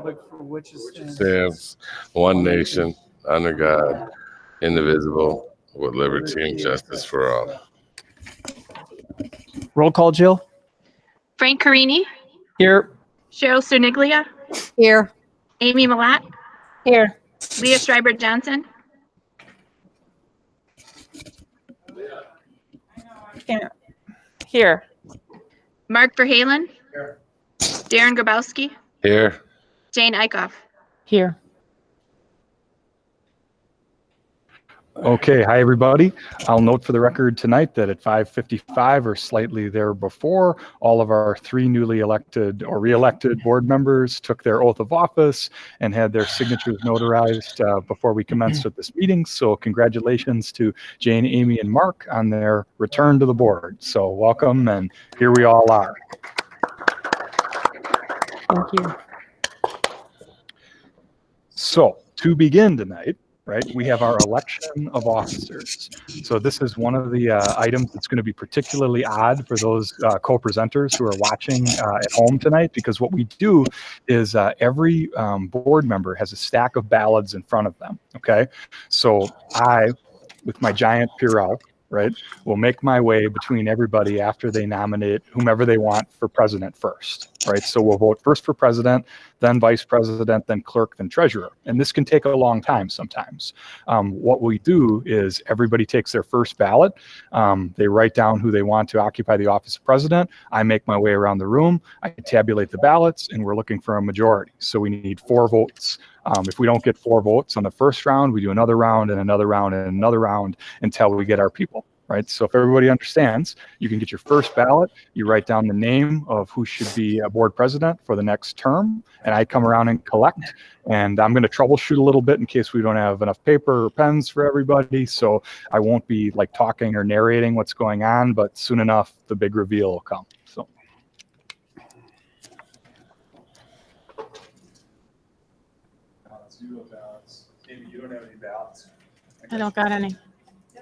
republic for which it stands one nation, under God, indivisible, with liberty and justice for all. Roll call, Jill. Frank Carini, Here. Cheryl Cerniglia, Here. Amy Malat, Here. Leah Schreiber Johnson, Here. Mark Verhalen, Darren Grabowski, Here. Jane Eichhoff. Here. Okay, hi everybody. I'll note for the record tonight that at 5:55 or slightly there before, all of our 3 newly elected or re-elected board members took their oath of office and had their signatures notarized before we commenced with this meeting. So congratulations to Jane, Amy, and Mark on their return to the board. So welcome, and here we all are. Thank you. So to begin tonight, right, we have our election of officers. So this is one of the items that's going to be particularly odd for those co-presenters who are watching at home tonight, because what we do is every board member has a stack of ballots in front of them, okay? So I, with my giant Purell, right, will make my way between everybody after they nominate whomever they want for president first, right? So we'll vote first for president, then vice president, then clerk, then treasurer. And this can take a long time sometimes. What we do is everybody takes their first ballot. They write down who they want to occupy the office of president. I make my way around the room. I tabulate the ballots, and we're looking for a majority. So we need 4 votes. If we don't get 4 votes on the first round, we do another round and another round and another round until we get our people. Right. So if everybody understands, you can get your first ballot, you write down the name of who should be a board president for the next term, and I come around and collect, and I'm going to troubleshoot a little bit in case we don't have enough paper or pens for everybody. So I won't be like talking or narrating what's going on, but soon enough, the big reveal will come. So. Zero ballots. Amy, you don't have any ballots? I don't got any.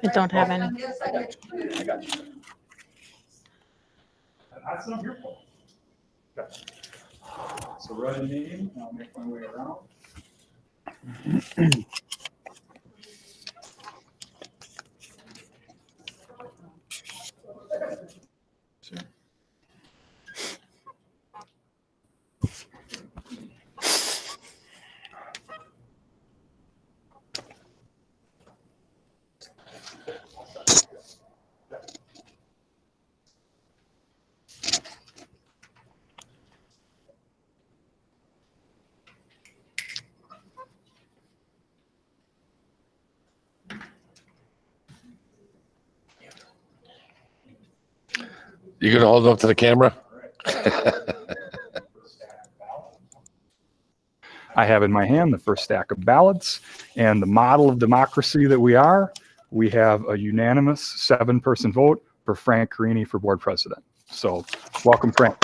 I don't have any. I got you. That's not your fault. Okay. So write a name, and I'll make my way around. Sure. You gonna hold it up to the camera? I have in my hand the first stack of ballots, and the model of democracy that we are, we have a unanimous 7-person vote for Frank Carini for board president. So welcome, Frank.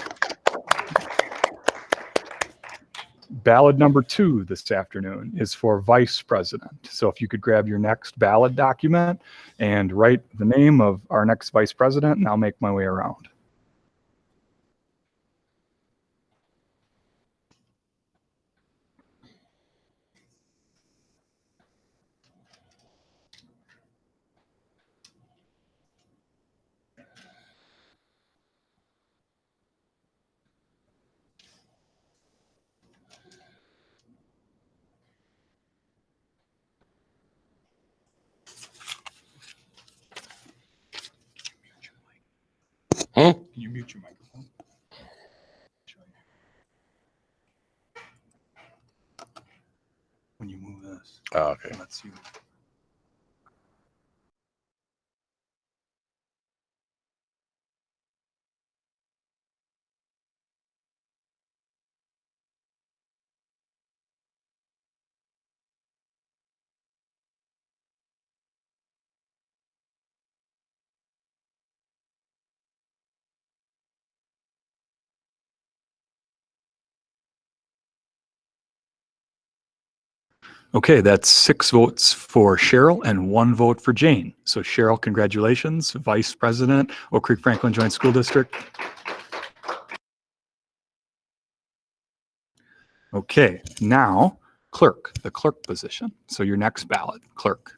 Ballot number 2 this afternoon is for vice president. So if you could grab your next ballot document and write the name of our next vice president, and I'll make my way around. Hmm? Can you mute your microphone? When you move this, Oh, okay. let's see. Okay, that's 6 votes for Cheryl and 1 vote for Jane. So Cheryl, congratulations, Vice President, Oak Creek Franklin Joint School District. Okay, now clerk, the clerk position. So your next ballot, clerk.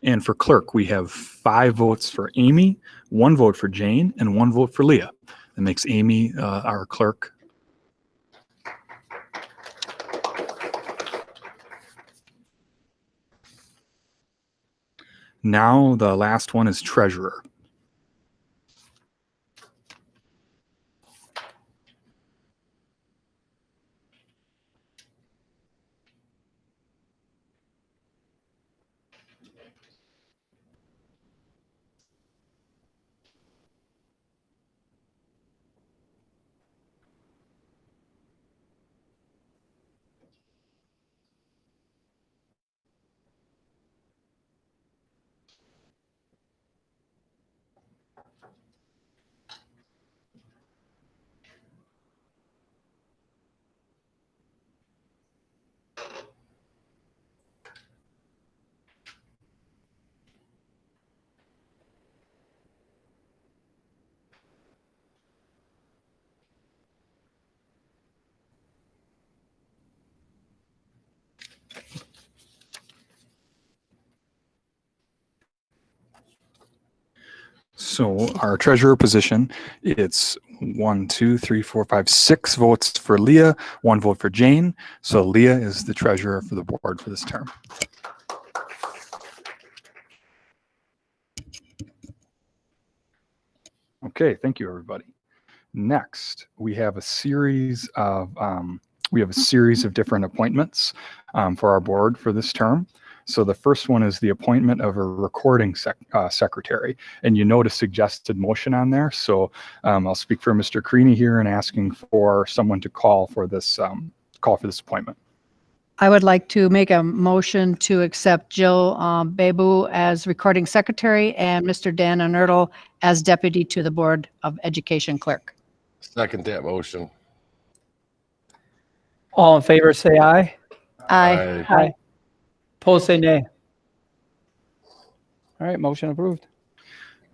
And for clerk, we have 5 votes for Amy, 1 vote for Jane, and 1 vote for Leah. That makes Amy our clerk. Now the last one is treasurer. So our treasurer position, it's 1, 2, 3, 4, 5, 6 votes for Leah, 1 vote for Jane. So Leah is the treasurer for the board for this term. Okay, thank you, everybody. Next, we have a series of different appointments for our board for this term. So the first one is the appointment of a recording secretary, and you note a suggested motion on there. So I'll speak for Mr. Creaney here and asking for someone to call for this appointment. I would like to make a motion to accept Jill Babu as recording secretary and Mr. Dan Anertl as deputy to the Board of Education clerk. Second that motion. All in favor, say aye. Aye. Aye. Opposed, say nay. All right, motion approved.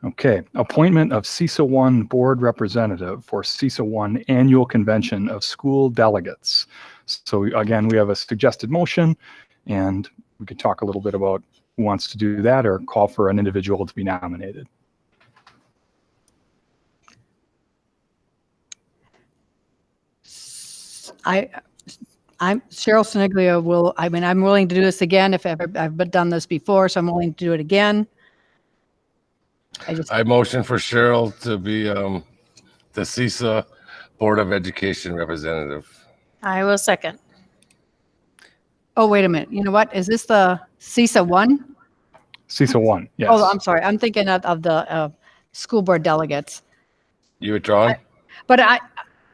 Okay, appointment of CISA 1 board representative for CISA 1 annual convention of school delegates. So again, we have a suggested motion, and we could talk a little bit about who wants to do that or call for an individual to be nominated. I'm Cheryl Siniglia I'm willing to do this again if I've done this before, so I'm willing to do it again. I motion for Cheryl to be the CISA Board of Education representative. I will second. Oh, wait a minute. You know what? Is this the CISA 1? CISA 1, yes. Oh, I'm sorry. I'm thinking of the school board delegates. You withdrawn? But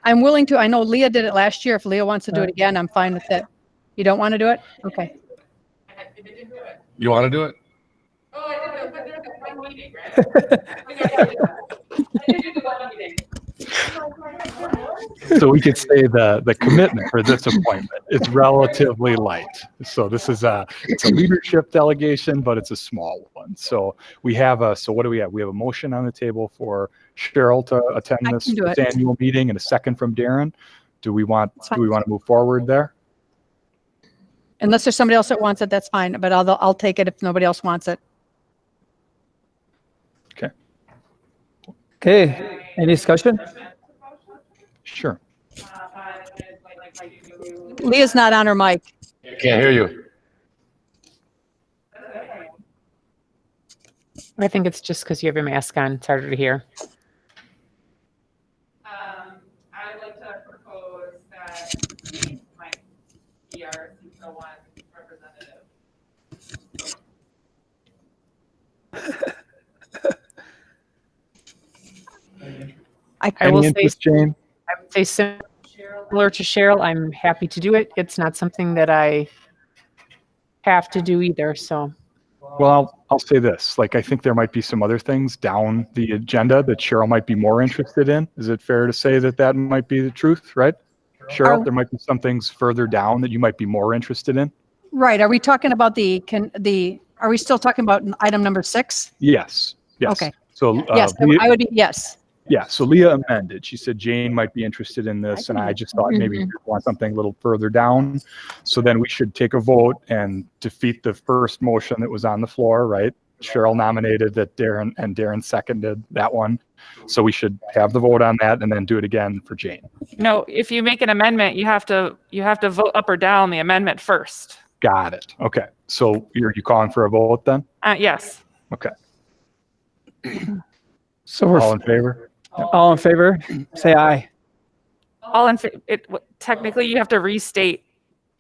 I'm willing to. I know Leah did it last year. If Leah wants to do it again, I'm fine with that. You don't want to do it? Okay. You want to do it? So we could say the commitment for this appointment is relatively light. So this is it's a leadership delegation, but it's a small one. So we have what do we have? We have a motion on the table for Cheryl to attend this annual meeting and a second from Darren. Do we want to move forward there? Unless there's somebody else that wants it, that's fine. But I'll take it if nobody else wants it. Okay. Okay, any discussion? Sure. Leah's not on her mic. Can't hear you. I think it's just because you have your mask on. It's harder to hear. I would like to propose that we might be our CISA I Any will say, interest, Jane? I would say similar to Cheryl, I'm happy to do it. It's not something that I have to do either, so. Well, I'll say this, like, I think there might be some other things down the agenda that Cheryl might be more interested in. Is it fair to say that that might be the truth, right? Cheryl, there might be some things further down that you might be more interested in. Right, are we talking about are we still talking about item number 6? Yes, yes. Okay. So, Yes, I would be, yes. yeah, so Leah amended. She said Jane might be interested in this, and I just thought maybe you want something a little further down. So then we should take a vote and defeat the first motion that was on the floor, right? Cheryl nominated that Darren, and Darren seconded that one. So we should have the vote on that and then do it again for Jane. No, if you make an amendment, you have to vote up or down the amendment first. Got it. Okay. So you calling for a vote then? Yes. Okay. So we're All in favor? all in favor, say aye. All in technically you have to restate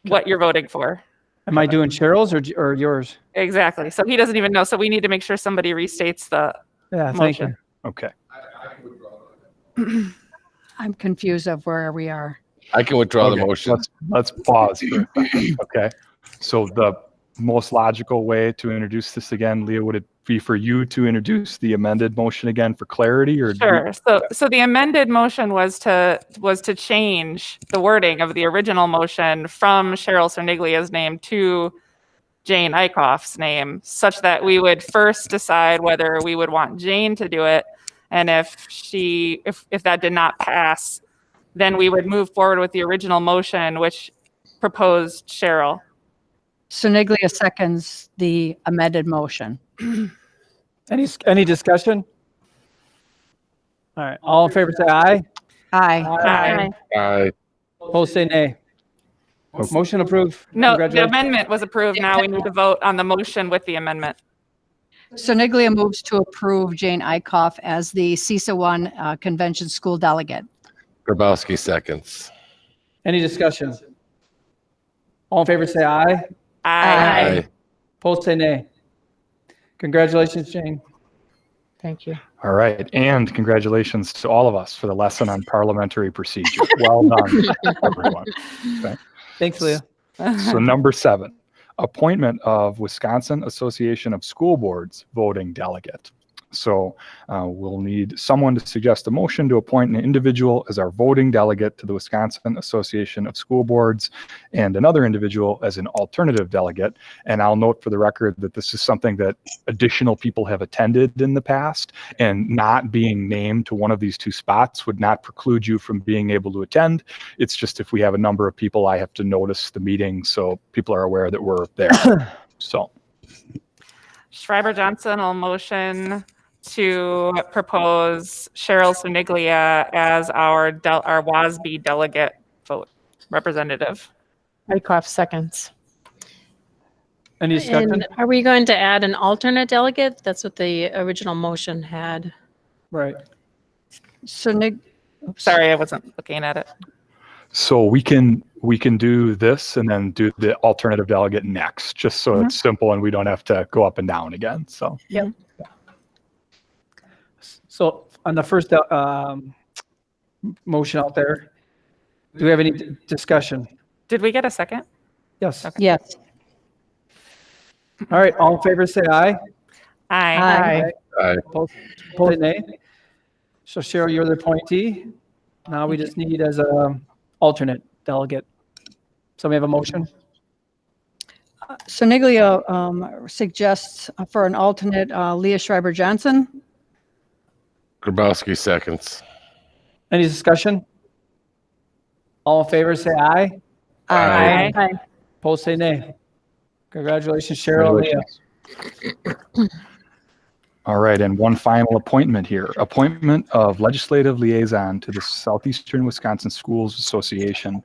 what you're voting for. Am I doing Cheryl's or yours? Exactly. So he doesn't even know. So we need to make sure somebody restates the Yeah, thank you. motion. Okay. I'm confused of where we are. I can withdraw the Okay, motion. Let's pause for a second. Okay. So the most logical way to introduce this again, Leah, would it be for you to introduce the amended motion again for clarity, or? Sure. So the amended motion was to change the wording of the original motion from Cheryl Cerniglia's name to Jane Eichhoff's name, such that we would first decide whether we would want Jane to do it, and if that did not pass, then we would move forward with the original motion, which proposed Cheryl. Soniglia seconds the amended motion. Any discussion? All right, all in favor, say aye. Aye. Aye. Aye. Opposed, say nay. Motion approved. No, the Congratulations. amendment was approved. Now we need to vote on the motion with the amendment. Soniglia moves to approve Jane Eichhoff as the CISA 1 Convention School Delegate. Grabowski seconds. Any discussion? All in favor, say aye. Aye. Opposed, say nay. Congratulations, Jane. Thank you. All right. And congratulations to all of us for the lesson on parliamentary procedure. Well done, everyone. Okay. Thanks, Leah. So number 7, appointment of Wisconsin Association of School Boards voting delegate. So we'll need someone to suggest a motion to appoint an individual as our voting delegate to the Wisconsin Association of School Boards and another individual as an alternative delegate. And I'll note for the record that this is something that additional people have attended in the past, and not being named to one of these two spots would not preclude you from being able to attend. It's just if we have a number of people, I have to notice the meeting so people are aware that we're there. So Schreiber Johnson will motion to propose Cheryl Soniglia as our WASB delegate vote representative. Eichhoff seconds. Any discussion? And are we going to add an alternate delegate? That's what the original motion had. Right. Sorry, I wasn't looking at it. So we can do this and then do the alternative delegate next, just so it's simple and we don't have to go up and down again. So So on the first motion out there, do we have any discussion? Did we get a second? Yes. Yes. All right, all in favor, say aye. Aye. Aye. Opposed, say nay. So Cheryl, you're the appointee. Now we just need as a alternate delegate. So we have a motion. Soniglia suggests for an alternate Leah Schreiber Johnson. Grabowski seconds. Any discussion? All in favor, say aye. Aye. Aye. Opposed, say nay. Congratulations, Cheryl. Leah. all right, and one final appointment here. Appointment of legislative liaison to the Southeastern Wisconsin Schools Association.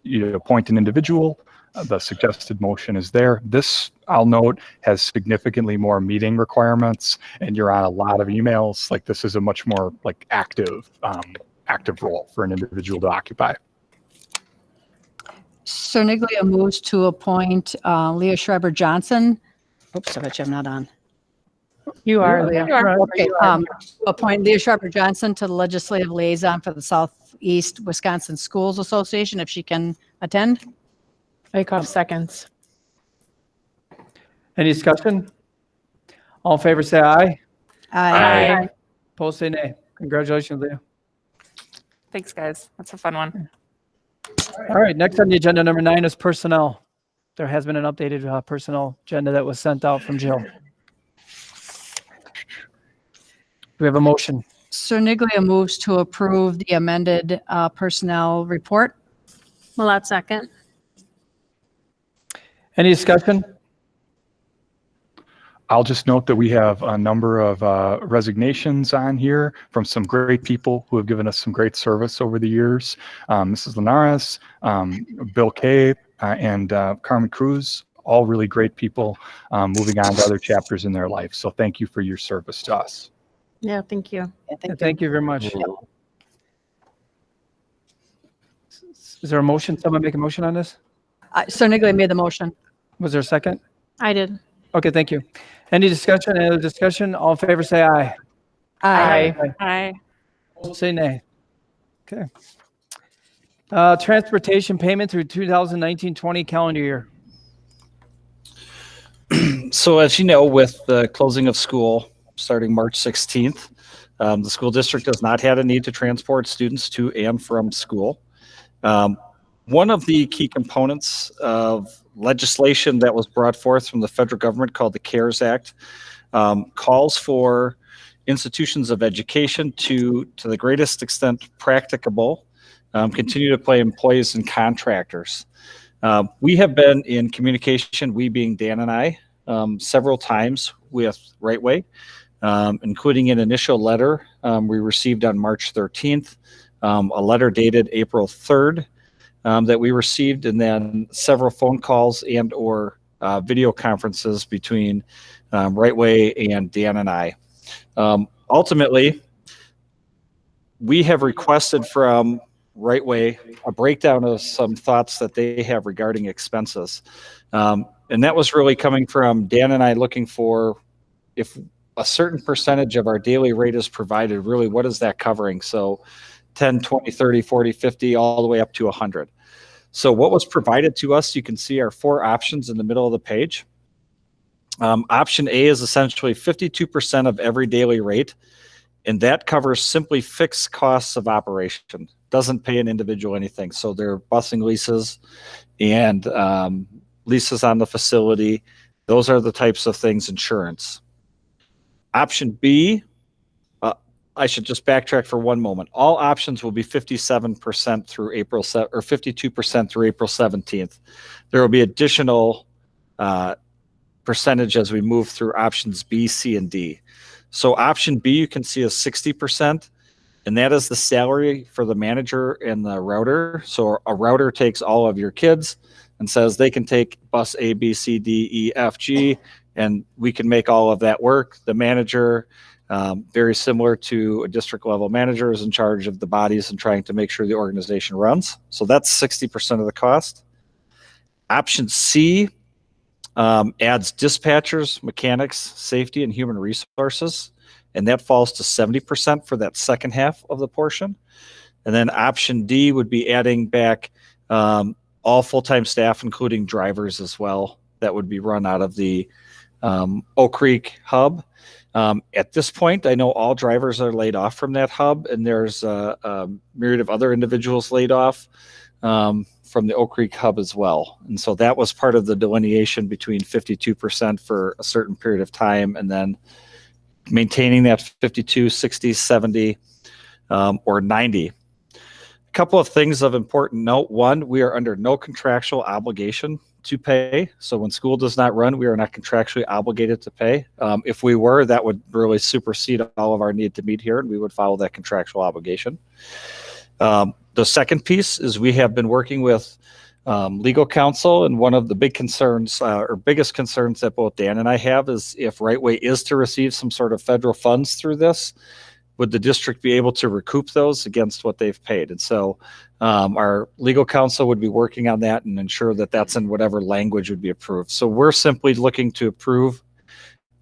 You appoint an individual. The suggested motion is there. This, I'll note, has significantly more meeting requirements, and you're on a lot of emails. Like, this is a much more like active role for an individual to occupy. Cerniglia moves to appoint Leah Schreiber Johnson. Oops, I bet you I'm not on. You are, Leah. Okay, appoint Leah Schreiber Johnson to the Legislative Liaison for the Southeast Wisconsin Schools Association, if she can attend. Aykoff seconds. Any discussion? All in favor, say aye. Aye. Opposed, say nay. Congratulations, Leah. Thanks, guys. That's a fun one. All right, next on the agenda, number 9 is personnel. There has been an updated personnel agenda that was sent out from Jill. Do we have a motion? Cerniglia moves to approve the amended personnel report. Malat second. Any discussion? I'll just note that we have a number of resignations on here from some great people who have given us some great service over the years. Mrs. Linares, Bill Kay, and Carmen Cruz, all really great people moving on to other chapters in their life. So thank you for your service to us. Yeah, thank you. Thank you very much. Is there a motion? Someone make a motion on this? Cerniglia made the motion. Was there a second? I did. Okay, thank you. Any discussion? Any other discussion? All in favor, say aye. Aye. Say nay. Okay. Transportation payment through 2019-20 calendar year. So as you know, with the closing of school starting March 16th, the school district has not had a need to transport students to and from school. One of the key components of legislation that was brought forth from the federal government called the CARES Act calls for institutions of education to the greatest extent practicable, continue to play employees and contractors. We have been in communication, we being Dan and I, several times with Rightway, including an initial letter we received on March 13th, a letter dated April 3rd that we received, and then several phone calls and or video conferences between Rightway and Dan and I. Ultimately, we have requested from Rightway a breakdown of some thoughts that they have regarding expenses. And that was really coming from Dan and I looking for, if a certain percentage of our daily rate is provided, really what is that covering? So 10, 20, 30, 40, 50, all the way up to 100. So what was provided to us, you can see our 4 options in the middle of the page. Option A is essentially 52% of every daily rate, and that covers simply fixed costs of operation. Doesn't pay an individual anything. So they're busing leases and leases on the facility. Those are the types of things, insurance. Option B, I should just backtrack for one moment. All options will be 57% through April or 52% through April 17th. There will be additional percentage as we move through options B, C, and D. So option B you can see is 60%, and that is the salary for the manager and the router. So a router takes all of your kids and says they can take bus A, B, C, D, E, F, G, and we can make all of that work. The manager, very similar to a district level manager, is in charge of the bodies and trying to make sure the organization runs. So that's 60% of the cost. Option C adds dispatchers, mechanics, safety, and human resources, and that falls to 70% for that second half of the portion. And then option D would be adding back all full-time staff, including drivers as well, that would be run out of the Oak Creek hub. At this point, I know all drivers are laid off from that hub, and there's a myriad of other individuals laid off from the Oak Creek hub as well. And so that was part of the delineation between 52% for a certain period of time, and then maintaining that 52, 60, 70, or 90. A couple of things of important note. One, we are under no contractual obligation to pay. So when school does not run, we are not contractually obligated to pay. If we were, that would really supersede all of our need to meet here, and we would follow that contractual obligation. The second piece is we have been working with legal counsel, and one of the big concerns or biggest concerns that both Dan and I have is if Rightway is to receive some sort of federal funds through this, would the district be able to recoup those against what they've paid? And so our legal counsel would be working on that and ensure that that's in whatever language would be approved. So we're simply looking to approve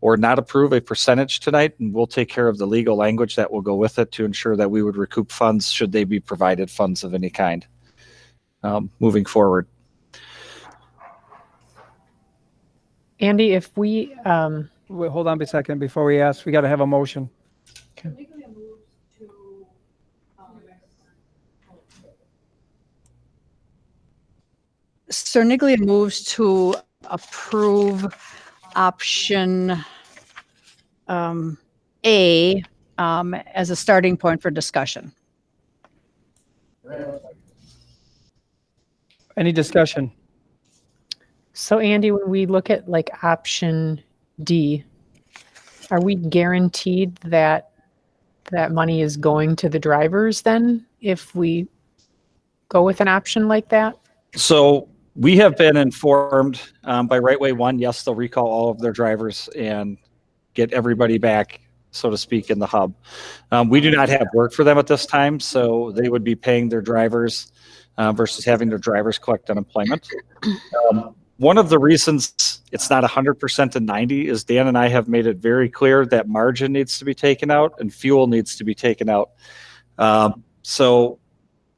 or not approve a percentage tonight, and we'll take care of the legal language that will go with it to ensure that we would recoup funds should they be provided funds of any kind moving forward. Andy, if we, Wait, hold on a second before we ask. We got to have a motion. Cerniglia moves to approve option A as a starting point for discussion. Any discussion? so Andy, when we look at like option D, are we guaranteed that that money is going to the drivers then if we go with an option like that? So we have been informed by Right Way One, yes, they'll recall all of their drivers and get everybody back, so to speak, in the hub. We do not have work for them at this time, so they would be paying their drivers versus having their drivers collect unemployment. One of the reasons it's not 100% to 90 is Dan and I have made it very clear that margin needs to be taken out and fuel needs to be taken out. So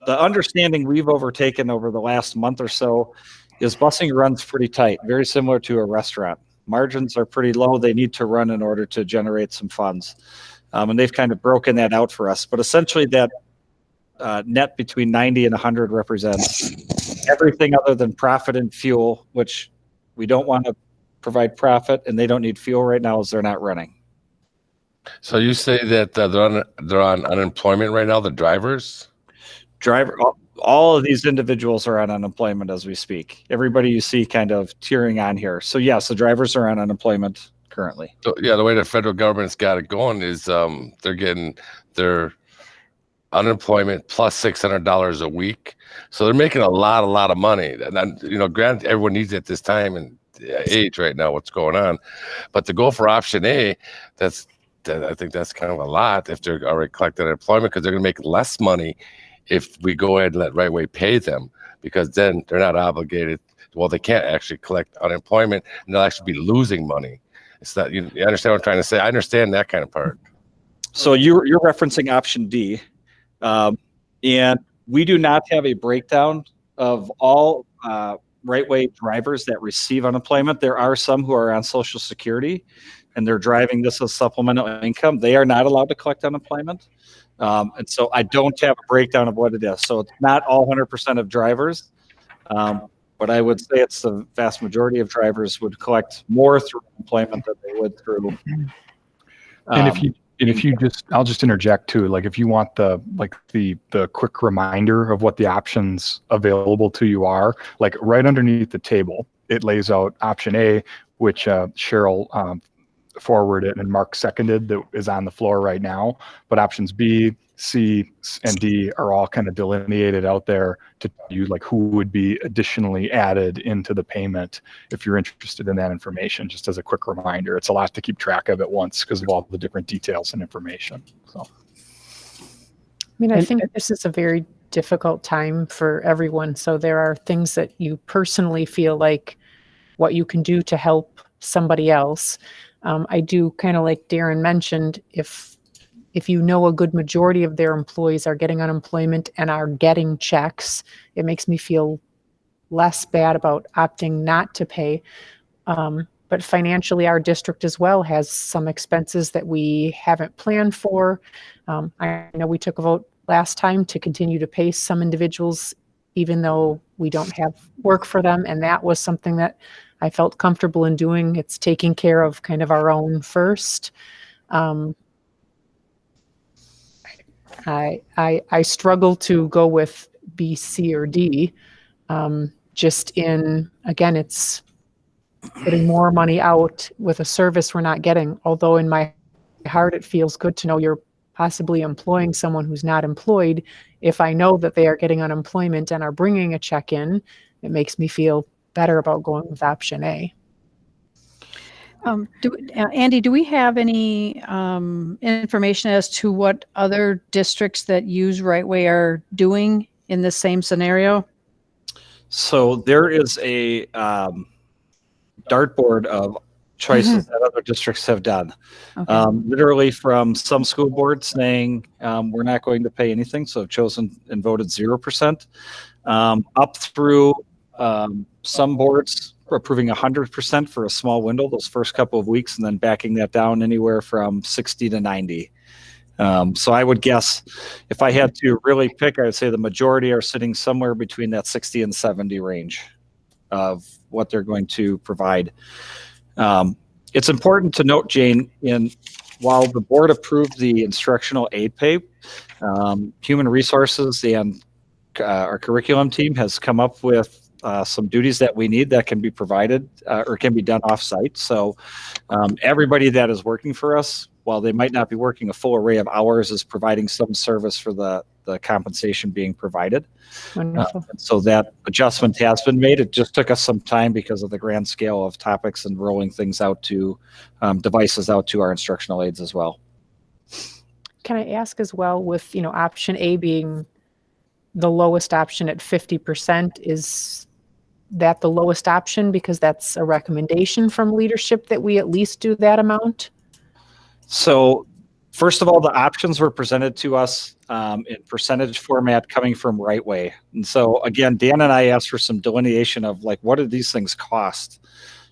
the understanding we've overtaken over the last month or so is busing runs pretty tight, very similar to a restaurant. Margins are pretty low. They need to run in order to generate some funds. And they've kind of broken that out for us. But essentially that net between 90 and 100 represents everything other than profit and fuel, which we don't want to provide profit, and they don't need fuel right now as they're not running. So you say that they're on unemployment right now, the drivers? All of these individuals are on unemployment as we speak. Everybody you see kind of tearing on here. So yes, the drivers are on unemployment currently. So, yeah, the way the federal government's got it going is they're getting their unemployment plus $600 a week. So they're making a lot of money. And you know, granted, everyone needs it at this time and age right now, what's going on. But to go for option A, I think that's kind of a lot if they're already collecting unemployment, because they're going to make less money if we go ahead and let Right Way pay them, because then they're not obligated. Well, they can't actually collect unemployment, and they'll actually be losing money. It's not, you understand what I'm trying to say? I understand that kind of part. So you're referencing option D, and we do not have a breakdown of all Right Way drivers that receive unemployment. There are some who are on Social Security, and they're driving this as supplemental income. They are not allowed to collect unemployment. And so I don't have a breakdown of what it is. So it's not all 100% of drivers, but I would say it's the vast majority of drivers would collect more through employment than they would through. And if you just, I'll just interject too. Like if you want the quick reminder of what the options available to you are, like right underneath the table, it lays out option A, which Cheryl forwarded and Mark seconded, that is on the floor right now. But options B, C, and D are all kind of delineated out there to tell you like who would be additionally added into the payment if you're interested in that information. Just as a quick reminder, it's a lot to keep track of at once because of all the different details and information. So, I mean, I think this is a very difficult time for everyone. So there are things that you personally feel like what you can do to help somebody else. I do kind of like Darren mentioned, if you know a good majority of their employees are getting unemployment and are getting checks, it makes me feel less bad about opting not to pay. But financially, our district as well has some expenses that we haven't planned for. I know we took a vote last time to continue to pay some individuals, even though we don't have work for them. And that was something that I felt comfortable in doing. It's taking care of kind of our own first. I struggle to go with B, C, or D. Just in, again, it's putting more money out with a service we're not getting. Although in my heart, it feels good to know you're possibly employing someone who's not employed. If I know that they are getting unemployment and are bringing a check in, it makes me feel better about going with option A. Andy, do we have any information as to what other districts that use Right Way are doing in the same scenario? So there is a dartboard of choices that other districts have done. Okay. Literally from some school boards saying we're not going to pay anything, so have chosen and voted 0%, up through some boards approving 100% for a small window those first couple of weeks, and then backing that down anywhere from 60 to 90. So I would guess if I had to really pick, I would say the majority are sitting somewhere between that 60 and 70 range of what they're going to provide. It's important to note, Jane, while the board approved the instructional aid pay, Human Resources and our curriculum team has come up with some duties that we need that can be provided or can be done off-site. So everybody that is working for us, while they might not be working a full array of hours, is providing some service for the compensation being provided. Wonderful. So that adjustment has been made. It just took us some time because of the grand scale of topics and rolling things out to devices out to our instructional aides as well. Can I ask as well, with option A being the lowest option at 50%, is that the lowest option because that's a recommendation from leadership that we at least do that amount? So first of all, the options were presented to us in percentage format coming from Right Way. And so again, Dan and I asked for some delineation of like, what do these things cost?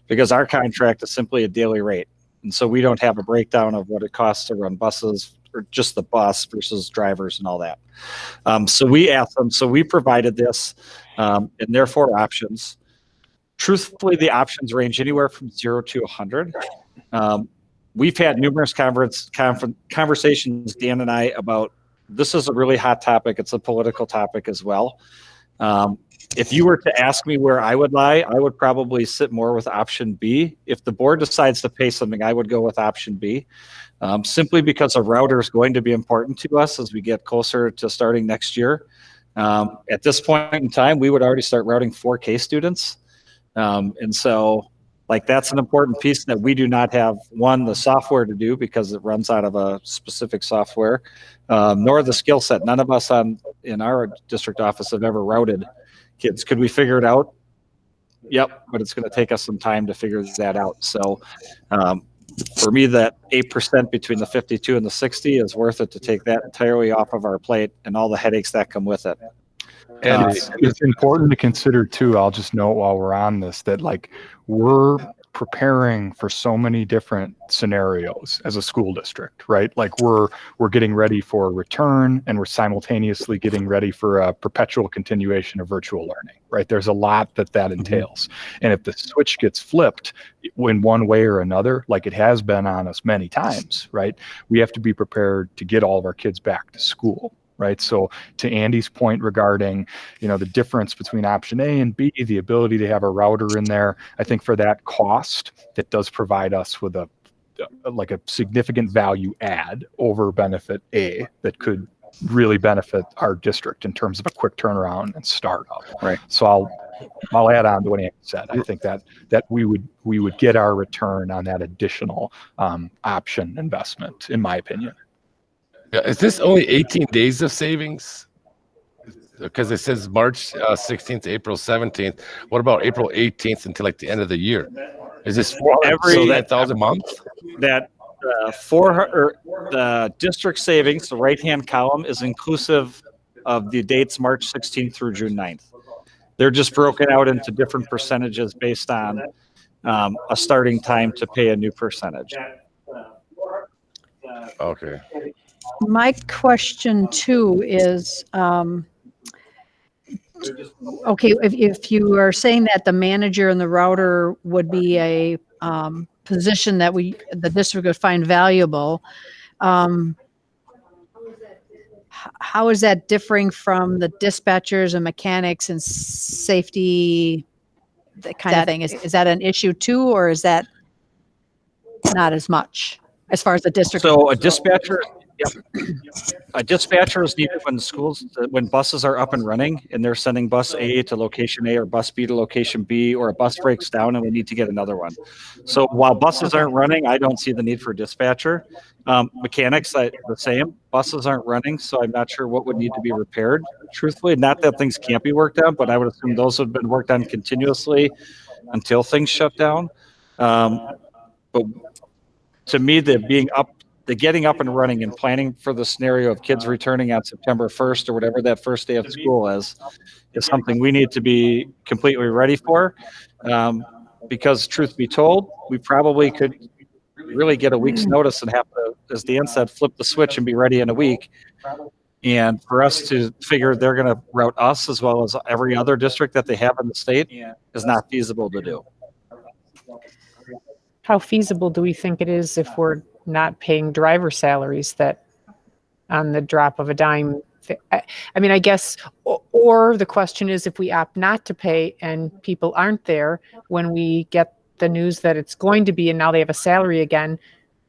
Because our contract is simply a daily rate. And so we don't have a breakdown of what it costs to run buses or just the bus versus drivers and all that. So we asked them, so we provided this and there are 4 options. Truthfully, the options range anywhere from 0 to 100. We've had numerous conversations, Dan and I, about this is a really hot topic. It's a political topic as well. If you were to ask me where I would lie, I would probably sit more with option B. If the board decides to pay something, I would go with option B, simply because a router is going to be important to us as we get closer to starting next year. At this point in time, we would already start routing 4K students. And so like that's an important piece that we do not have, one, the software to do because it runs out of a specific software, nor the skill set. None of us in our district office have ever routed kids. Could we figure it out? Yep, but it's going to take us some time to figure that out. So for me, that 8% between the 52 and the 60 is worth it to take that entirely off of our plate and all the headaches that come with it. And it's important to consider too, I'll just note while we're on this, that like we're preparing for so many different scenarios as a school district, right? Like we're getting ready for a return and we're simultaneously getting ready for a perpetual continuation of virtual learning, right? There's a lot that entails. And if the switch gets flipped in one way or another, like it has been on us many times, right? We have to be prepared to get all of our kids back to school. Right. So to Andy's point regarding, the difference between option A and B, the ability to have a router in there, I think for that cost, that does provide us with a significant value add over benefit A that could really benefit our district in terms of a quick turnaround and startup. Right. So I'll add on to what Andy said. I think that we would get our return on that additional option investment, in my opinion. Yeah, is this only 18 days of savings? Because it says March 16th to April 17th. What about April 18th until like the end of the year? Is this every 9,000 a month? That the district savings, the right-hand column, is inclusive of the dates March 16th through June 9th. They're just broken out into different percentages based on a starting time to pay a new percentage. Okay. My question too is, okay, if you are saying that the manager and the router would be a position that the district would find valuable, how is that differing from the dispatchers and mechanics and safety, that kind of thing? Is that an issue too, or is that not as much as far as the district? So a dispatcher A dispatcher is needed when buses are up and running and they're sending bus A to location A or bus B to location B, or a bus breaks down and we need to get another one. So while buses aren't running, I don't see the need for a dispatcher. Mechanics, the same. Buses aren't running, so I'm not sure what would need to be repaired. Truthfully, not that things can't be worked on, but I would assume those have been worked on continuously until things shut down. But to me, the getting up and running and planning for the scenario of kids returning on September 1st or whatever that first day of school is something we need to be completely ready for. Because truth be told, we probably could really get a week's notice and have to, as Dan said, flip the switch and be ready in a week. And for us to figure they're going to route us as well as every other district that they have in the state is not feasible to do. How feasible do we think it is if we're not paying driver salaries that on the drop of a dime? I mean, I guess, or the question is, if we opt not to pay and people aren't there when we get the news that it's going to be and now they have a salary again,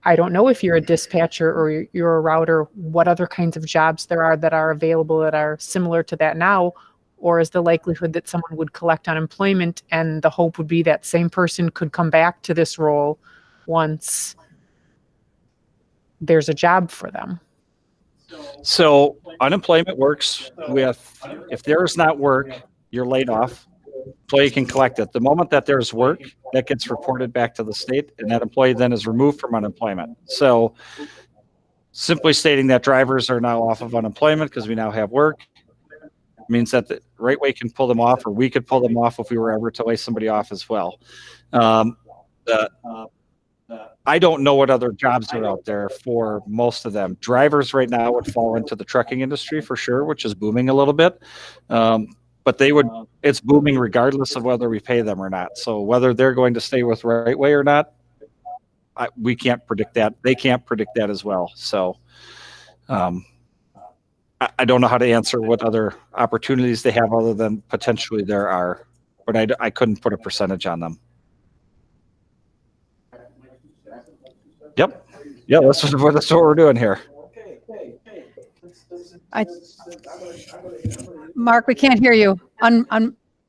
I don't know if you're a dispatcher or you're a router, what other kinds of jobs there are that are available that are similar to that now, or is the likelihood that someone would collect unemployment and the hope would be that same person could come back to this role once there's a job for them? So unemployment works with, if there is not work, you're laid off. Employee can collect it. The moment that there's work, that gets reported back to the state, and that employee then is removed from unemployment. So simply stating that drivers are now off of unemployment because we now have work means that the right way can pull them off, or we could pull them off if we were ever to lay somebody off as well. I don't know what other jobs are out there for most of them. Drivers right now would fall into the trucking industry for sure, which is booming a little bit. But it's booming regardless of whether we pay them or not. So whether they're going to stay with Right Way or not, we can't predict that. They can't predict that as well. So I don't know how to answer what other opportunities they have other than potentially there are, but I couldn't put a percentage on them. Yep. Yeah, that's what we're doing here. Mark, we can't hear you.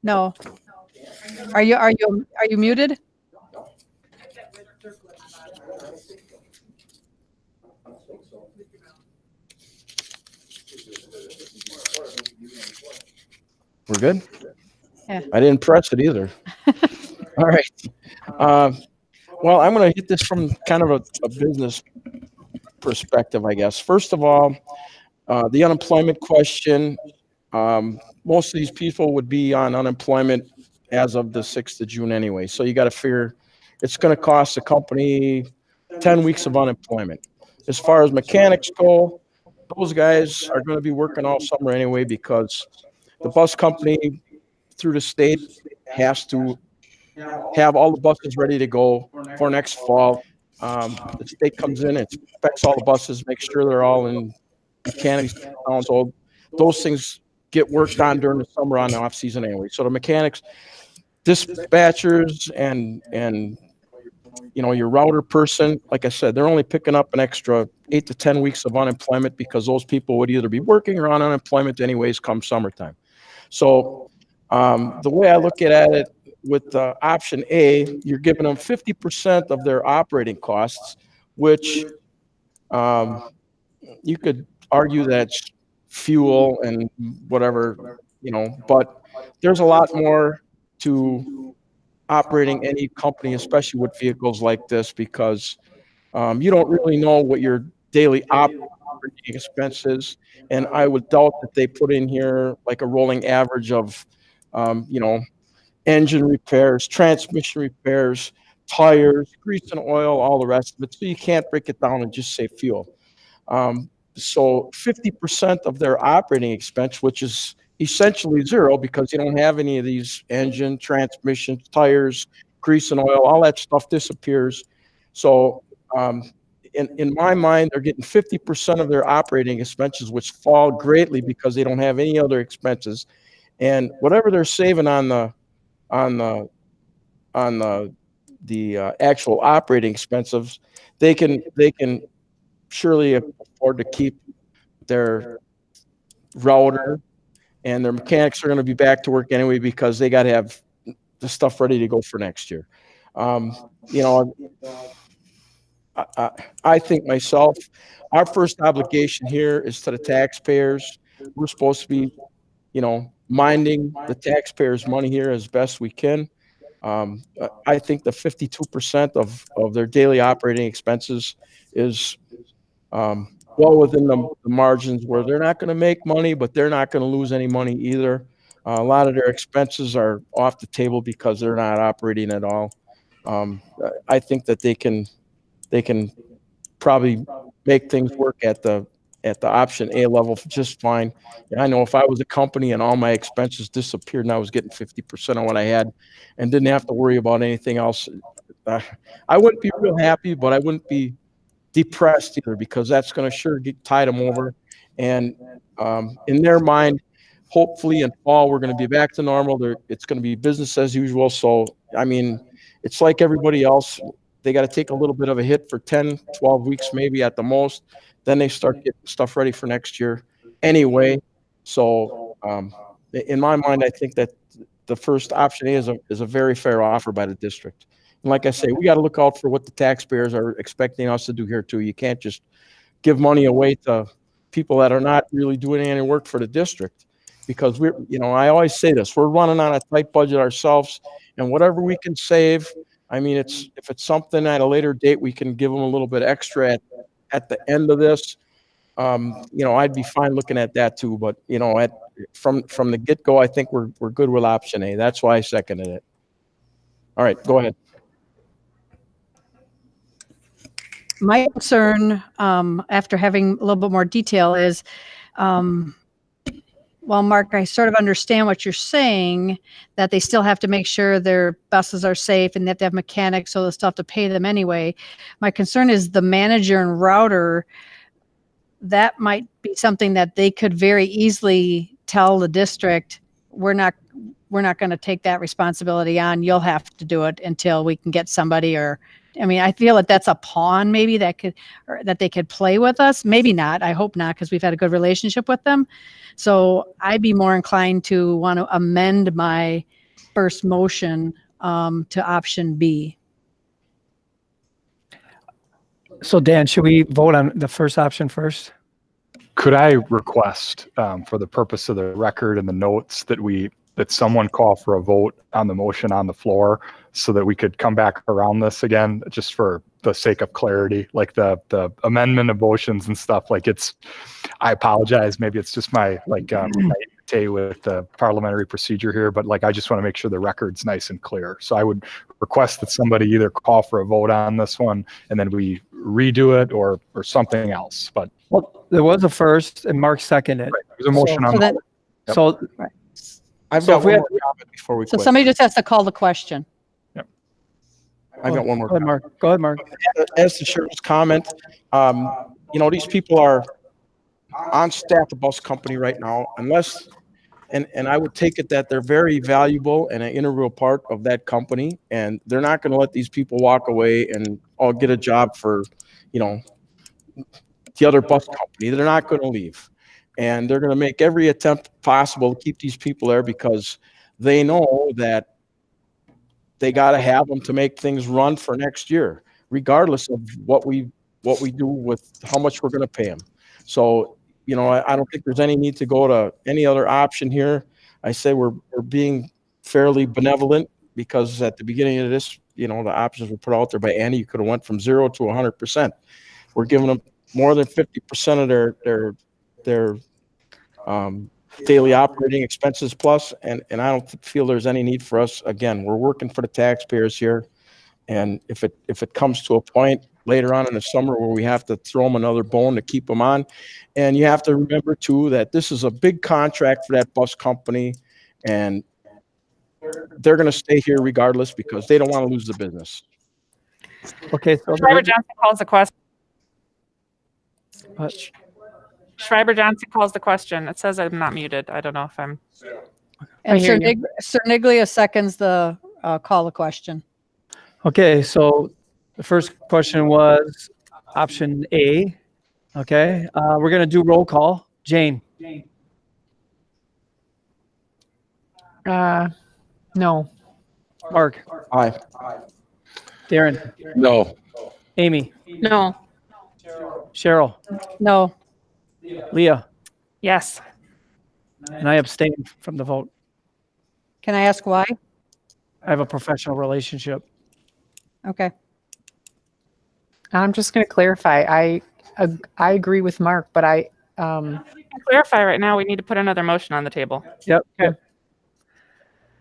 No. Are you muted? We're good? Yeah. I didn't press it either. All right. Well, I'm going to hit this from kind of a business perspective, I guess. First of all, the unemployment question, most of these people would be on unemployment as of the 6th of June anyway. So you got to figure it's going to cost the company 10 weeks of unemployment. As far as mechanics go, those guys are going to be working all summer anyway because the bus company through the state has to have all the buses ready to go for next fall. The state comes in and inspects all the buses, makes sure they're all in mechanics. So those things get worked on during the summer on the off season anyway. So the mechanics, dispatchers, and your router person, like I said, they're only picking up an extra 8 to 10 weeks of unemployment because those people would either be working or on unemployment anyways come summertime. So the way I look at it with option A, you're giving them 50% of their operating costs, which you could argue that's fuel and whatever, but there's a lot more to operating any company, especially with vehicles like this, because you don't really know what your daily operating expenses, and I would doubt that they put in here like a rolling average of, engine repairs, transmission repairs, tires, grease and oil, all the rest of it. So you can't break it down and just say fuel. So 50% of their operating expense, which is essentially zero because you don't have any of these engine, transmission, tires, grease and oil, all that stuff disappears. So in my mind, they're getting 50% of their operating expenses, which fall greatly because they don't have any other expenses. And whatever they're saving on the actual operating expenses, they can surely afford to keep their router, and their mechanics are going to be back to work anyway because they got to have the stuff ready to go for next year. You know, I think myself, our first obligation here is to the taxpayers. We're supposed to be, you know, minding the taxpayers' money here as best we can. I think the 52% of their daily operating expenses is well within the margins where they're not going to make money, but they're not going to lose any money either. A lot of their expenses are off the table because they're not operating at all. I think that they can probably make things work at the option A level just fine. And I know if I was a company and all my expenses disappeared and I was getting 50% of what I had and didn't have to worry about anything else, I wouldn't be real happy, but I wouldn't be depressed either because that's going to sure tide them over. And in their mind, hopefully in fall, we're going to be back to normal. It's going to be business as usual. So, I mean, it's like everybody else. They got to take a little bit of a hit for 10, 12 weeks, maybe at the most. Then they start getting stuff ready for next year anyway. So in my mind, I think that the first option A is a very fair offer by the district. And like I say, we got to look out for what the taxpayers are expecting us to do here too. You can't just give money away to people that are not really doing any work for the district, because we're, you know, I always say this, we're running on a tight budget ourselves, and whatever we can save, I mean, if it's something at a later date, we can give them a little bit extra at the end of this. You know, I'd be fine looking at that too. But you know, from the get go, I think we're good with option A. That's why I seconded it. All right, go ahead. My concern, after having a little bit more detail, is, well, Mark, I sort of understand what you're saying, that they still have to make sure their buses are safe and they have to have mechanics, so they'll still have to pay them anyway. My concern is the manager and router. That might be something that they could very easily tell the district, we're not going to take that responsibility on. You'll have to do it until we can get somebody. Or, I mean, I feel that that's a pawn maybe that they could play with us. Maybe not. I hope not, because we've had a good relationship with them. So I'd be more inclined to want to amend my first motion to option B. So Dan, should we vote on the first option first? Could I request, for the purpose of the record and the notes, that someone call for a vote on the motion on the floor so that we could come back around this again, just for the sake of clarity, like the amendment of motions and stuff. Like I apologize. Maybe it's just my naivete with the parliamentary procedure here, but like, I just want to make sure the record's nice and clear. So I would request that somebody either call for a vote on this one and then we redo it or something else. But Well, there was a first and Mark seconded. right, there's a motion on the Yep. So Right. I've So got if we one had- more comment before we So quit. somebody just has to call the question. I've got one more Go ahead, Mark. Go ahead, Mark. As to Cheryl's comment, you know, these people are on staff at the bus company right now, unless, and I would take it that they're very valuable and an integral part of that company, and they're not going to let these people walk away and all get a job for, you know, the other bus company. They're not going to leave, and they're going to make every attempt possible to keep these people there because they know that they got to have them to make things run for next year, regardless of what we do with how much we're going to pay them. So, you know, I don't think there's any need to go to any other option here. I say we're being fairly benevolent because at the beginning of this, you know, the options were put out there by Andy. You could have went from 0 to 100%. We're giving them more than 50% of their daily operating expenses plus, and I don't feel there's any need for us. Again, we're working for the taxpayers here, and if it comes to a point later on in the summer where we have to throw them another bone to keep them on, and you have to remember too that this is a big contract for that bus company, and they're going to stay here regardless because they don't want to lose the business. Okay, so Schreiber Johnson calls the question. What? Schreiber Johnson calls the question. It says I'm not muted. I don't know if I'm. And hear Sir Niglia seconds the call the question. Okay, so the first question was option A, Okay, we're going to do roll call. Jane? No. Mark? Aye. Darren? No. Amy? No. Cheryl? No. Leah? Yes. And I abstain from the vote. Can I ask why? I have a professional relationship. Okay. I'm just going to clarify. I agree with Mark, but To clarify right now, we need to put another motion on the table. Yep.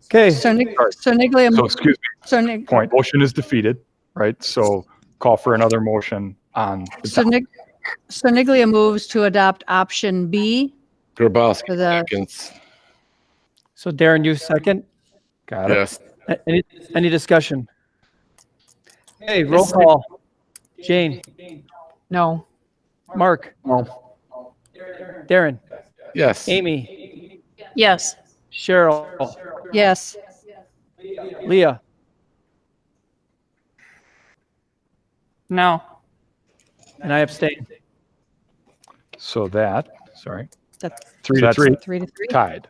Okay. So, So Niglia, excuse me, so, point. Motion is defeated, right? So call for another motion on the so, topic. so Niglia moves to adopt option B. Grabowski For the- seconds. So Darren, you second. Got it. Yes. Any discussion? Hey, roll call. Jane? no. Mark? No. Darren? Yes. Amy? Yes. Cheryl? Yes. Leah? No. And I abstain. So sorry, That's 3 to 3, 3 to 3. tied.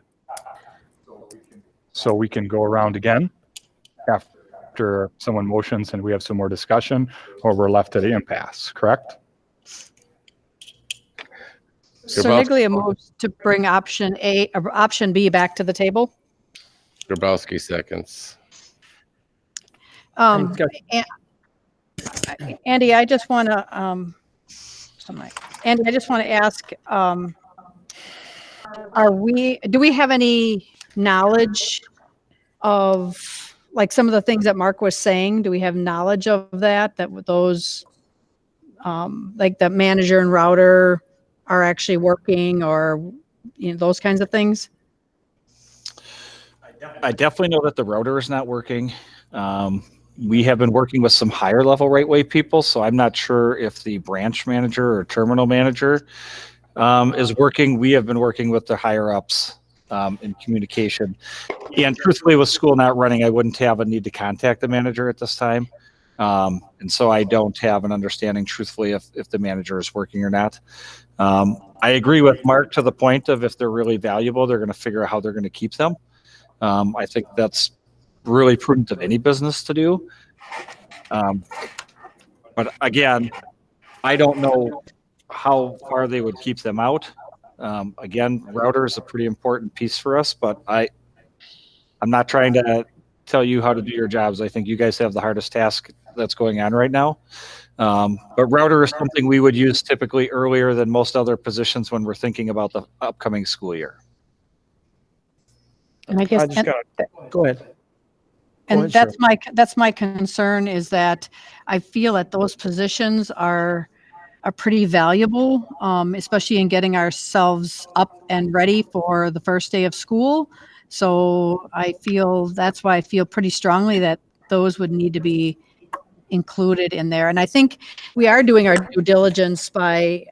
So we can go around again after someone motions and we have some more discussion, or we're left at an impasse, correct? So Grabowski. Niglia moves to bring option B back to the table. Grabowski seconds. Um, Discussion. Andy, I just want to, Andy, I just want to ask, do we have any knowledge of like some of the things that Mark was saying? Do we have knowledge of that those, like the manager and router are actually working, or, you know, those kinds of things? I definitely know that the router is not working. We have been working with some higher level right-way people, so I'm not sure if the branch manager or terminal manager is working. We have been working with the higher ups in communication. And truthfully, with school not running, I wouldn't have a need to contact the manager at this time. And so I don't have an understanding, truthfully, if the manager is working or not. I agree with Mark to the point of if they're really valuable, they're going to figure out how they're going to keep them. I think that's really prudent of any business to do. But again, I don't know how far they would keep them out. Again, router is a pretty important piece for us, but I'm not trying to tell you how to do your jobs. I think you guys have the hardest task that's going on right now. But router is something we would use typically earlier than most other positions when we're thinking about the upcoming school year. And I guess Go ahead. And Go ahead, that's my concern, is that I feel that those positions are pretty valuable, especially in getting ourselves up and ready for the first day of school. So that's why I feel pretty strongly that those would need to be included in there. And I think we are doing our due diligence by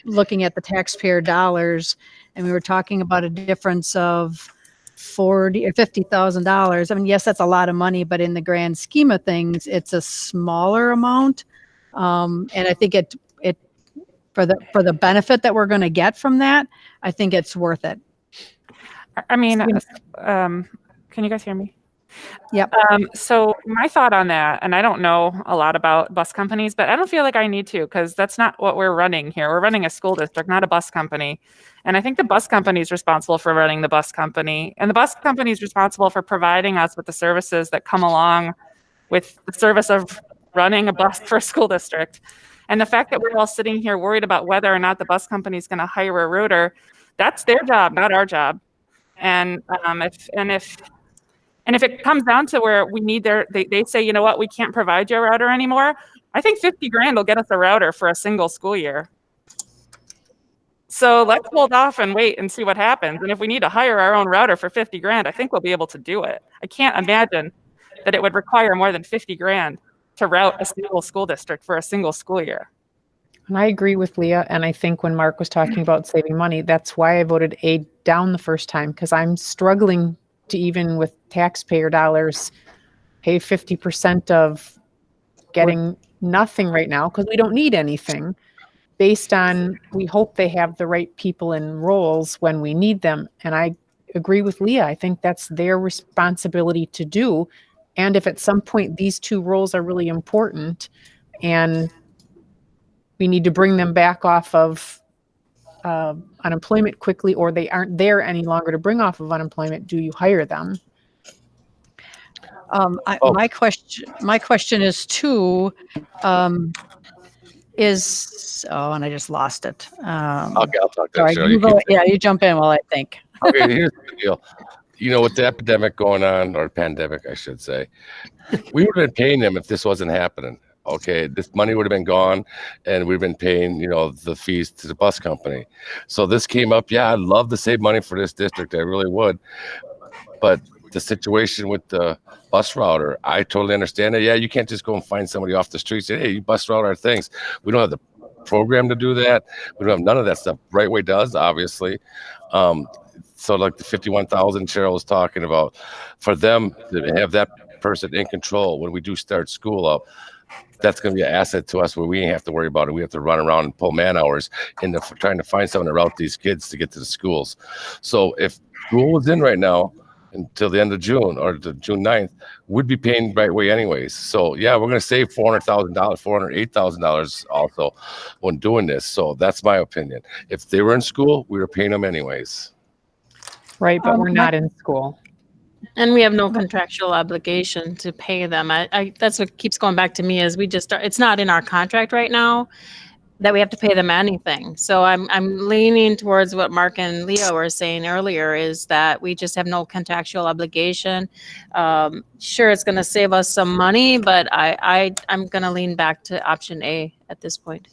looking at the taxpayer dollars, and we were talking about a difference of $40,000 or $50,000. I mean, yes, that's a lot of money, but in the grand scheme of things, it's a smaller amount. And I think it for the benefit that we're going to get from that, I think it's worth it. I mean, can you guys hear me? Yep. So my thought on that, and I don't know a lot about bus companies, but I don't feel like I need to, because that's not what we're running here. We're running a school district, not a bus company. And I think the bus company is responsible for running the bus company. And the bus company is responsible for providing us with the services that come along with the service of running a bus for a school district. And the fact that we're all sitting here worried about whether or not the bus company is going to hire a router, that's their job, not our job. And if it comes down to where we need they say, you know what, we can't provide you a router anymore, I think 50 grand will get us a router for a single school year. So let's hold off and wait and see what happens. And if we need to hire our own router for 50 grand, I think we'll be able to do it. I can't imagine that it would require more than 50 grand to route a single school district for a single school year. And I agree with Leah. And I think when Mark was talking about saving money, that's why I voted A down the first time, because I'm struggling to, even with taxpayer dollars, pay 50% of getting nothing right now, because we don't need anything. based on, we hope they have the right people in roles when we need them. And I agree with Leah. I think that's their responsibility to do. And if at some point these two roles are really important and we need to bring them back off of unemployment quickly, or they aren't there any longer to bring off of unemployment, do you hire them? My question is too, and I just lost it. I'll talk to Sorry, Cheryl. you jump in while I think. Okay, here's the deal. You know, with the epidemic going on, or pandemic, I should say, we would have been paying them if this wasn't happening. Okay, this money would have been gone, and we've been paying, you know, the fees to the bus company. So this came up. Yeah, I'd love to save money for this district. I really would. But the situation with the bus router, I totally understand it. Yeah, you can't just go and find somebody off the street and say, hey, you bus route our things. We don't have the program to do that. We don't have none of that stuff. Right Way does, obviously. So like the 51,000 Cheryl was talking about, for them to have that person in control when we do start school up, that's going to be an asset to us where we ain't have to worry about it. We have to run around and pull man hours into trying to find someone to route these kids to get to the schools. So if school was in right now until the end of June or the June 9th, we'd be paying Right Way anyways. So yeah, we're going to save $400,000, $408,000 also when doing this. So that's my opinion. If they were in school, we were paying them anyways. Right, but we're not in school. And we have no contractual obligation to pay them. I that's what keeps going back to me is it's not in our contract right now that we have to pay them anything. So I'm leaning towards what Mark and Leah were saying earlier is that we just have no contractual obligation. Sure, it's going to save us some money, but I'm going to lean back to option A at this point.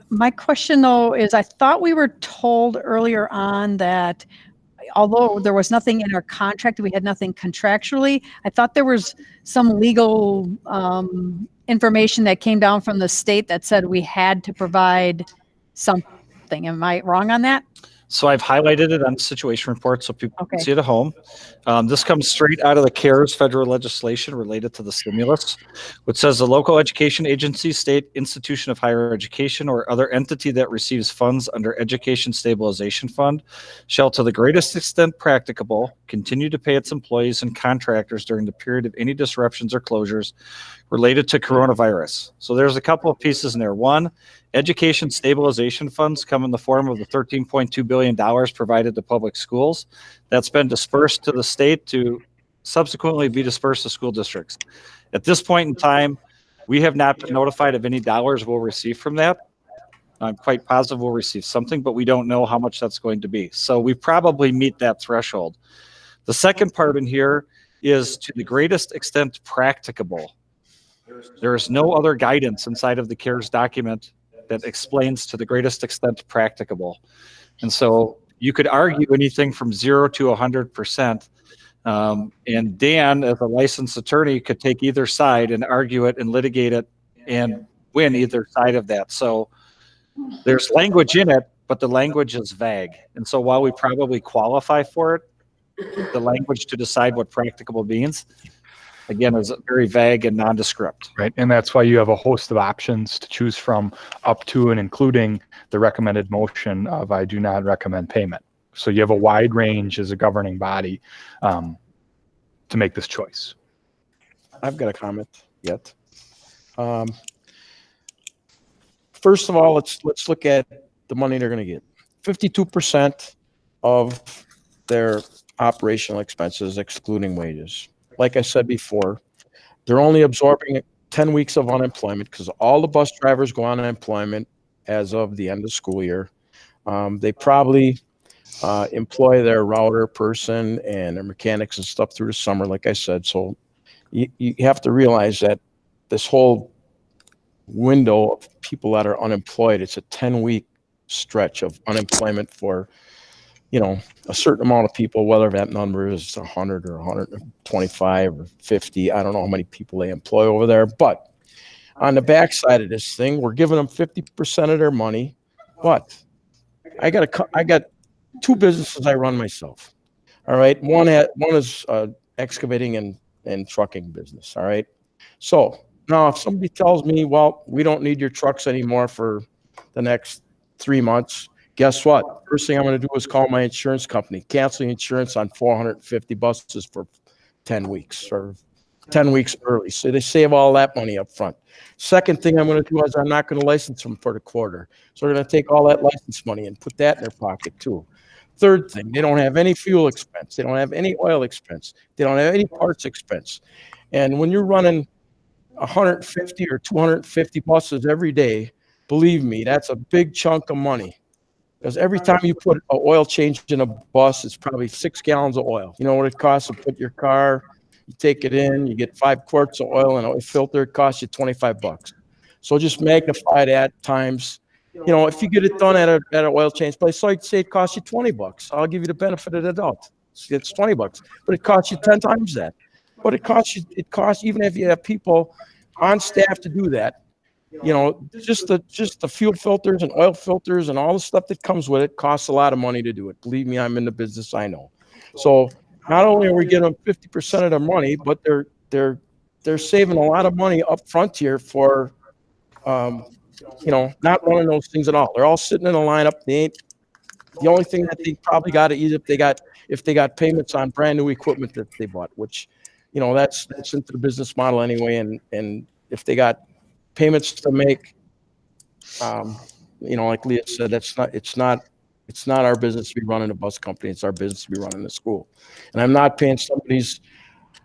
My question though is I thought we were told earlier on that although there was nothing in our contract, we had nothing contractually, I thought there was some legal information that came down from the state that said we had to provide something. Am I wrong on that? So I've highlighted it on the situation report so people Okay. can see it at home. This comes straight out of the CARES federal legislation related to the stimulus, which says the local education agency, state institution of higher education, or other entity that receives funds under Education Stabilization Fund shall, to the greatest extent practicable, continue to pay its employees and contractors during the period of any disruptions or closures related to coronavirus. So there's a couple of pieces in there. One, education stabilization funds come in the form of the $13.2 billion provided to public schools. That's been dispersed to the state to subsequently be dispersed to school districts. At this point in time, we have not been notified of any dollars we'll receive from that. I'm quite positive we'll receive something, but we don't know how much that's going to be. So we probably meet that threshold. The second part in here is to the greatest extent practicable. There is no other guidance inside of the CARES document that explains to the greatest extent practicable. And so you could argue anything from 0 to 100%. And Dan, as a licensed attorney, could take either side and argue it and litigate it and win either side of that. So there's language in it, but the language is vague. And so while we probably qualify for it, the language to decide what practicable means, again, is very vague and nondescript. Right. And that's why you have a host of options to choose from, up to and including the recommended motion of I do not recommend payment. So you have a wide range as a governing body to make this choice. I've got a comment yet. First of all, let's look at the money they're going to get. 52% of their operational expenses, excluding wages. Like I said before, they're only absorbing 10 weeks of unemployment because all the bus drivers go on unemployment as of the end of school year. They probably employ their router person and their mechanics and stuff through the summer, like I said. So you have to realize that this whole window of people that are unemployed, it's a 10-week stretch of unemployment for, you know, a certain amount of people, whether that number is 100 or 125 or 50. I don't know how many people they employ over there. But on the backside of this thing, we're giving them 50% of their money. But I got two businesses I run myself. All right. One is excavating and trucking business. All right. So now if somebody tells me, well, we don't need your trucks anymore for the next 3 months, guess what? First thing I'm going to do is call my insurance company, cancel insurance on 450 buses for 10 weeks or 10 weeks early. So they save all that money up front. Second thing I'm going to do is I'm not going to license them for the quarter. So they're going to take all that license money and put that in their pocket too. Third thing, they don't have any fuel expense. They don't have any oil expense. They don't have any parts expense. And when you're running 150 or 250 buses every day, believe me, that's a big chunk of money. Because every time you put an oil change in a bus, it's probably 6 gallons of oil. You know what it costs to put your car, you take it in, you get 5 quarts of oil and a filter, it costs you $25. So just magnify that times, you know, if you get it done at an oil change place, so I'd say it costs you $20. I'll give you the benefit of the doubt. It's $20, but it costs you 10 times that. But it costs, even if you have people on staff to do that, you know, just the fuel filters and oil filters and all the stuff that comes with it costs a lot of money to do it. Believe me, I'm in the business, I know. So not only are we getting them 50% of their money, but they're saving a lot of money up front here for, you know, not running those things at all. They're all sitting in a lineup. They ain't, the only thing that they probably got to eat if they got payments on brand new equipment that they bought, which, you know, that's into the business model anyway. And if they got payments to make, you know, like Leah said, it's not our business to be running a bus company. It's our business to be running the school. And I'm not paying somebody's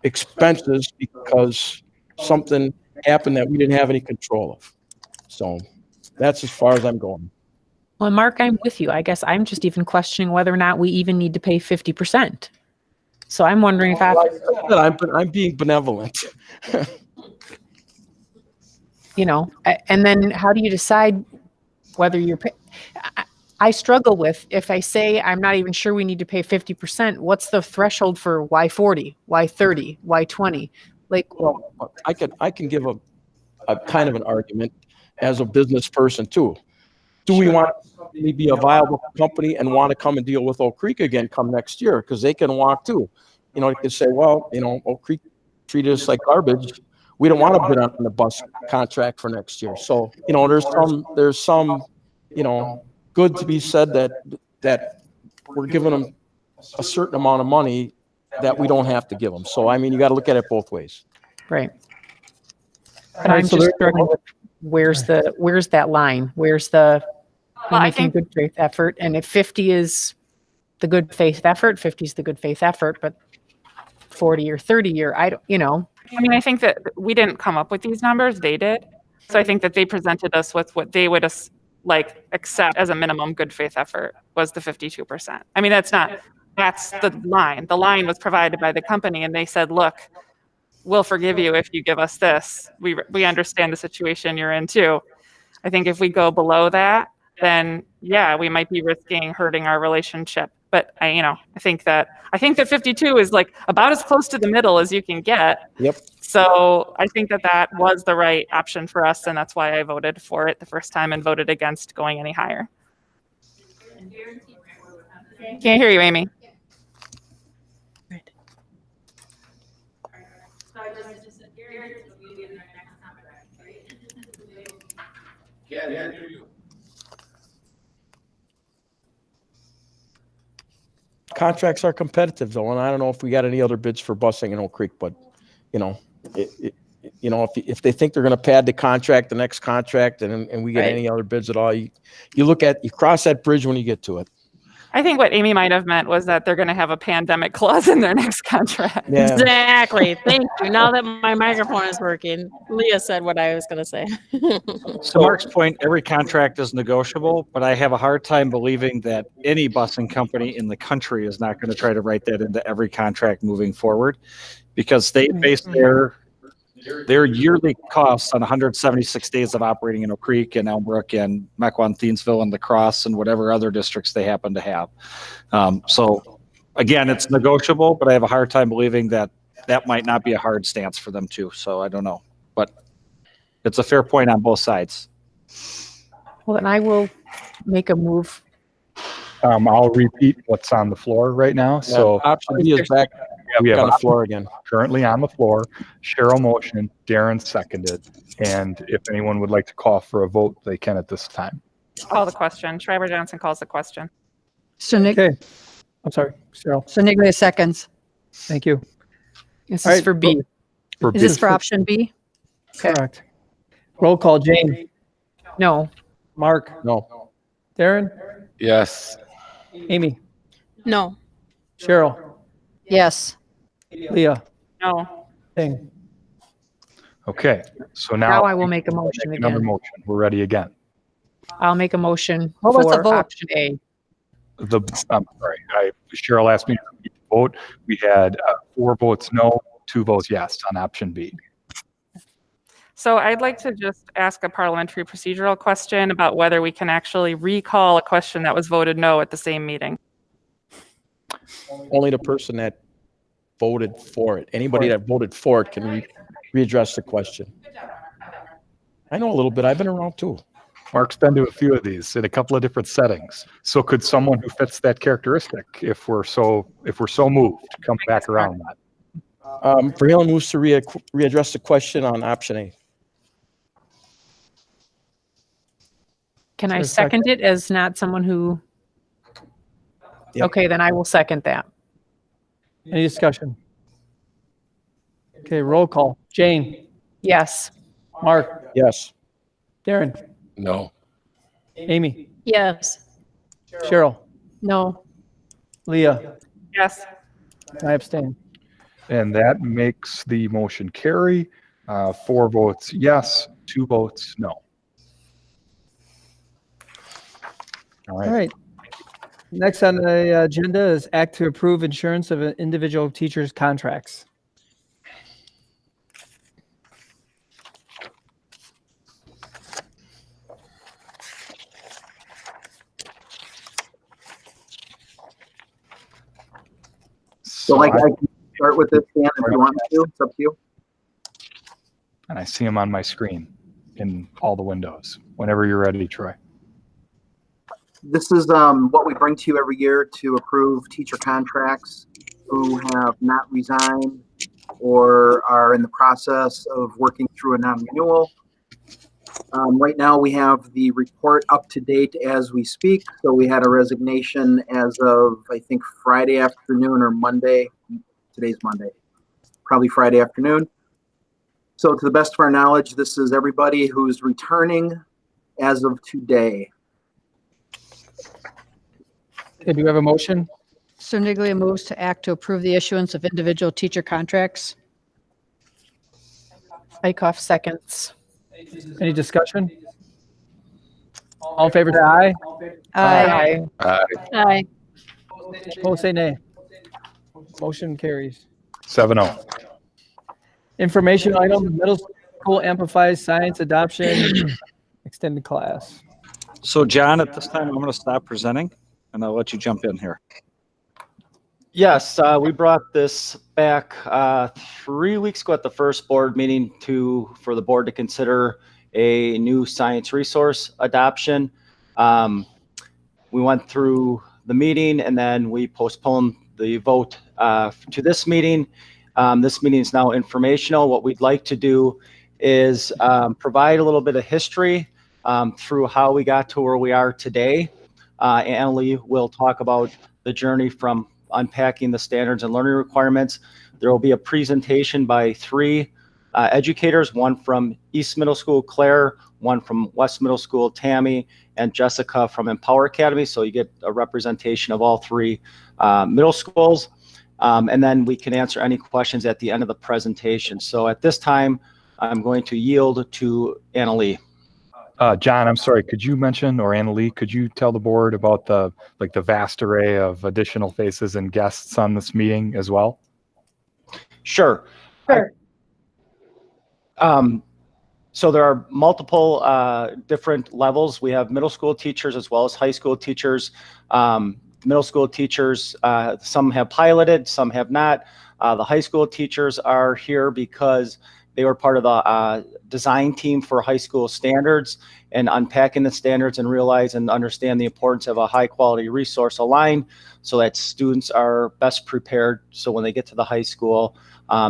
expenses because something happened that we didn't have any control of. So that's as far as I'm going. Well, Mark, I'm with you. I guess I'm just even questioning whether or not we even need to pay 50%. So I'm wondering if I'm being benevolent. You know, and then how do you decide whether you're I struggle with, if I say I'm not even sure we need to pay 50%, what's the threshold for why 40, why 30, why 20? Like, well, I can give a kind of an argument as a business person too. Do we want to be a viable company and want to come and deal with Oak Creek again come next year? Because they can walk too. You know, they can say, well, you know, Oak Creek treated us like garbage. We don't want to bid on the bus contract for next year. So, you know, there's some, you know, good to be said that we're giving them a certain amount of money that we don't have to give them. So, I mean, you got to look at it both ways. Right. But I'm just struggling with where's that line? Where's the making good faith effort? And if 50 is the good faith effort, 50 is the good faith effort, but 40 or 30 or I don't, you know. I mean, I think that we didn't come up with these numbers, they did. So I think that they presented us with what they would like accept as a minimum good faith effort was the 52%. I mean, that's the line. The line was provided by the company and they said, look, we'll forgive you if you give us this. We understand the situation you're in too. I think if we go below that, then yeah, we might be risking hurting our relationship. But I think that 52 is like about as close to the middle as you can get. Yep. So I think that was the right option for us, and that's why I voted for it the first time and voted against going any higher. Can't hear you, Amy. Contracts are competitive though, and I don't know if we got any other bids for busing in Oak Creek, but you know, if they think they're going to pad the contract, the next contract, and we get any other bids at all, you cross that bridge when you get to it. I think what Amy might have meant was that they're going to have a pandemic clause in their next contract. Yeah. Exactly. Thank you. Now that my microphone is working, Leah said what I was going to say. So Mark's point, every contract is negotiable, but I have a hard time believing that any busing company in the country is not going to try to write that into every contract moving forward, because they base their yearly costs on 176 days of operating in Oak Creek and Elmbrook and Mequon, Thiensville, and La Crosse and whatever other districts they happen to have. So again, it's negotiable, but I have a hard time believing that might not be a hard stance for them too. So I don't know, but it's a fair point on both sides. Well, then I will make a move. I'll repeat what's on the floor right now. So option B is back. we have on the floor again. Currently on the floor. Cheryl motioned, Darren seconded, and if anyone would like to call for a vote, they can at this time. Call the question. Schreiber Johnson calls the question. So Nick, Okay. I'm sorry, Cheryl. so Niglia seconds. Thank you. This All is right, for B. For Is this B. for option B? Okay. Correct. Roll call, Jane, No. Mark, No. Darren, Yes. Amy, No. Cheryl, Yes. Leah, No. Ting. Okay, so Now now I will make a motion another again. motion. We're ready again. I'll make a motion What was the for vote? option A. I'm sorry, Cheryl asked me to repeat the vote. We had 4 votes no, 2 votes yes on option B. So I'd like to just ask a parliamentary procedural question about whether we can actually recall a question that was voted no at the same meeting. Only the person that voted for it. Anybody that voted for it can readdress the question. I know a little bit. I've been around too. Mark's been to a few of these in a couple of different settings. So could someone who fits that characteristic, if we're so moved, come back around that? Verhalen moves to readdress the question on option A. Can I Is there a second it as not someone who? Yep. Okay, then I will second that. Any discussion? Okay, roll call. Jane, Yes. Mark, Yes. Darren, No. Amy, Yes. Cheryl, No. Leah, Yes. I abstain. And that makes the motion carry. 4 votes yes, 2 votes no. All All right. right. Next on the agenda is act to approve insurance of individual teachers' contracts. So I can start with this, Dan, if you want me to. It's up to you. And I see them on my screen in all the windows. Whenever you're ready, Troy. This is what we bring to you every year to approve teacher contracts who have not resigned or are in the process of working through a non-renewal. Right now, we have the report up to date as we speak. So we had a resignation as of, I think, Friday afternoon or Monday. Today's Monday, probably Friday afternoon. So to the best of our knowledge, this is everybody who's returning as of today. Okay, do you have a motion? So Niglia moves to act to approve the issuance of individual teacher contracts. Eichhoff seconds. Any discussion? All in favor, say aye. Aye. Aye. Opposed, say nay. Motion carries. 7-0. Information item, middle school amplifies science adoption, extended class. So John, at this time, I'm going to stop presenting and I'll let you jump in here. Yes, we brought this back 3 weeks ago at the first board meeting for the board to consider a new science resource adoption. We went through the meeting and then we postponed the vote to this meeting. This meeting is now informational. What we'd like to do is provide a little bit of history through how we got to where we are today. Annalee will talk about the journey from unpacking the standards and learning requirements. There will be a presentation by 3 educators, one from East Middle School, Claire, one from West Middle School, Tammy, and Jessica from Empower Academy. So you get a representation of all 3 middle schools. And then we can answer any questions at the end of the presentation. So at this time, I'm going to yield to Annalee. John, I'm sorry, could you mention, or Annalee, could you tell the board about the vast array of additional faces and guests on this meeting as well? Sure. So there are multiple different levels. We have middle school teachers as well as high school teachers. Middle school teachers, some have piloted, some have not. The high school teachers are here because they were part of the design team for high school standards and unpacking the standards and realize and understand the importance of a high quality resource aligned so that students are best prepared. So when they get to the high school,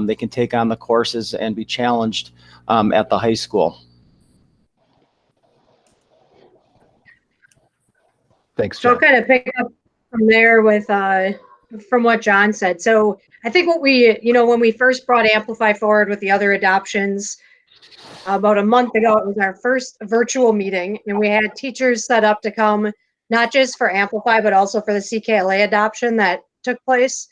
they can take on the courses and be challenged at the high school. Thanks, So I'll Jen. kind of pick up from there with from what John said. So I think what we, when we first brought Amplify forward with the other adoptions about a month ago, it was our first virtual meeting, and we had teachers set up to come, not just for Amplify, but also for the CKLA adoption that took place.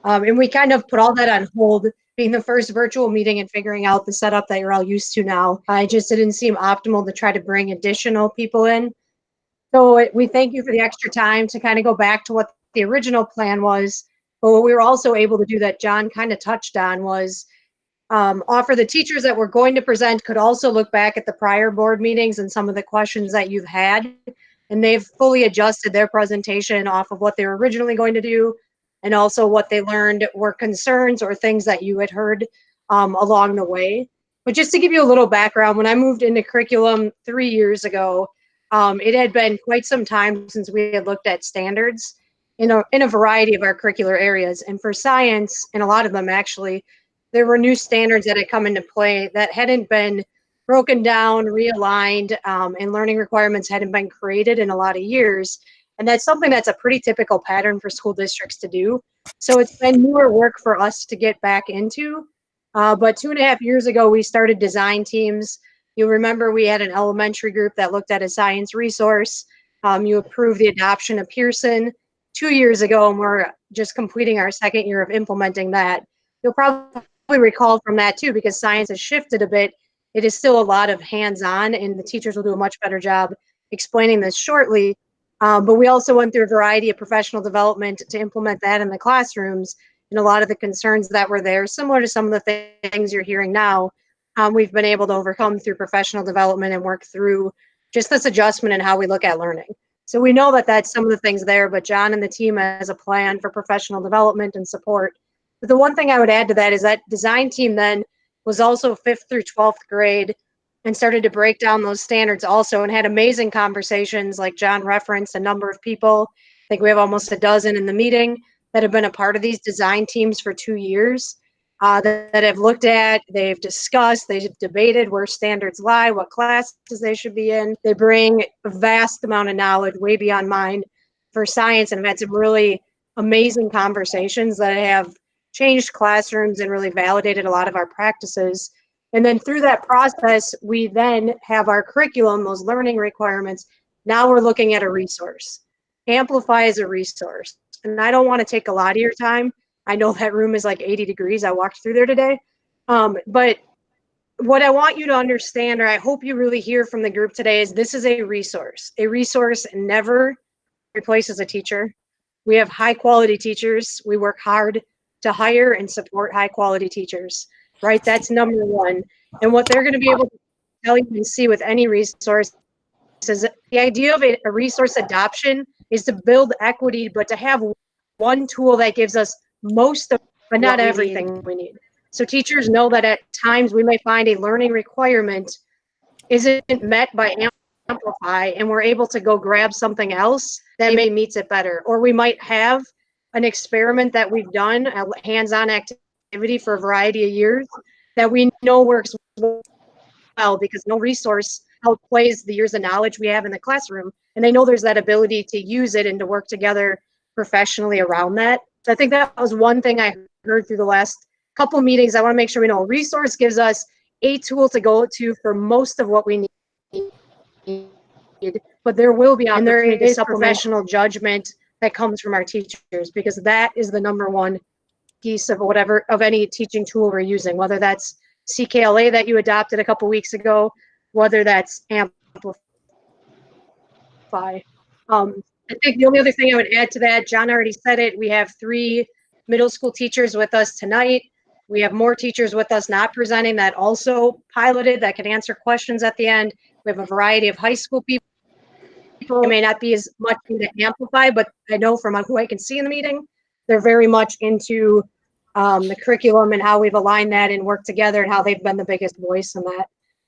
And we kind of put all that on hold, being the first virtual meeting and figuring out the setup that you're all used to now. It just didn't seem optimal to try to bring additional people in. So we thank you for the extra time to kind of go back to what the original plan was. But what we were also able to do that John kind of touched on was offer the teachers that were going to present could also look back at the prior board meetings and some of the questions that you've had. And they've fully adjusted their presentation off of what they were originally going to do, and also what they learned were concerns or things that you had heard along the way. But just to give you a little background, when I moved into curriculum 3 years ago, it had been quite some time since we had looked at standards in a variety of our curricular areas. And for science, and a lot of them actually, there were new standards that had come into play that hadn't been broken down, realigned, and learning requirements hadn't been created in a lot of years. And that's something that's a pretty typical pattern for school districts to do. So it's been newer work for us to get back into. But 2.5 years ago, we started design teams. You'll remember we had an elementary group that looked at a science resource. You approved the adoption of Pearson 2 years ago, and we're just completing our second year of implementing that. You'll probably recall from that too, because science has shifted a bit. It is still a lot of hands-on, and the teachers will do a much better job explaining this shortly. But we also went through a variety of professional development to implement that in the classrooms, and a lot of the concerns that were there, similar to some of the things you're hearing now, we've been able to overcome through professional development and work through just this adjustment in how we look at learning. So we know that that's some of the things there, but John and the team has a plan for professional development and support. But the one thing I would add to that is that design team then was also 5th through 12th grade and started to break down those standards also, and had amazing conversations, like John referenced a number of people. I think we have almost a dozen in the meeting that have been a part of these design teams for 2 years, that have looked at, they've discussed, they've debated where standards lie, what classes they should be in. They bring a vast amount of knowledge, way beyond mine, for science, and have had some really amazing conversations that have changed classrooms and really validated a lot of our practices. And then through that process, we then have our curriculum, those learning requirements. Now we're looking at a resource. Amplify is a resource. And I don't want to take a lot of your time. I know that room is like 80 degrees. I walked through there today. But what I want you to understand, or I hope you really hear from the group today, is this is a resource. A resource never replaces a teacher. We have high quality teachers. We work hard to hire and support high quality teachers, right? That's number one. And what they're going to be able to tell you and see with any resource is the idea of a resource adoption is to build equity, but to have one tool that gives us most of, but not everything we need. So teachers know that at times we may find a learning requirement isn't met by Amplify, and we're able to go grab something else that maybe meets it better. Or we might have an experiment that we've done, a hands-on activity for a variety of years that we know works well because no resource outplays the years of knowledge we have in the classroom. And they know there's that ability to use it and to work together professionally around that. So I think that was one thing I heard through the last couple meetings. I want to make sure we know a resource gives us a tool to go to for most of what we need. But there will be opportunity to supplement professional judgment that comes from our teachers, because that is the number one piece of whatever, of any teaching tool we're using, whether that's CKLA that you adopted a couple weeks ago, whether that's Amplify. I think the only other thing I would add to that, John already said it, we have 3 middle school teachers with us tonight. We have more teachers with us not presenting that also piloted, that can answer questions at the end. We have a variety of high school people. They may not be as much into Amplify, but I know from who I can see in the meeting, they're very much into the curriculum and how we've aligned that and worked together, and how they've been the biggest voice in that.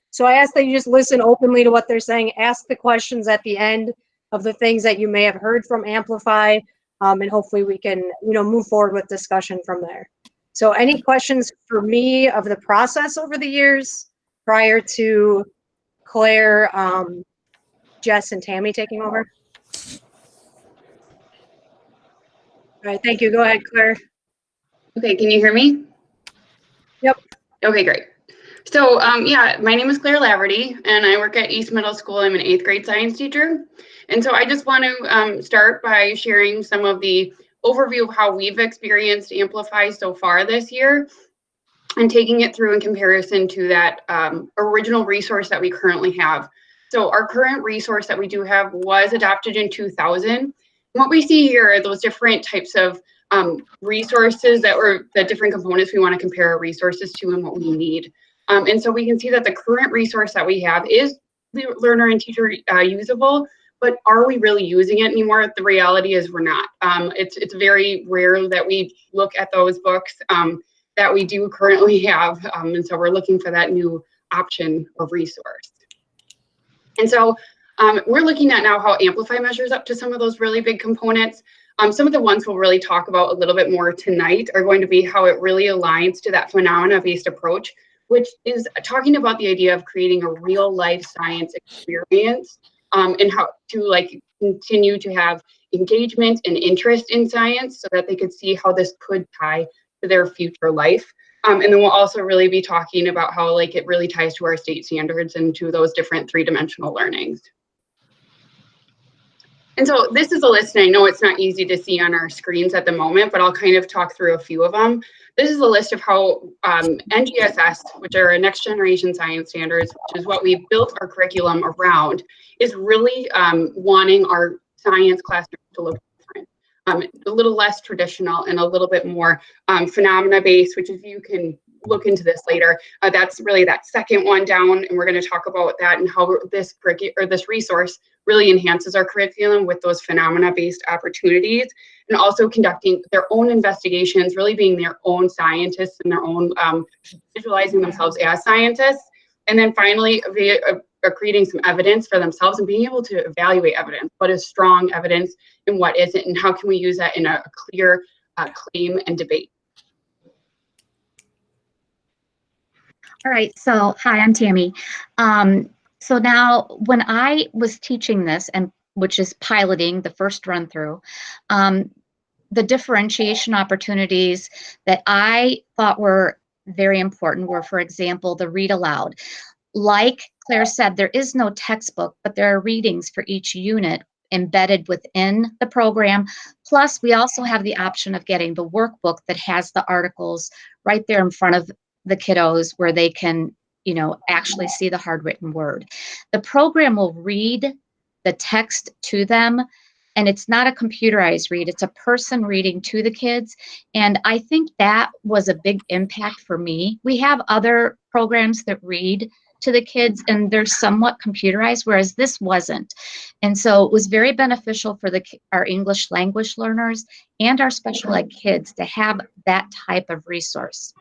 So I ask that you just listen openly to what they're saying, ask the questions at the end of the things that you may have heard from Amplify, and hopefully we can, move forward with discussion from there. So any questions for me of the process over the years prior to Claire, Jess, and Tammy taking over? All right, thank you. Go ahead, Claire. Okay, can you hear me? Yep. Okay, great. So yeah, my name is Claire Laverty, and I work at East Middle School. I'm an 8th grade science teacher. And so I just want to start by sharing some of the overview of how we've experienced Amplify so far this year, and taking it through in comparison to that original resource that we currently have. So our current resource that we do have was adopted in 2000. And what we see here are those different types of resources that were the different components we want to compare our resources to and what we need. And so we can see that the current resource that we have is learner and teacher usable, but are we really using it anymore? The reality is we're not. It's very rare that we look at those books that we do currently have. And so we're looking for that new option of resource. And so we're looking at now how Amplify measures up to some of those really big components. Some of the ones we'll really talk about a little bit more tonight are going to be how it really aligns to that phenomena-based approach, which is talking about the idea of creating a real life science experience and how to continue to have engagement and interest in science so that they could see how this could tie to their future life. And then we'll also really be talking about how it really ties to our state standards and to those different 3-dimensional learnings. And so this is a list, and I know it's not easy to see on our screens at the moment, but I'll kind of talk through a few of them. This is a list of how NGSS, which are Next Generation Science Standards, which is what we built our curriculum around, is really wanting our science classroom to look different. A little less traditional and a little bit more phenomena-based, which if you can look into this later, that's really that second one down, and we're going to talk about that and how this resource really enhances our curriculum with those phenomena-based opportunities, and also conducting their own investigations, really being their own scientists and their own visualizing themselves as scientists. And then finally, creating some evidence for themselves and being able to evaluate evidence. What is strong evidence and what isn't, and how can we use that in a clear claim and debate? All right, so hi, I'm Tammy. So now when I was teaching this, and which is piloting the first run through, the differentiation opportunities that I thought were very important were, for example, the read aloud. Like Claire said, there is no textbook, but there are readings for each unit embedded within the program. Plus, we also have the option of getting the workbook that has the articles right there in front of the kiddos where they can, actually see the hard written word. The program will read the text to them, and it's not a computerized read, it's a person reading to the kids. And I think that was a big impact for me. We have other programs that read to the kids and they're somewhat computerized, whereas this wasn't. And so it was very beneficial for our English language learners and our special ed kids to have that type of resource.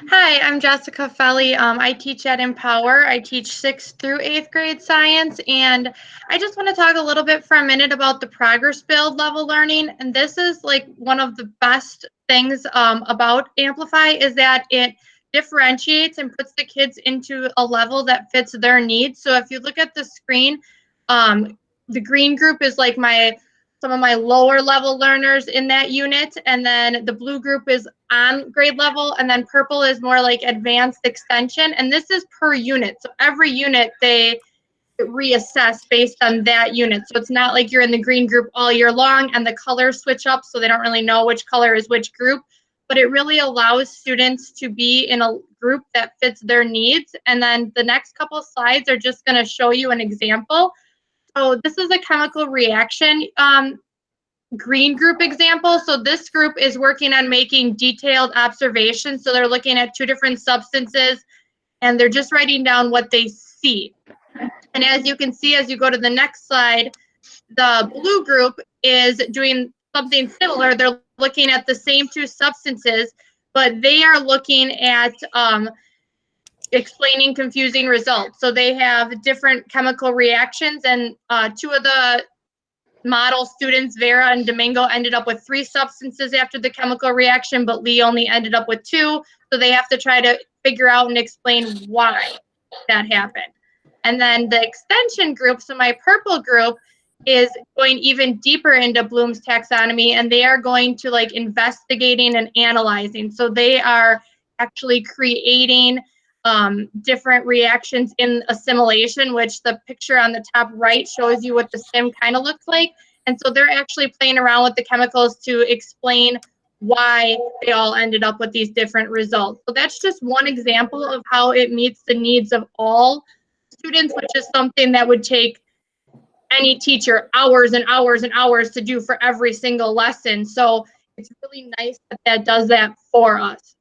Hi, I'm Jessica Felly. I teach at Empower. I teach 6th through 8th grade science, and I just want to talk a little bit for a minute about the progress build level learning. And this is one of the best things about Amplify is that it differentiates and puts the kids into a level that fits their needs. So if you look at the screen, the green group is some of my lower level learners in that unit, and then the blue group is on grade level, and then purple is more like advanced extension, and this is per unit. So every unit they reassess based on that unit. So it's not like you're in the green group all year long and the colors switch up so they don't really know which color is which group, but it really allows students to be in a group that fits their needs. And then the next couple slides are just going to show you an example. So this is a chemical reaction green group example. So this group is working on making detailed observations. So they're looking at 2 different substances and they're just writing down what they see. And as you can see, as you go to the next slide, the blue group is doing something similar. They're looking at the same 2 substances, but they are looking at explaining confusing results. So they have different chemical reactions, and 2 of the model students, Vera and Domingo, ended up with 3 substances after the chemical reaction, but Lee only ended up with 2. So they have to try to figure out and explain why that happened. And then the extension group, so my purple group, is going even deeper into Bloom's taxonomy, and they are going to like investigating and analyzing. So they are actually creating different reactions in assimilation, which the picture on the top right shows you what the sim kind of looks like. And so they're actually playing around with the chemicals to explain why they all ended up with these different results. So that's just one example of how it meets the needs of all students, which is something that would take any teacher hours and hours and hours to do for every single lesson. So it's really nice that that does that for us.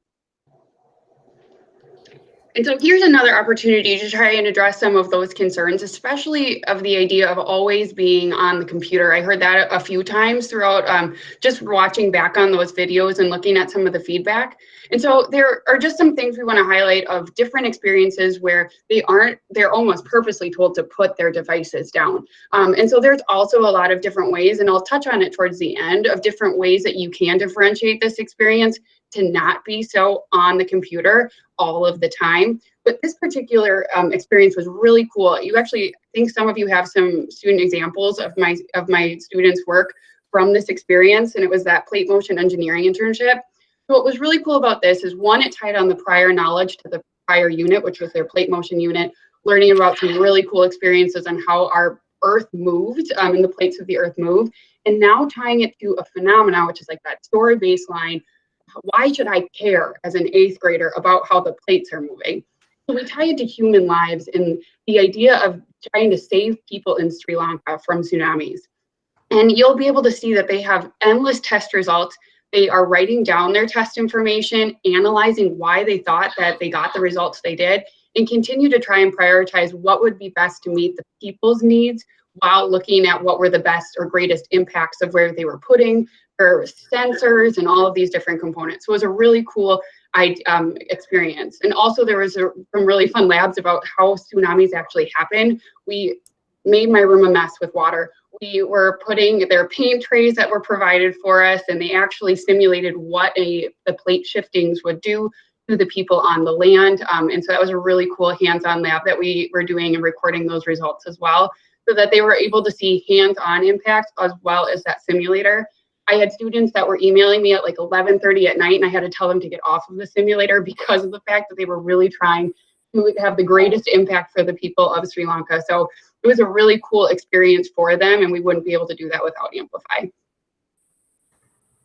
And so here's another opportunity to try and address some of those concerns, especially of the idea of always being on the computer. I heard that a few times throughout just watching back on those videos and looking at some of the feedback. And so there are just some things we want to highlight of different experiences where they're almost purposely told to put their devices down. And so there's also a lot of different ways, and I'll touch on it towards the end, of different ways that you can differentiate this experience to not be so on the computer all of the time. But this particular experience was really cool. You actually, I think some of you have some student examples of my students' work from this experience, and it was that plate motion engineering internship. So what was really cool about this is, one, it tied on the prior knowledge to the prior unit, which was their plate motion unit, learning about some really cool experiences on how our Earth moved and the plates of the Earth move, and now tying it to a phenomena, which is like that story baseline. Why should I care as an 8th grader about how the plates are moving? So we tie it to human lives and the idea of trying to save people in Sri Lanka from tsunamis. And you'll be able to see that they have endless test results. They are writing down their test information, analyzing why they thought that they got the results they did, and continue to try and prioritize what would be best to meet the people's needs while looking at what were the best or greatest impacts of where they were putting their sensors and all of these different components. So it was a really cool experience. And also there was some really fun labs about how tsunamis actually happen. We made my room a mess with water. We were putting their paint trays that were provided for us, and they actually simulated what the plate shiftings would do to the people on the land. And so that was a really cool hands-on lab that we were doing and recording those results as well, so that they were able to see hands-on impacts as well as that simulator. I had students that were emailing me at like 11:30 at night, and I had to tell them to get off of the simulator because of the fact that they were really trying to have the greatest impact for the people of Sri Lanka. So it was a really cool experience for them, and we wouldn't be able to do that without Amplify.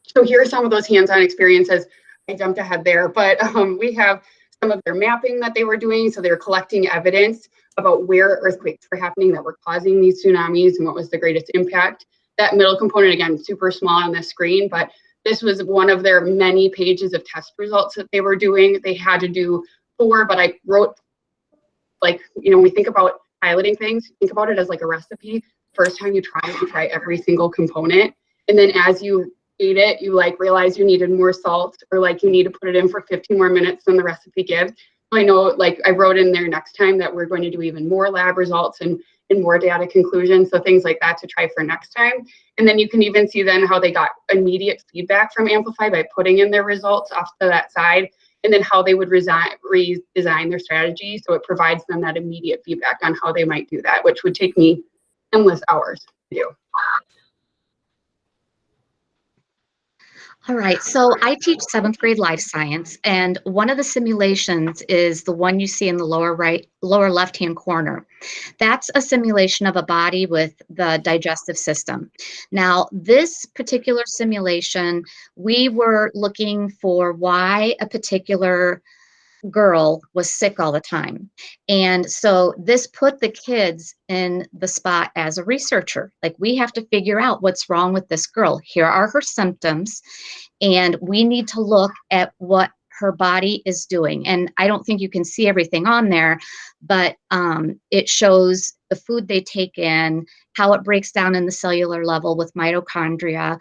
So here are some of those hands-on experiences. I jumped ahead there, but we have some of their mapping that they were doing. So they're collecting evidence about where earthquakes were happening that were causing these tsunamis and what was the greatest impact. That middle component, again, super small on the screen, but this was one of their many pages of test results that they were doing. They had to do 4, but I wrote, like, when we think about piloting things, think about it as like a recipe. First time you try every single component. And then as you ate it, you like realize you needed more salt, or like you need to put it in for 15 more minutes than the recipe gives. So I know, like, I wrote in there next time that we're going to do even more lab results and more data conclusions, so things like that to try for next time. And then you can even see then how they got immediate feedback from Amplify by putting in their results off to that side, and then how they would redesign their strategy. So it provides them that immediate feedback on how they might do that, which would take me endless hours to do. All right, so I teach 7th grade life science, and one of the simulations is the one you see in the lower left-hand corner. That's a simulation of a body with the digestive system. Now, this particular simulation, we were looking for why a particular girl was sick all the time. And so this put the kids in the spot as a researcher. Like, we have to figure out what's wrong with this girl. Here are her symptoms, and we need to look at what her body is doing. And I don't think you can see everything on there, but it shows the food they take in, how it breaks down in the cellular level with mitochondria.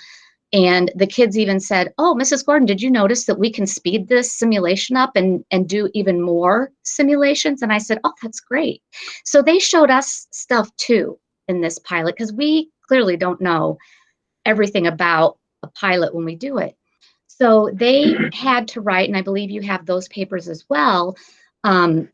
And the kids even said, "Oh, Mrs. Gordon, did you notice that we can speed this simulation up and do even more simulations?" And I said, "Oh, that's great." So they showed us stuff too in this pilot, because we clearly don't know everything about a pilot when we do it. So they had to write, and I believe you have those papers as well, or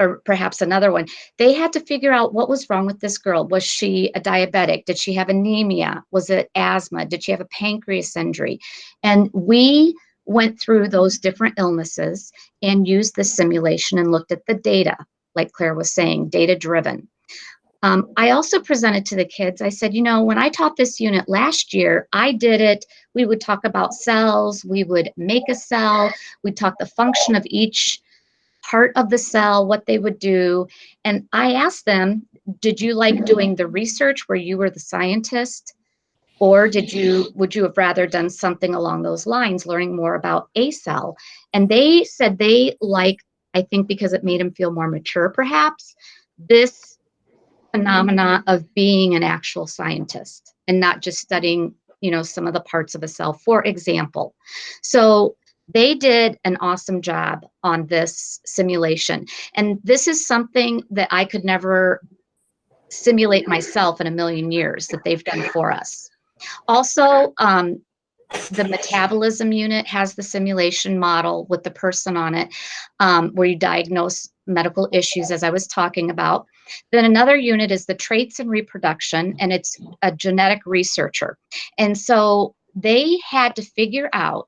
or perhaps another one, they had to figure out what was wrong with this girl. Was she a diabetic? Did she have anemia? Was it asthma? Did she have a pancreas injury? And we went through those different illnesses and used the simulation and looked at the data, like Claire was saying, data driven. I also presented to the kids, I said, you know, when I taught this unit last year, I did it, we would talk about cells, we would make a cell, we'd talk the function of each part of the cell, what they would do. And I asked them, did you like doing the research where you were the scientist? Or would you have rather done something along those lines, learning more about a cell? And they said they like, I think because it made them feel more mature perhaps, this phenomena of being an actual scientist and not just studying, you know, some of the parts of a cell, for example. So they did an awesome job on this simulation. And this is something that I could never simulate myself in a million years that they've done for us. Also, the metabolism unit has the simulation model with the person on it, where you diagnose medical issues, as I was talking about. Then another unit is the traits and reproduction, and it's a genetic researcher. And so they had to figure out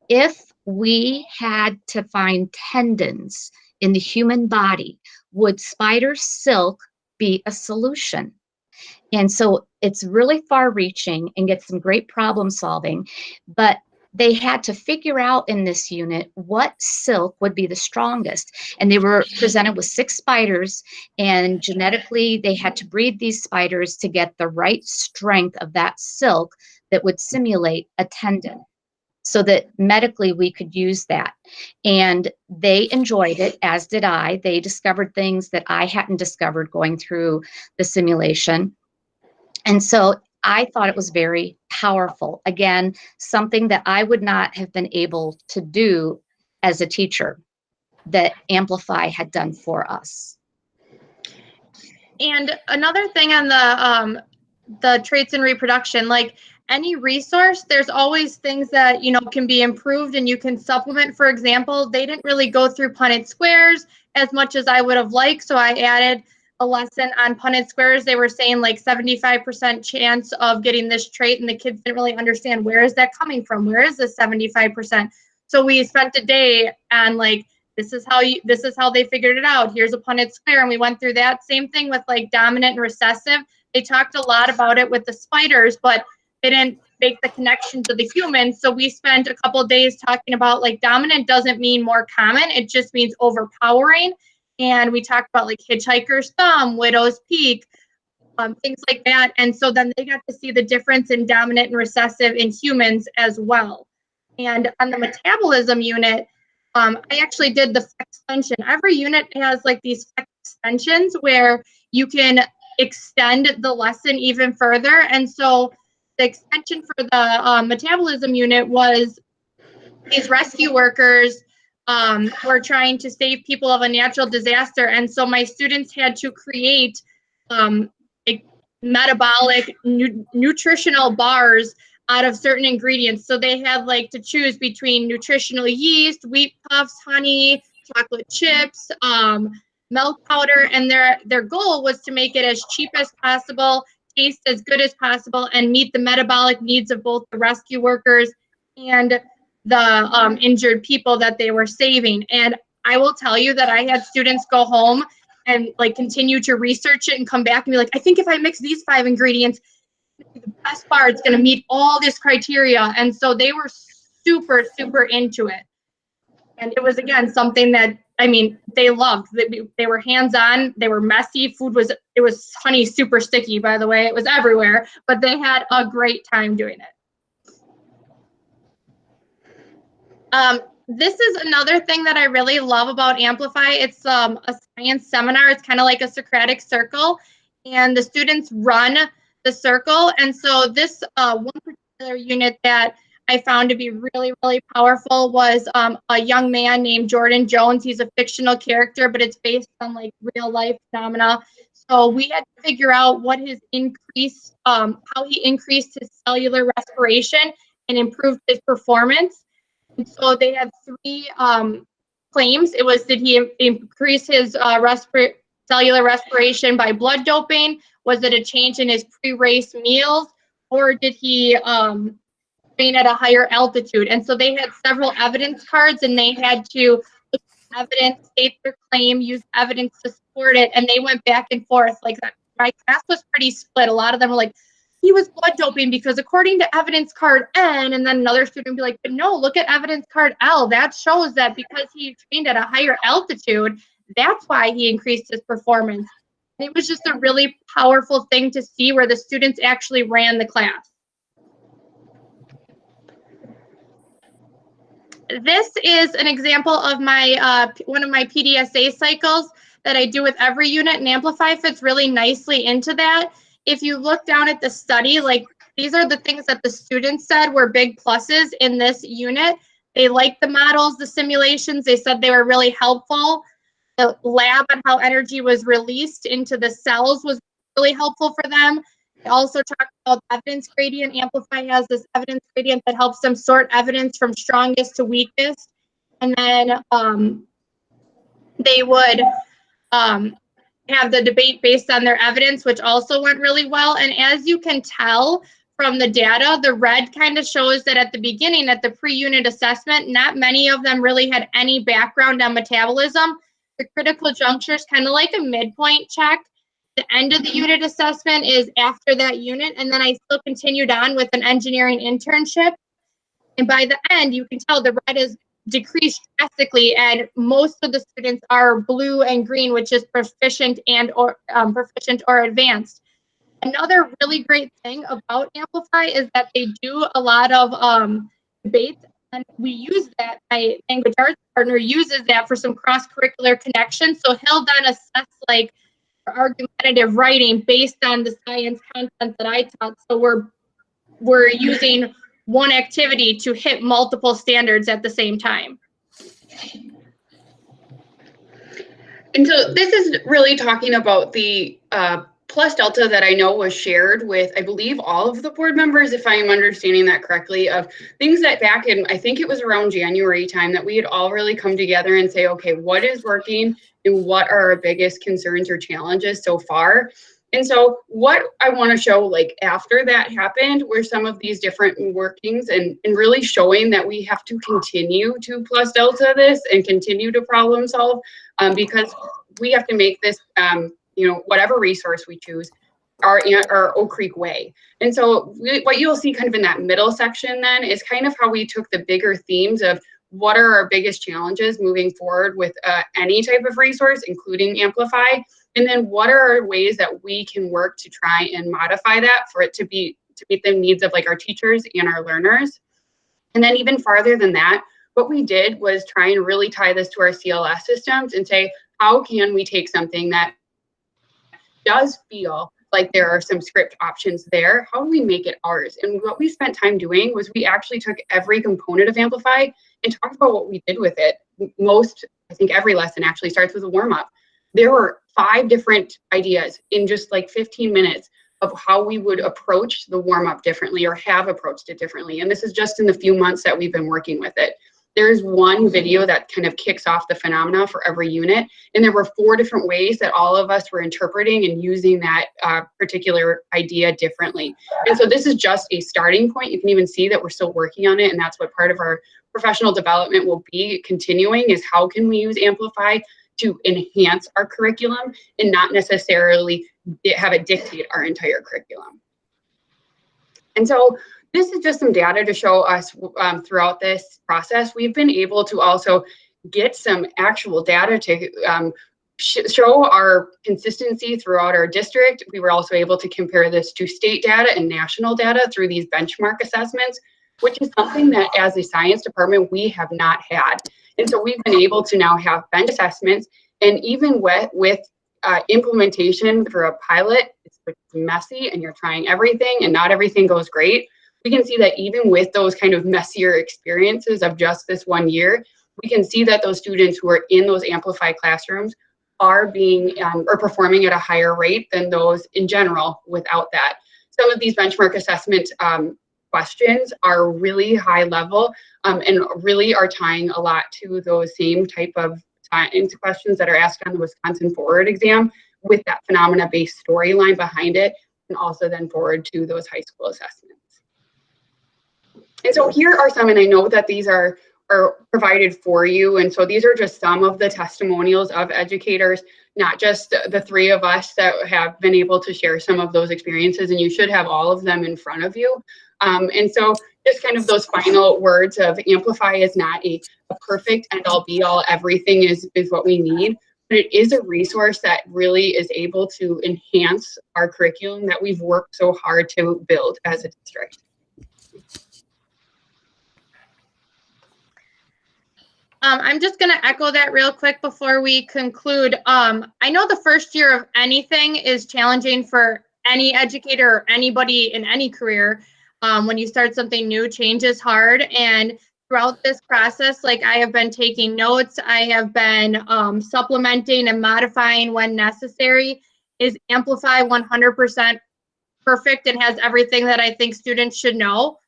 if we had to find tendons in the human body, would spider silk be a solution? And so it's really far reaching and gets some great problem solving, but they had to figure out in this unit what silk would be the strongest. And they were presented with 6 spiders, and genetically they had to breed these spiders to get the right strength of that silk that would simulate a tendon, so that medically we could use that. And they enjoyed it, as did I. They discovered things that I hadn't discovered going through the simulation. And so I thought it was very powerful. Again, something that I would not have been able to do as a teacher that Amplify had done for us. And another thing on the traits and reproduction, like any resource, there's always things that, you know, can be improved and you can supplement. For example, they didn't really go through Punnett Squares as much as I would have liked, so I added a lesson on Punnett Squares. They were saying like 75% chance of getting this trait, and the kids didn't really understand, where is that coming from? Where is this 75%? So we spent a day on like, this is how they figured it out. Here's a Punnett Square, and we went through that. Same thing with like dominant and recessive. They talked a lot about it with the spiders, but they didn't make the connection to the humans. So we spent a couple of days talking about like dominant doesn't mean more common, it just means overpowering. And we talked about like hitchhiker's thumb, widow's peak, things like that. And so then they got to see the difference in dominant and recessive in humans as well. And on the metabolism unit, I actually did the flex extension. Every unit has like these flex extensions where you can extend the lesson even further. And so the extension for the metabolism unit was these rescue workers were trying to save people of a natural disaster. And so my students had to create like metabolic nutritional bars out of certain ingredients. So they had like to choose between nutritional yeast, wheat puffs, honey, chocolate chips, milk powder, and their goal was to make it as cheap as possible, taste as good as possible, and meet the metabolic needs of both the rescue workers and the injured people that they were saving. And I will tell you that I had students go home and like continue to research it and come back and be like, I think if I mix these 5 ingredients, the best bar, it's going to meet all this criteria. And so they were super, super into it. And it was, again, something that, I mean, they loved. They were hands-on. They were messy. It was honey super sticky, by the way. It was everywhere, but they had a great time doing it. This is another thing that I really love about Amplify. It's a science seminar. It's kind of like a Socratic circle, and the students run the circle. And so this one particular unit that I found to be really, really powerful was a young man named Jordan Jones. He's a fictional character, but it's based on like real life phenomena. So we had to figure out what his increase, how he increased his cellular respiration and improved his performance. And so they had 3 claims. It was, did he increase his cellular respiration by blood doping? Was it a change in his pre-race meals? Or did he train at a higher altitude? And so they had several evidence cards, and they had to look at evidence, state their claim, use evidence to support it, and they went back and forth like that. My class was pretty split. A lot of them were like, he was blood doping because according to evidence card N, and then another student would be like, but no, look at evidence card L. That shows that because he trained at a higher altitude, that's why he increased his performance. And it was just a really powerful thing to see where the students actually ran the class. This is an example of my one of my PDSA cycles that I do with every unit, and Amplify fits really nicely into that. If you look down at the study, like these are the things that the students said were big pluses in this unit. They liked the models, the simulations. They said they were really helpful. The lab on how energy was released into the cells was really helpful for them. They also talked about evidence gradient. Amplify has this evidence gradient that helps them sort evidence from strongest to weakest. And then they would have the debate based on their evidence, which also went really well. And as you can tell from the data, the red kind of shows that at the beginning, at the pre-unit assessment, not many of them really had any background on metabolism. The critical juncture is kind of like a midpoint check. The end of the unit assessment is after that unit, and then I still continued on with an engineering internship. And by the end, you can tell the red is decreased drastically, and most of the students are blue and green, which is proficient and or proficient or advanced. Another really great thing about Amplify is that they do a lot of debates, and we use that. My language arts partner uses that for some cross-curricular connections. So he'll then assess like argumentative writing based on the science content that I taught. So we're using one activity to hit multiple standards at the same time. And so this is really talking about the plus delta that I know was shared with, I believe, all of the board members, if I am understanding that correctly, of things that back in, I think it was around January time, that we had all really come together and say, okay, what is working and what are our biggest concerns or challenges so far? And so what I want to show, like after that happened, were some of these different workings and really showing that we have to continue to plus delta this and continue to problem solve, because we have to make this, you know, whatever resource we choose, our Oak Creek way. And so what you'll see kind of in that middle section then is kind of how we took the bigger themes of what are our biggest challenges moving forward with any type of resource, including Amplify, and then what are our ways that we can work to try and modify that for it to meet the needs of like our teachers and our learners. And then even farther than that, what we did was try and really tie this to our CLS systems and say, how can we take something that does feel like there are some script options there, how do we make it ours? And what we spent time doing was we actually took every component of Amplify and talked about what we did with it. Most, I think every lesson actually starts with a warm-up. There were 5 different ideas in just like 15 minutes of how we would approach the warm-up differently or have approached it differently. And this is just in the few months that we've been working with it. There's one video that kind of kicks off the phenomena for every unit. And there were 4 different ways that all of us were interpreting and using that particular idea differently. And so this is just a starting point. You can even see that we're still working on it. And that's what part of our professional development will be continuing, is how can we use Amplify to enhance our curriculum and not necessarily have it dictate our entire curriculum. And so this is just some data to show us throughout this process. We've been able to also get some actual data to show our consistency throughout our district. We were also able to compare this to state data and national data through these benchmark assessments, which is something that as a science department, we have not had. And so we've been able to now have bench assessments, and even with implementation for a pilot, it's messy and you're trying everything and not everything goes great. We can see that even with those kind of messier experiences of just this one year, we can see that those students who are in those Amplify classrooms are being or performing at a higher rate than those in general without that. Some of these benchmark assessment questions are really high level and really are tying a lot to those same type of science questions that are asked on the Wisconsin Forward exam, with that phenomena-based storyline behind it, and also then forward to those high school assessments. And so here are some, and I know that these are provided for you, and so these are just some of the testimonials of educators, not just the three of us that have been able to share some of those experiences, and you should have all of them in front of you. And so just kind of those final words of Amplify is not a perfect end-all be-all, everything is what we need, but it is a resource that really is able to enhance our curriculum that we've worked so hard to build as a district. I'm just going to echo that real quick before we conclude. I know the first year of anything is challenging for any educator or anybody in any career. When you start something new, change is hard. And throughout this process, like, I have been taking notes, I have been supplementing and modifying when necessary. Is Amplify 100% perfect and has everything that I think students should know?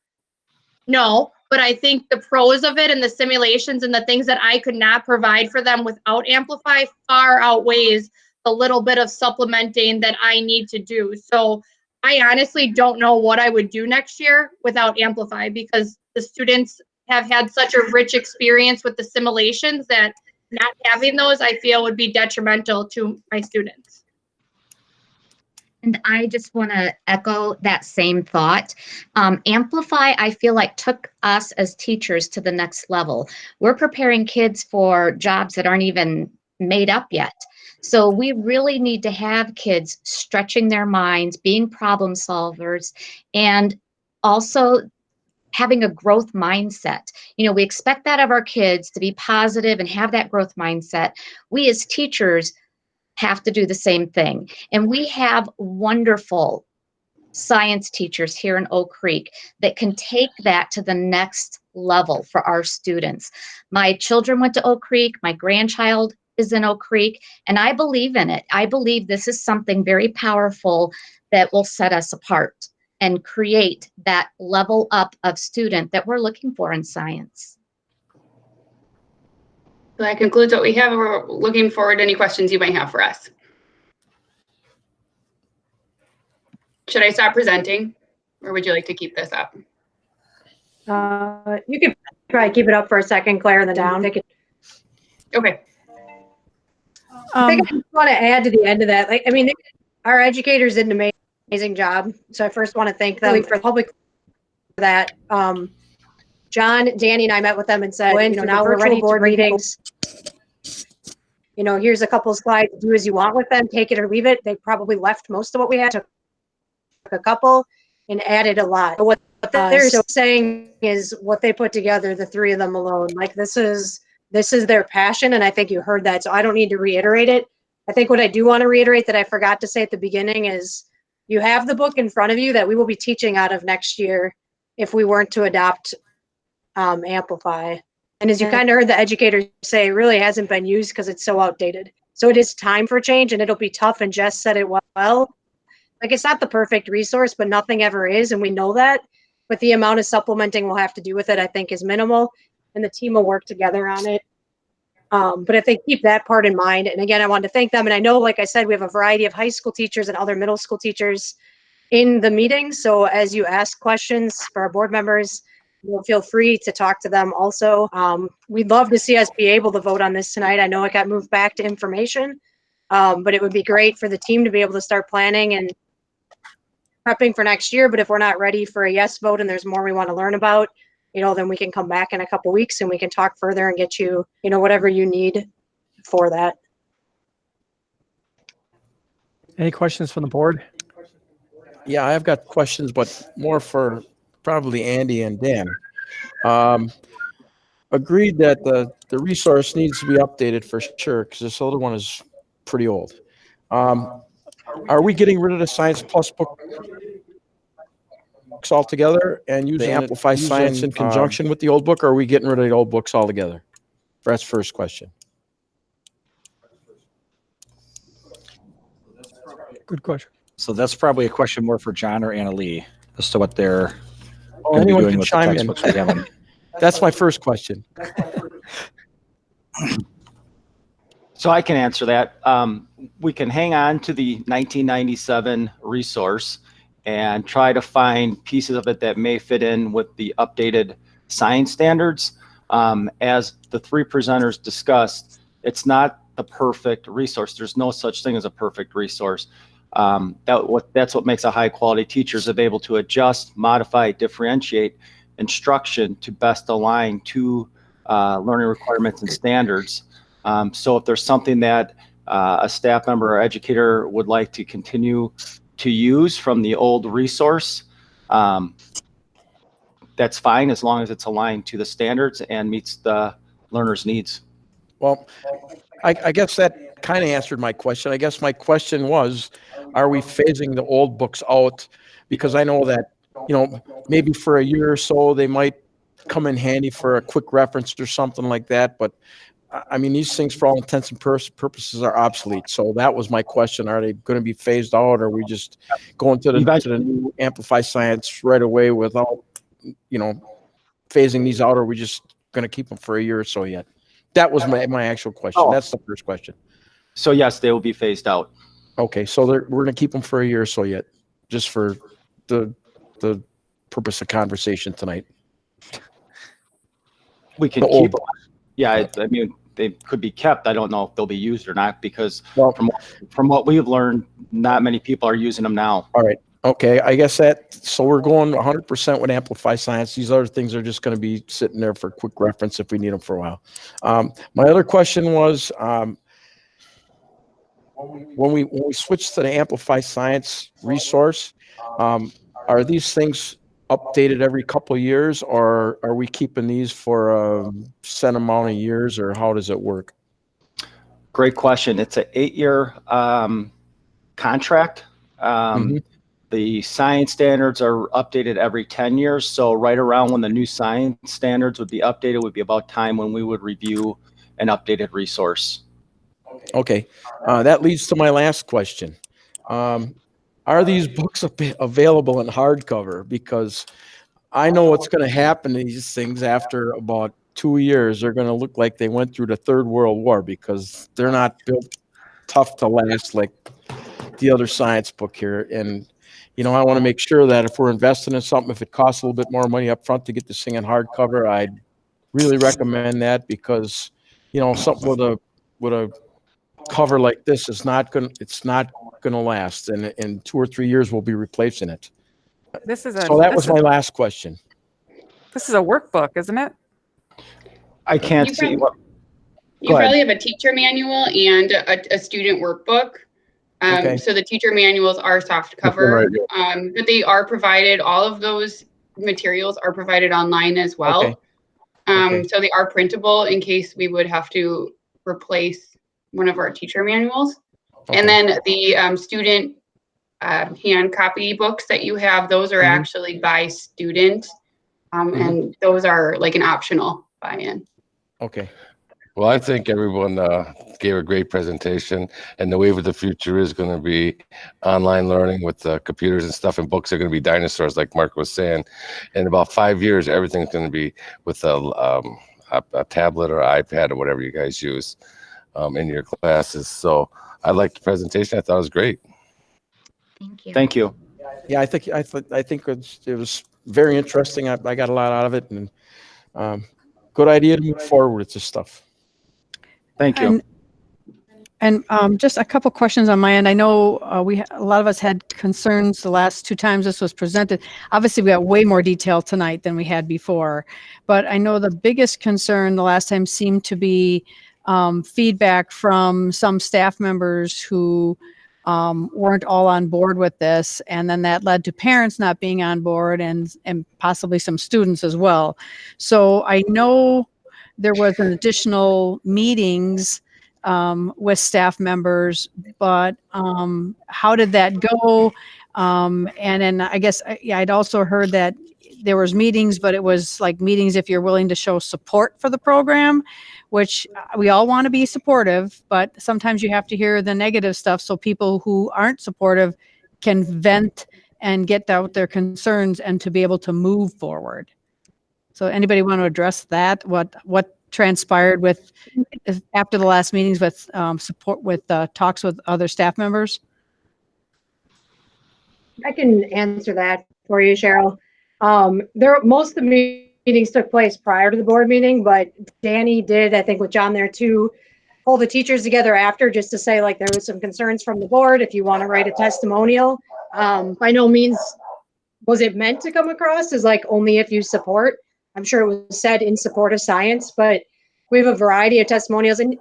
No. But I think the pros of it and the simulations and the things that I could not provide for them without Amplify far outweighs the little bit of supplementing that I need to do. So I honestly don't know what I would do next year without Amplify, because the students have had such a rich experience with the simulations that not having those, I feel, would be detrimental to my students. And I just want to echo that same thought. Amplify, I feel like, took us as teachers to the next level. We're preparing kids for jobs that aren't even made up yet. So we really need to have kids stretching their minds, being problem solvers, and also having a growth mindset. You know, we expect that of our kids, to be positive and have that growth mindset. We as teachers have to do the same thing. And we have wonderful science teachers here in Oak Creek that can take that to the next level for our students. My children went to Oak Creek, my grandchild is in Oak Creek, and I believe in it. I believe this is something very powerful that will set us apart and create that level up of student that we're looking for in science. So that concludes what we have. We're looking forward to any questions you might have for us. Should I stop presenting, or would you like to keep this up? You can probably keep it up for a second, Claire, and then down. Okay. I think I just want to add to the end of that. Like, I mean, our educators did an amazing job. So I first want to thank them for the public for that. John, Danny, and I met with them and said, you know, now we're ready to meetings. You know, here's a couple of slides. Do as you want with them. Take it or leave it. They probably left most of what we had. Took a couple and added a lot. But what they're saying is what they put together, the three of them alone. Like, this is their passion, and I think you heard that. So I don't need to reiterate it. I think what I do want to reiterate that I forgot to say at the beginning is you have the book in front of you that we will be teaching out of next year if we weren't to adopt Amplify. And as you kind of heard the educators say, it really hasn't been used because it's so outdated. So it is time for change, and it'll be tough, and Jess said it well. Like, it's not the perfect resource, but nothing ever is, and we know that. But the amount of supplementing we'll have to do with it, I think, is minimal, and the team will work together on it. But I think keep that part in mind. And again, I wanted to thank them. And I know, like I said, we have a variety of high school teachers and other middle school teachers in the meeting. So as you ask questions for our board members, you'll feel free to talk to them also. We'd love to see us be able to vote on this tonight. I know it got moved back to information, but it would be great for the team to be able to start planning and prepping for next year. But if we're not ready for a yes vote and there's more we want to learn about, you know, then we can come back in a couple weeks and we can talk further and get you, you know, whatever you need for that. Any questions from the board? Yeah, I've got questions, but more for probably Andy and Dan. Agreed that the resource needs to be updated for sure, because this older one is pretty old. Are we getting rid of the Science Plus book altogether and using Amplify Science in conjunction with the old book, or are we getting rid of the old books altogether? That's the first question. Good question. So that's probably a question more for John or Anna Lee as to what they're Well, going to be anyone doing can with the chime in. textbooks we have on. That's my first question. So I can answer that. We can hang on to the 1997 resource and try to find pieces of it that may fit in with the updated science standards. As the three presenters discussed, it's not the perfect resource. There's no such thing as a perfect resource. That's what makes a high quality teacher, is able to adjust, modify, differentiate instruction to best align to learning requirements and standards. So if there's something that a staff member or educator would like to continue to use from the old resource, that's fine, as long as it's aligned to the standards and meets the learner's needs. Well, I guess that kind of answered my question. I guess my question was, are we phasing the old books out? Because I know that, maybe for a year or so, they might come in handy for a quick reference or something like that. But I mean, these things, for all intents and purposes, are obsolete. So that was my question. Are they going to be phased out, or are we just going to the new Amplify Science right away without, phasing these out? Or are we just going to keep them for a year or so yet? That was my actual question. Oh. That's the first question. So yes, they will be phased out. Okay, so we're going to keep them for a year or so yet, just for the purpose of conversation tonight. We can keep them. Yeah, I mean, they could be kept. I don't know if they'll be used or not, because from what we've learned, not many people are using them now. All right. Okay, I guess so we're going 100% with Amplify Science. These other things are just going to be sitting there for quick reference if we need them for a while. My other question was, when we switch to the Amplify Science resource, are these things updated every couple of years, or are we keeping these for a set amount of years, or how does it work? Great question. It's an 8-year contract. The science standards are updated every 10 years. So right around when the new science standards would be updated would be about time when we would review an updated resource. Okay, that leads to my last question. Are these books available in hardcover? Because I know what's going to happen to these things after about 2 years. They're going to look like they went through the Third World War, because they're not built tough to last like the other science book here. And I want to make sure that if we're investing in something, if it costs a little bit more money up front to get this thing in hardcover, I'd really recommend that, because something with a cover like this it's not gonna last, and in 2 or 3 years we'll be replacing it. So that was my last question. This is a workbook, isn't it? I can't see what. You probably have a teacher manual and a student workbook. Okay. So the teacher manuals are soft cover, but they are provided. All of those materials are provided online as well. Okay. So they are printable in case we would have to replace one of our teacher manuals. Okay. And then the student hand copy books that you have, those are actually by student, and those are like an optional buy-in. Okay. Well, I think everyone gave a great presentation, and the wave of the future is going to be online learning with computers and stuff, and books are going to be dinosaurs, like Mark was saying. In about 5 years, everything's going to be with a tablet or iPad or whatever you guys use in your classes. So I liked the presentation. I thought it was great. Thank you. Thank you. Yeah, I think it was very interesting. I got a lot out of it, and good idea to move forward with this stuff. Thank you. And just a couple questions on my end. I know a lot of us had concerns the last 2 times this was presented. Obviously, we got way more detail tonight than we had before. But I know the biggest concern the last time seemed to be feedback from some staff members who weren't all on board with this. And then that led to parents not being on board, and possibly some students as well. So I know there was an additional meetings with staff members, but how did that go? And then I guess I'd also heard that there was meetings, but it was like meetings if you're willing to show support for the program, which we all want to be supportive, but sometimes you have to hear the negative stuff so people who aren't supportive can vent and get out their concerns and to be able to move forward. So anybody want to address that? What transpired with after the last meetings with support with talks with other staff members? I can answer that for you, Cheryl. Most of the meetings took place prior to the board meeting, but Danny did, I think with John there too, pull the teachers together after just to say like there was some concerns from the board. If you want to write a testimonial, by no means was it meant to come across as like only if you support. I'm sure it was said in support of science, but we have a variety of testimonials. And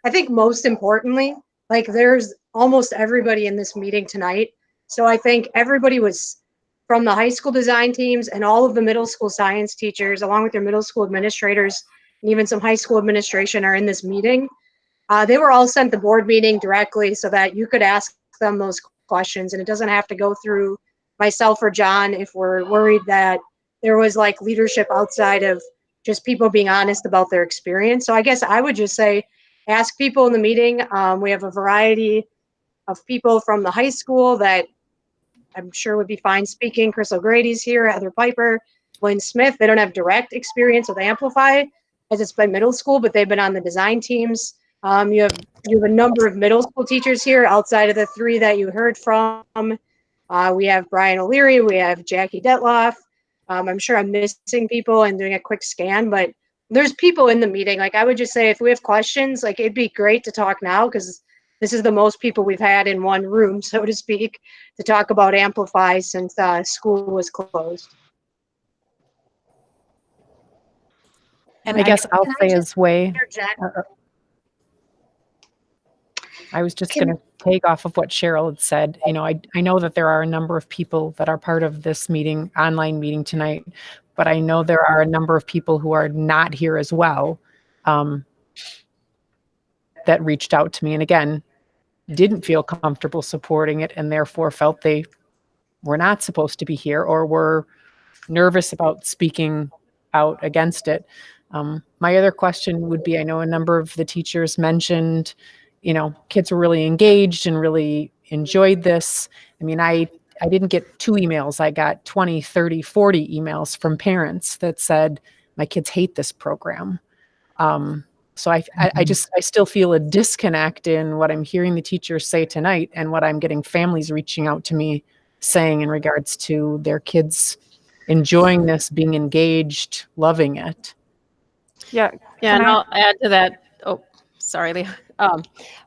I think most importantly, like there's almost everybody in this meeting tonight. So I think everybody was from the high school design teams and all of the middle school science teachers, along with their middle school administrators, and even some high school administration are in this meeting. They were all sent the board meeting directly so that you could ask them those questions, and it doesn't have to go through myself or John if we're worried that there was like leadership outside of just people being honest about their experience. So I guess I would just say, ask people in the meeting. We have a variety of people from the high school that I'm sure would be fine speaking. Chris O'Grady's here, Heather Piper, Lynn Smith. They don't have direct experience with Amplify as it's been middle school, but they've been on the design teams. You have a number of middle school teachers here outside of the three that you heard from. We have Brian O'Leary, we have Jackie Detloff. I'm sure I'm missing people and doing a quick scan, but there's people in the meeting. Like I would just say, if we have questions, like it'd be great to talk now because this is the most people we've had in one room, so to speak, to talk about Amplify since school was closed. And I guess I'll say as way. Interject? I was just going to take off of what Cheryl had said. You know, I know that there are a number of people that are part of this meeting, online meeting tonight, but I know there are a number of people who are not here as well that reached out to me. And again, didn't feel comfortable supporting it and therefore felt they were not supposed to be here or were nervous about speaking out against it. My other question would be, I know a number of the teachers mentioned, you know, kids were really engaged and really enjoyed this. I mean, I didn't get 2 emails. I got 20, 30, 40 emails from parents that said, my kids hate this program. So I still feel a disconnect in what I'm hearing the teachers say tonight and what I'm getting families reaching out to me saying in regards to their kids enjoying this, being engaged, loving it. Yeah. And I'll add to that. Oh, sorry, Leah.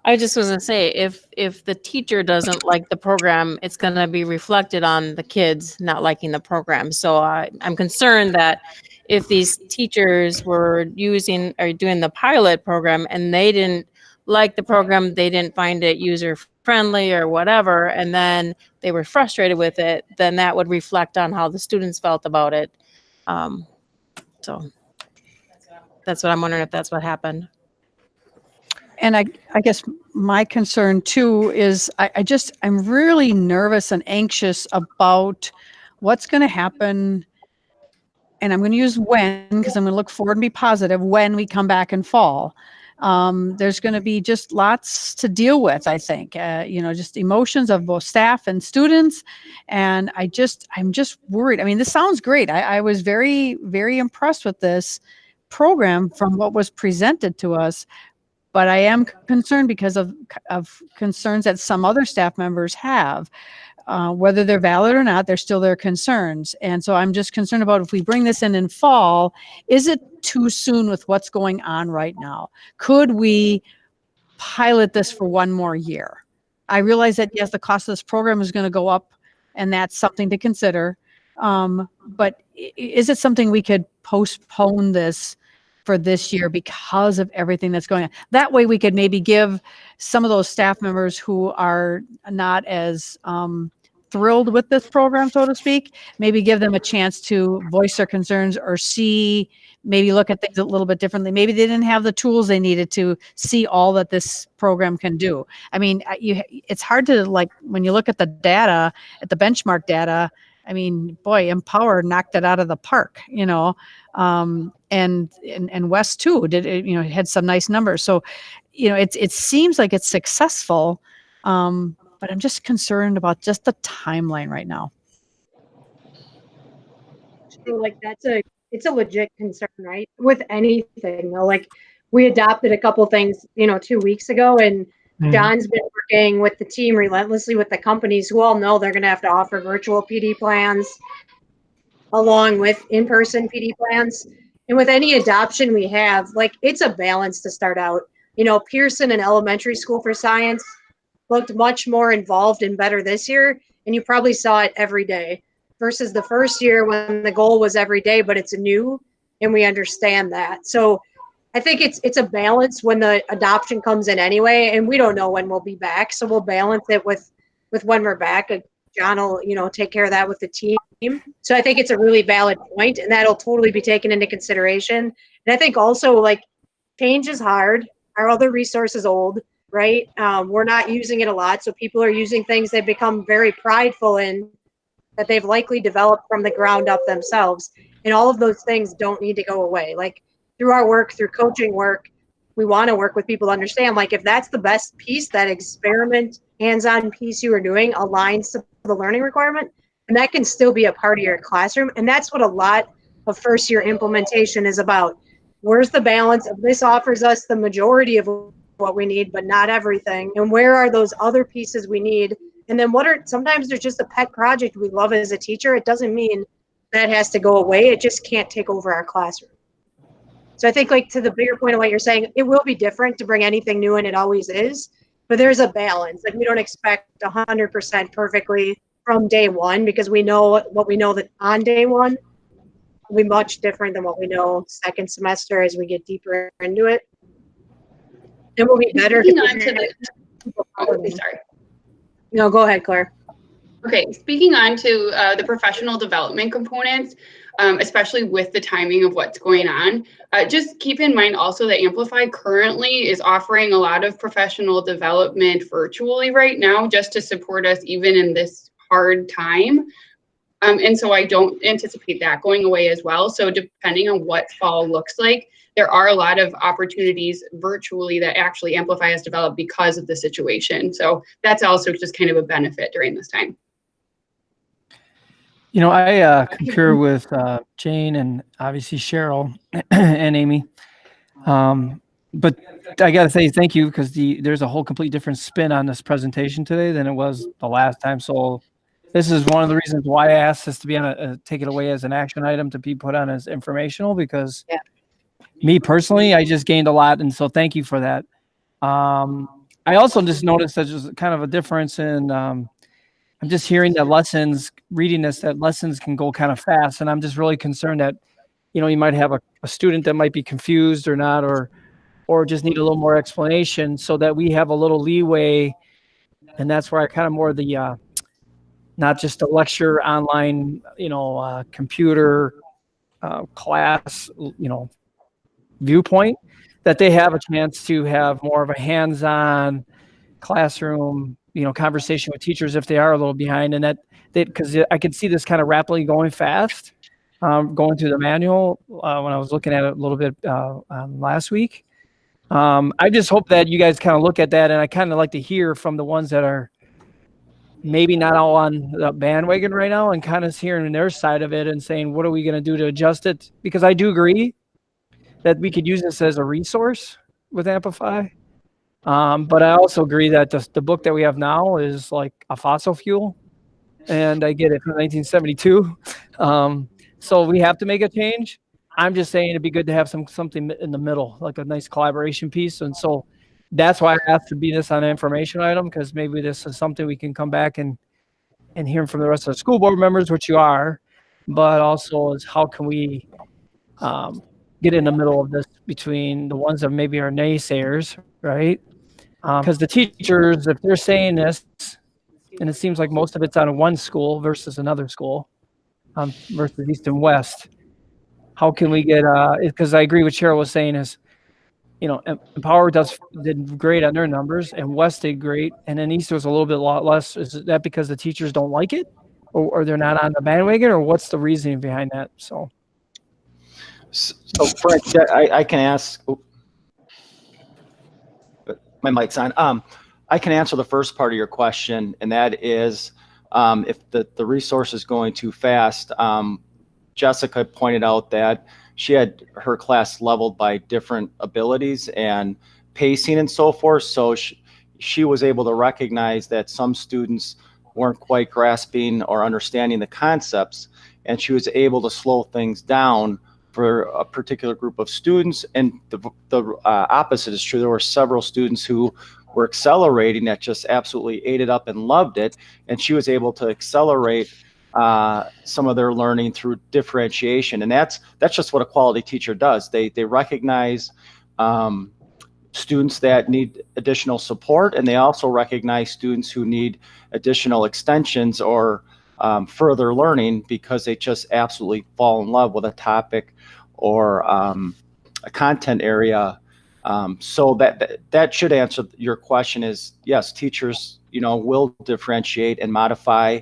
I just was gonna say, if the teacher doesn't like the program, it's gonna be reflected on the kids not liking the program. So I'm concerned that if these teachers were using or doing the pilot program and they didn't like the program, they didn't find it user friendly or whatever, and then they were frustrated with it, then that would reflect on how the students felt about it. So that's what I'm wondering if that's what happened. And I guess my concern too is I'm really nervous and anxious about what's going to happen. And I'm going to use when, because I'm going to look forward and be positive when we come back in fall. There's going to be just lots to deal with, I think, just emotions of both staff and students. And I'm just worried. I mean, this sounds great. I was very, very impressed with this program from what was presented to us. But I am concerned because of concerns that some other staff members have. Whether they're valid or not, they're still their concerns. And so I'm just concerned about if we bring this in fall, is it too soon with what's going on right now? Could we pilot this for one more year? I realize that, yes, the cost of this program is going to go up, and that's something to consider. But is it something we could postpone this for this year because of everything that's going on? That way we could maybe give some of those staff members who are not as thrilled with this program, so to speak, maybe give them a chance to voice their concerns or maybe look at things a little bit differently. Maybe they didn't have the tools they needed to see all that this program can do. I mean, it's hard to, like, when you look at the data, at the benchmark data, I mean, boy, Empower knocked it out of the park, and West too had some nice numbers. So, it seems like it's successful, but I'm just concerned about just the timeline right now. So like it's a legit concern, right? With anything, though, like we adopted a couple things, 2 weeks ago, and John's been working with the team relentlessly with the companies who all know they're going to have to offer virtual PD plans along with in-person PD plans. And with any adoption we have, like it's a balance to start out. Pearson and elementary school for science looked much more involved and better this year, and you probably saw it every day versus the first year when the goal was every day, but it's new and we understand that. So I think it's a balance when the adoption comes in anyway, and we don't know when we'll be back, so we'll balance it with when we're back. John will take care of that with the team. So I think it's a really valid point, and that'll totally be taken into consideration. And I think also like change is hard. Our other resource is old, right? We're not using it a lot, so people are using things they've become very prideful in that they've likely developed from the ground up themselves. And all of those things don't need to go away. Like through our work, through coaching work, we want to work with people to understand, like if that's the best piece, that experiment, hands-on piece you are doing aligns to the learning requirement, and that can still be a part of your classroom. And that's what a lot of first year implementation is about. Where's the balance of this offers us the majority of what we need, but not everything? And where are those other pieces we need? And then sometimes there's just a pet project we love as a teacher. It doesn't mean that has to go away. It just can't take over our classroom. So I think like to the bigger point of what you're saying, it will be different to bring anything new in. It always is, but there's a balance. Like we don't expect 100% perfectly from day one, because we know what we know that on day one will be much different than what we know second semester as we get deeper into it. It will be better. Sorry. No, go ahead, Claire. Okay, speaking on to the professional development components, especially with the timing of what's going on, just keep in mind also that Amplify currently is offering a lot of professional development virtually right now, just to support us even in this hard time. And so I don't anticipate that going away as well. So depending on what fall looks like, there are a lot of opportunities virtually that actually Amplify has developed because of the situation. So that's also just kind of a benefit during this time. I concur with Jane and obviously Cheryl and Amy. But I got to say thank you, because there's a whole complete different spin on this presentation today than it was the last time. So this is one of the reasons why I asked this to be on take it away as an action item to be put on as informational, because me personally, I just gained a lot. And so thank you for that. I also just noticed that there's kind of a difference in, I'm just hearing that reading this, that lessons can go kind of fast. And I'm just really concerned that, you might have a student that might be confused or not, or just need a little more explanation, so that we have a little leeway. And that's where I kind of more the, not just a lecture online, computer class, viewpoint, that they have a chance to have more of a hands-on classroom, conversation with teachers if they are a little behind, and because I could see this kind of rapidly going fast, going through the manual when I was looking at it a little bit last week. I just hope that you guys kind of look at that, and I kind of like to hear from the ones that are maybe not all on the bandwagon right now, and kind of hearing their side of it and saying, what are we going to do to adjust it? Because I do agree that we could use this as a resource with Amplify. But I also agree that the book that we have now is like a fossil fuel, and I get it from 1972. So we have to make a change. I'm just saying it'd be good to have something in the middle, like a nice collaboration piece. And so that's why I asked to be this on an information item, because maybe this is something we can come back and hear from the rest of the school board members, which you are, but also is how can we get in the middle of this between the ones that maybe are naysayers, right? Because the teachers, if they're saying this, and it seems like most of it's on one school versus another school, versus East and West, how can we get, because I agree with Cheryl was saying is, Empower did great on their numbers, and West did great, and then East was a little bit less. Is that because the teachers don't like it, or they're not on the bandwagon, or what's the reasoning behind that? So Frank, I can ask. My mic's on. I can answer the first part of your question, and that is, if the resource is going too fast, Jessica pointed out that she had her class leveled by different abilities and pacing and so forth. So she was able to recognize that some students weren't quite grasping or understanding the concepts, and she was able to slow things down for a particular group of students. And the opposite is true. There were several students who were accelerating that just absolutely ate it up and loved it, and she was able to accelerate some of their learning through differentiation. And that's just what a quality teacher does. They recognize students that need additional support, and they also recognize students who need additional extensions or further learning because they just absolutely fall in love with a topic or a content area. So that should answer your question is, yes, teachers, will differentiate and modify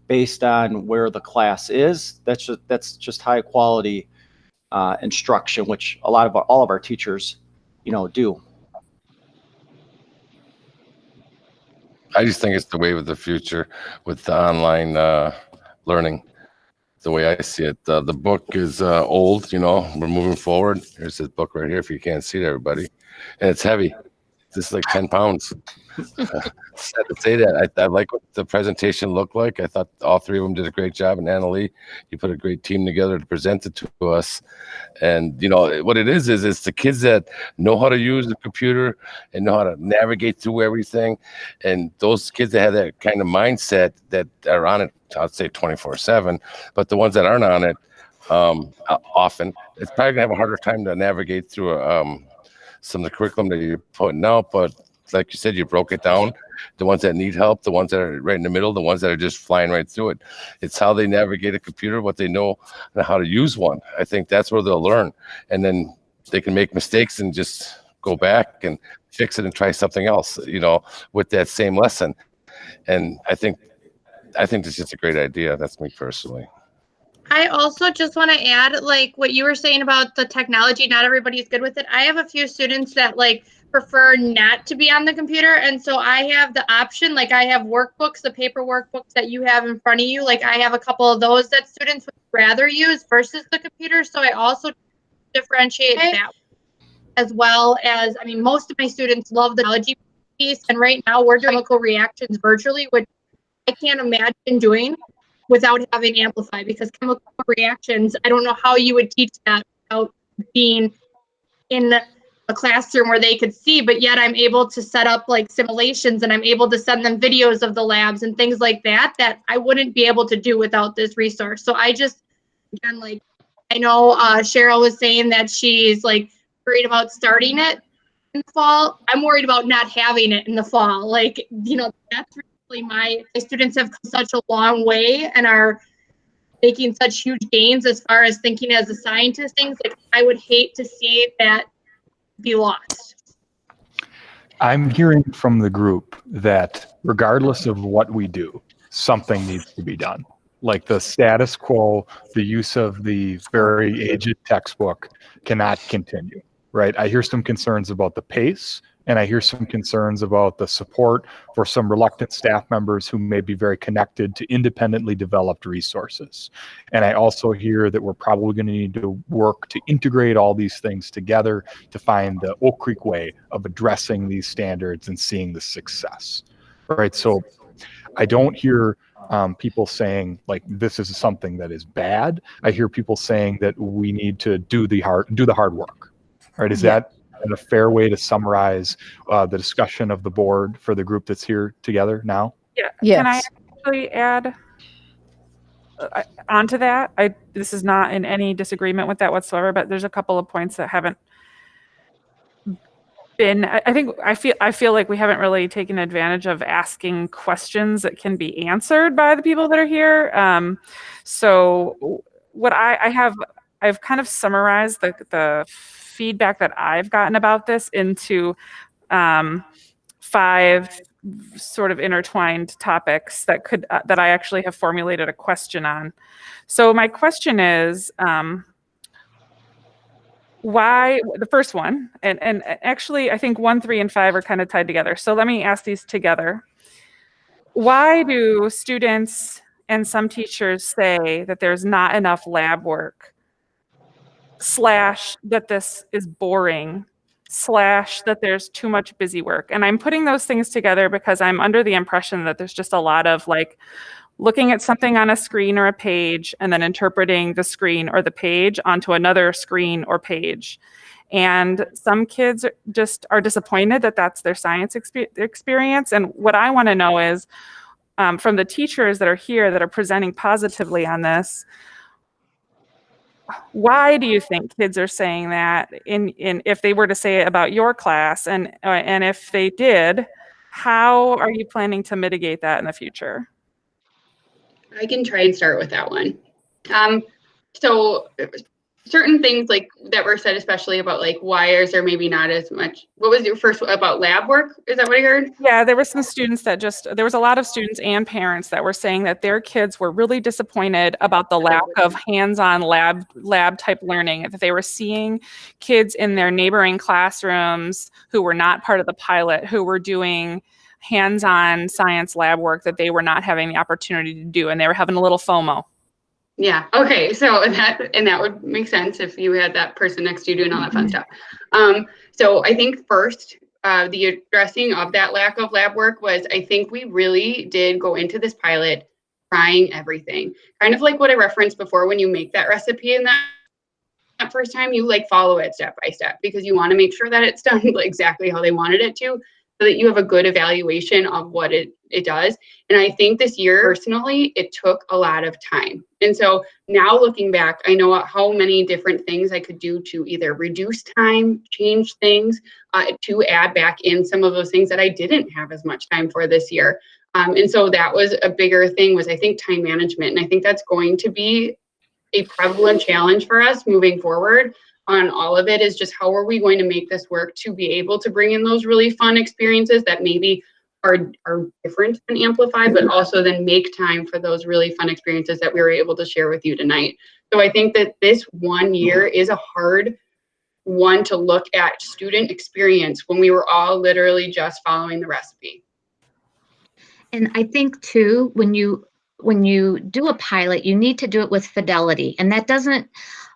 based on where the class is. That's just high quality instruction, which all of our teachers, do. I just think it's the wave of the future with the online learning. The way I see it, the book is old. We're moving forward. Here's this book right here. If you can't see it, everybody, and it's heavy. This is like 10 pounds. Sad to say that. I like what the presentation looked like. I thought all three of them did a great job. And Annalee, you put a great team together to present it to us. And what it is it's the kids that know how to use the computer and know how to navigate through everything. And those kids that have that kind of mindset that are on it, I'd say 24/7. But the ones that aren't on it, often, it's probably gonna have a harder time to navigate through some of the curriculum that you're putting out. But like you said, you broke it down. The ones that need help, the ones that are right in the middle, the ones that are just flying right through it. It's how they navigate a computer, what they know, and how to use one. I think that's where they'll learn. And then they can make mistakes and just go back and fix it and try something else, with that same lesson. And I think it's just a great idea. That's me personally. I also just want to add, like what you were saying about the technology, not everybody's good with it. I have a few students that prefer not to be on the computer. And so I have the option, I have workbooks, the paper workbooks that you have in front of you. I have a couple of those that students would rather use versus the computer. So I also differentiate that, as well as, most of my students love the technology piece. And right now we're doing chemical reactions virtually, which I can't imagine doing without having Amplify, because chemical reactions, I don't know how you would teach that without being in a classroom where they could see, but yet I'm able to set up simulations, and I'm able to send them videos of the labs and things like that I wouldn't be able to do without this resource. So I just, again, I know Cheryl was saying that she's worried about starting it in the fall. I'm worried about not having it in the fall. That's really my students have come such a long way and are making such huge gains as far as thinking as a scientist, things I would hate to see that be lost. I'm hearing from the group that regardless of what we do, something needs to be done. Like the status quo, the use of the very aged textbook cannot continue, right? I hear some concerns about the pace, and I hear some concerns about the support for some reluctant staff members who may be very connected to independently developed resources. And I also hear that we're probably going to need to work to integrate all these things together to find the Oak Creek way of addressing these standards and seeing the success, right? So I don't hear people saying this is something that is bad. I hear people saying that we need to do the hard work, right? Is that a fair way to summarize the discussion of the board for the group that's here together now? Yeah. Yes. Can I actually add onto that? This is not in any disagreement with that whatsoever, but there's a couple of points that haven't been. I feel like we haven't really taken advantage of asking questions that can be answered by the people that are here. So what I've kind of summarized the feedback that I've gotten about this into 5 sort of intertwined topics that I actually have formulated a question on. So my question is, why the first one, and actually I think 1, 3, and 5 are kind of tied together. So let me ask these together. Why do students and some teachers say that there's not enough lab work, / that this is boring, / that there's too much busy work. And I'm putting those things together because I'm under the impression that there's just a lot of like looking at something on a screen or a page and then interpreting the screen or the page onto another screen or page. And some kids just are disappointed that that's their science experience. And what I want to know is from the teachers that are here that are presenting positively on this, why do you think kids are saying that in if they were to say it about your class, and if they did, how are you planning to mitigate that in the future? I can try and start with that one. So certain things like that were said, especially about like why is there maybe not as much, what was your first about lab work? Is that what I heard? Yeah, there were some students that there was a lot of students and parents that were saying that their kids were really disappointed about the lack of hands-on lab type learning, that they were seeing kids in their neighboring classrooms who were not part of the pilot, who were doing hands-on science lab work that they were not having the opportunity to do, and they were having a little FOMO. Yeah. Okay. So that would make sense if you had that person next to you doing all that fun stuff. So I think first, the addressing of that lack of lab work was, I think we really did go into this pilot trying everything. Kind of like what I referenced before, when you make that recipe in that first time, you like follow it step by step because you want to make sure that it's done exactly how they wanted it to, so that you have a good evaluation of what it does. And I think this year, personally, it took a lot of time. And so now looking back, I know how many different things I could do to either reduce time, change things, to add back in some of those things that I didn't have as much time for this year. And so that was a bigger thing, was I think time management. And I think that's going to be a prevalent challenge for us moving forward on all of it, is just how are we going to make this work to be able to bring in those really fun experiences that maybe are different than Amplify, but also then make time for those really fun experiences that we were able to share with you tonight. So I think that this 1 year is a hard one to look at student experience when we were all literally just following the recipe. And I think too, when you do a pilot, you need to do it with fidelity, and that doesn't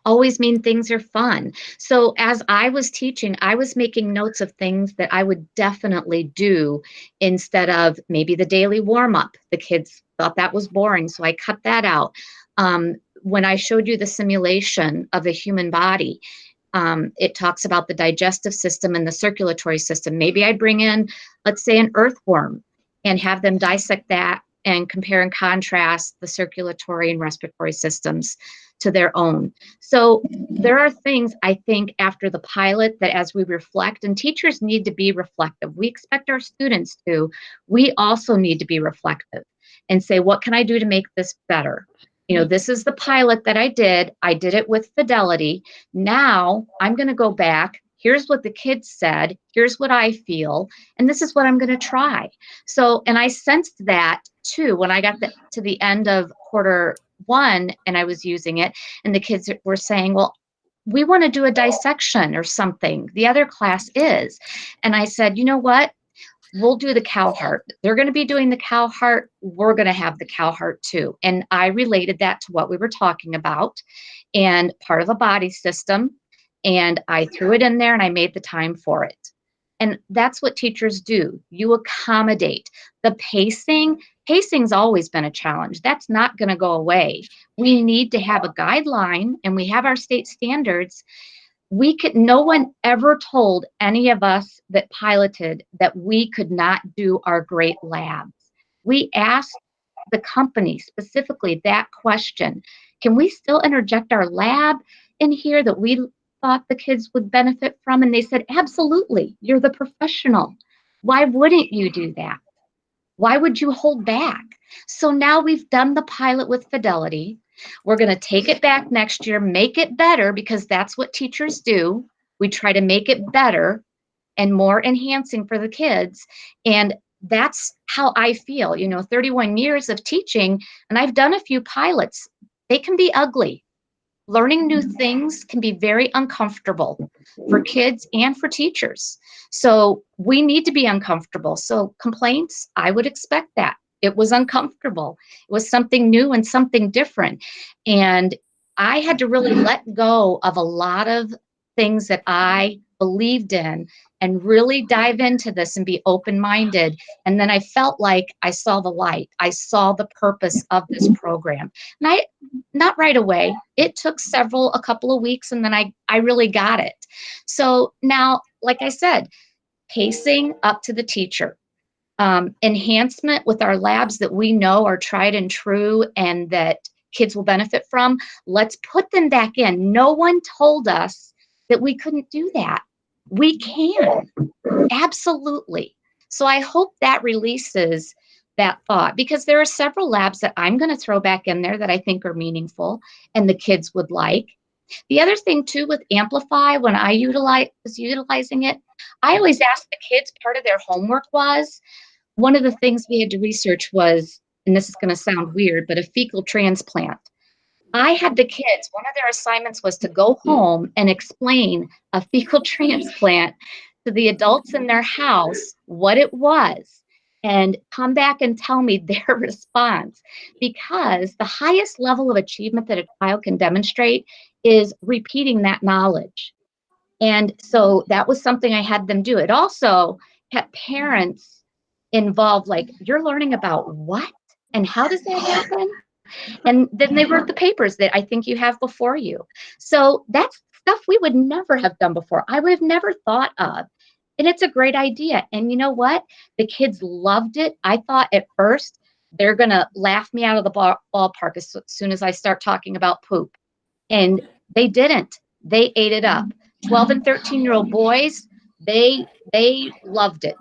always mean things are fun. So as I was teaching, I was making notes of things that I would definitely do instead of maybe the daily warm up. The kids thought that was boring, so I cut that out. When I showed you the simulation of a human body, it talks about the digestive system and the circulatory system. Maybe I bring in, let's say, an earthworm and have them dissect that and compare and contrast the circulatory and respiratory systems to their own. So there are things, I think, after the pilot that as we reflect, and teachers need to be reflective. We expect our students to. We also need to be reflective and say, what can I do to make this better? You know, this is the pilot that I did. I did it with fidelity. Now I'm going to go back. Here's what the kids said. Here's what I feel. And this is what I'm going to try. So, and I sensed that too when I got to the end of Q1 and I was using it, and the kids were saying, well, we want to do a dissection or something. The other class is. And I said, you know what? We'll do the cow heart. They're going to be doing the cow heart. We're going to have the cow heart too. And I related that to what we were talking about and part of a body system. And I threw it in there and I made the time for it. And that's what teachers do. You accommodate. The pacing's always been a challenge. That's not going to go away. We need to have a guideline, and we have our state standards. No one ever told any of us that piloted that we could not do our great labs. We asked the company specifically that question. Can we still interject our lab in here that we thought the kids would benefit from? And they said, absolutely, you're the professional. Why wouldn't you do that? Why would you hold back? So now we've done the pilot with fidelity. We're going to take it back next year, make it better, because that's what teachers do. We try to make it better and more enhancing for the kids. And that's how I feel, 31 years of teaching, and I've done a few pilots. They can be ugly. Learning new things can be very uncomfortable for kids and for teachers. So we need to be uncomfortable. So complaints, I would expect that. It was uncomfortable. It was something new and something different. And I had to really let go of a lot of things that I believed in and really dive into this and be open-minded. And then I felt like I saw the light. I saw the purpose of this program. And not right away. It took a couple of weeks, and then I really got it. So now, like I said, pacing up to the teacher, enhancement with our labs that we know are tried and true and that kids will benefit from. Let's put them back in. No one told us that we couldn't do that. We can, absolutely. So I hope that releases that thought, because there are several labs that I'm going to throw back in there that I think are meaningful and the kids would like. The other thing too with Amplify, when I was utilizing it, I always asked the kids, part of their homework was, one of the things we had to research was, and this is going to sound weird, but a fecal transplant. I had the kids, one of their assignments was to go home and explain a fecal transplant to the adults in their house, what it was, and come back and tell me their response. Because the highest level of achievement that a child can demonstrate is repeating that knowledge. And so that was something I had them do. It also kept parents involved, like, you're learning about what and how does that happen? And then they wrote the papers that I think you have before you. So that's stuff we would never have done before. I would have never thought of. And it's a great idea. And you know what? The kids loved it. I thought at first they're going to laugh me out of the ballpark as soon as I start talking about poop. And they didn't. They ate it up. 12 and 13-year-old boys, they loved it.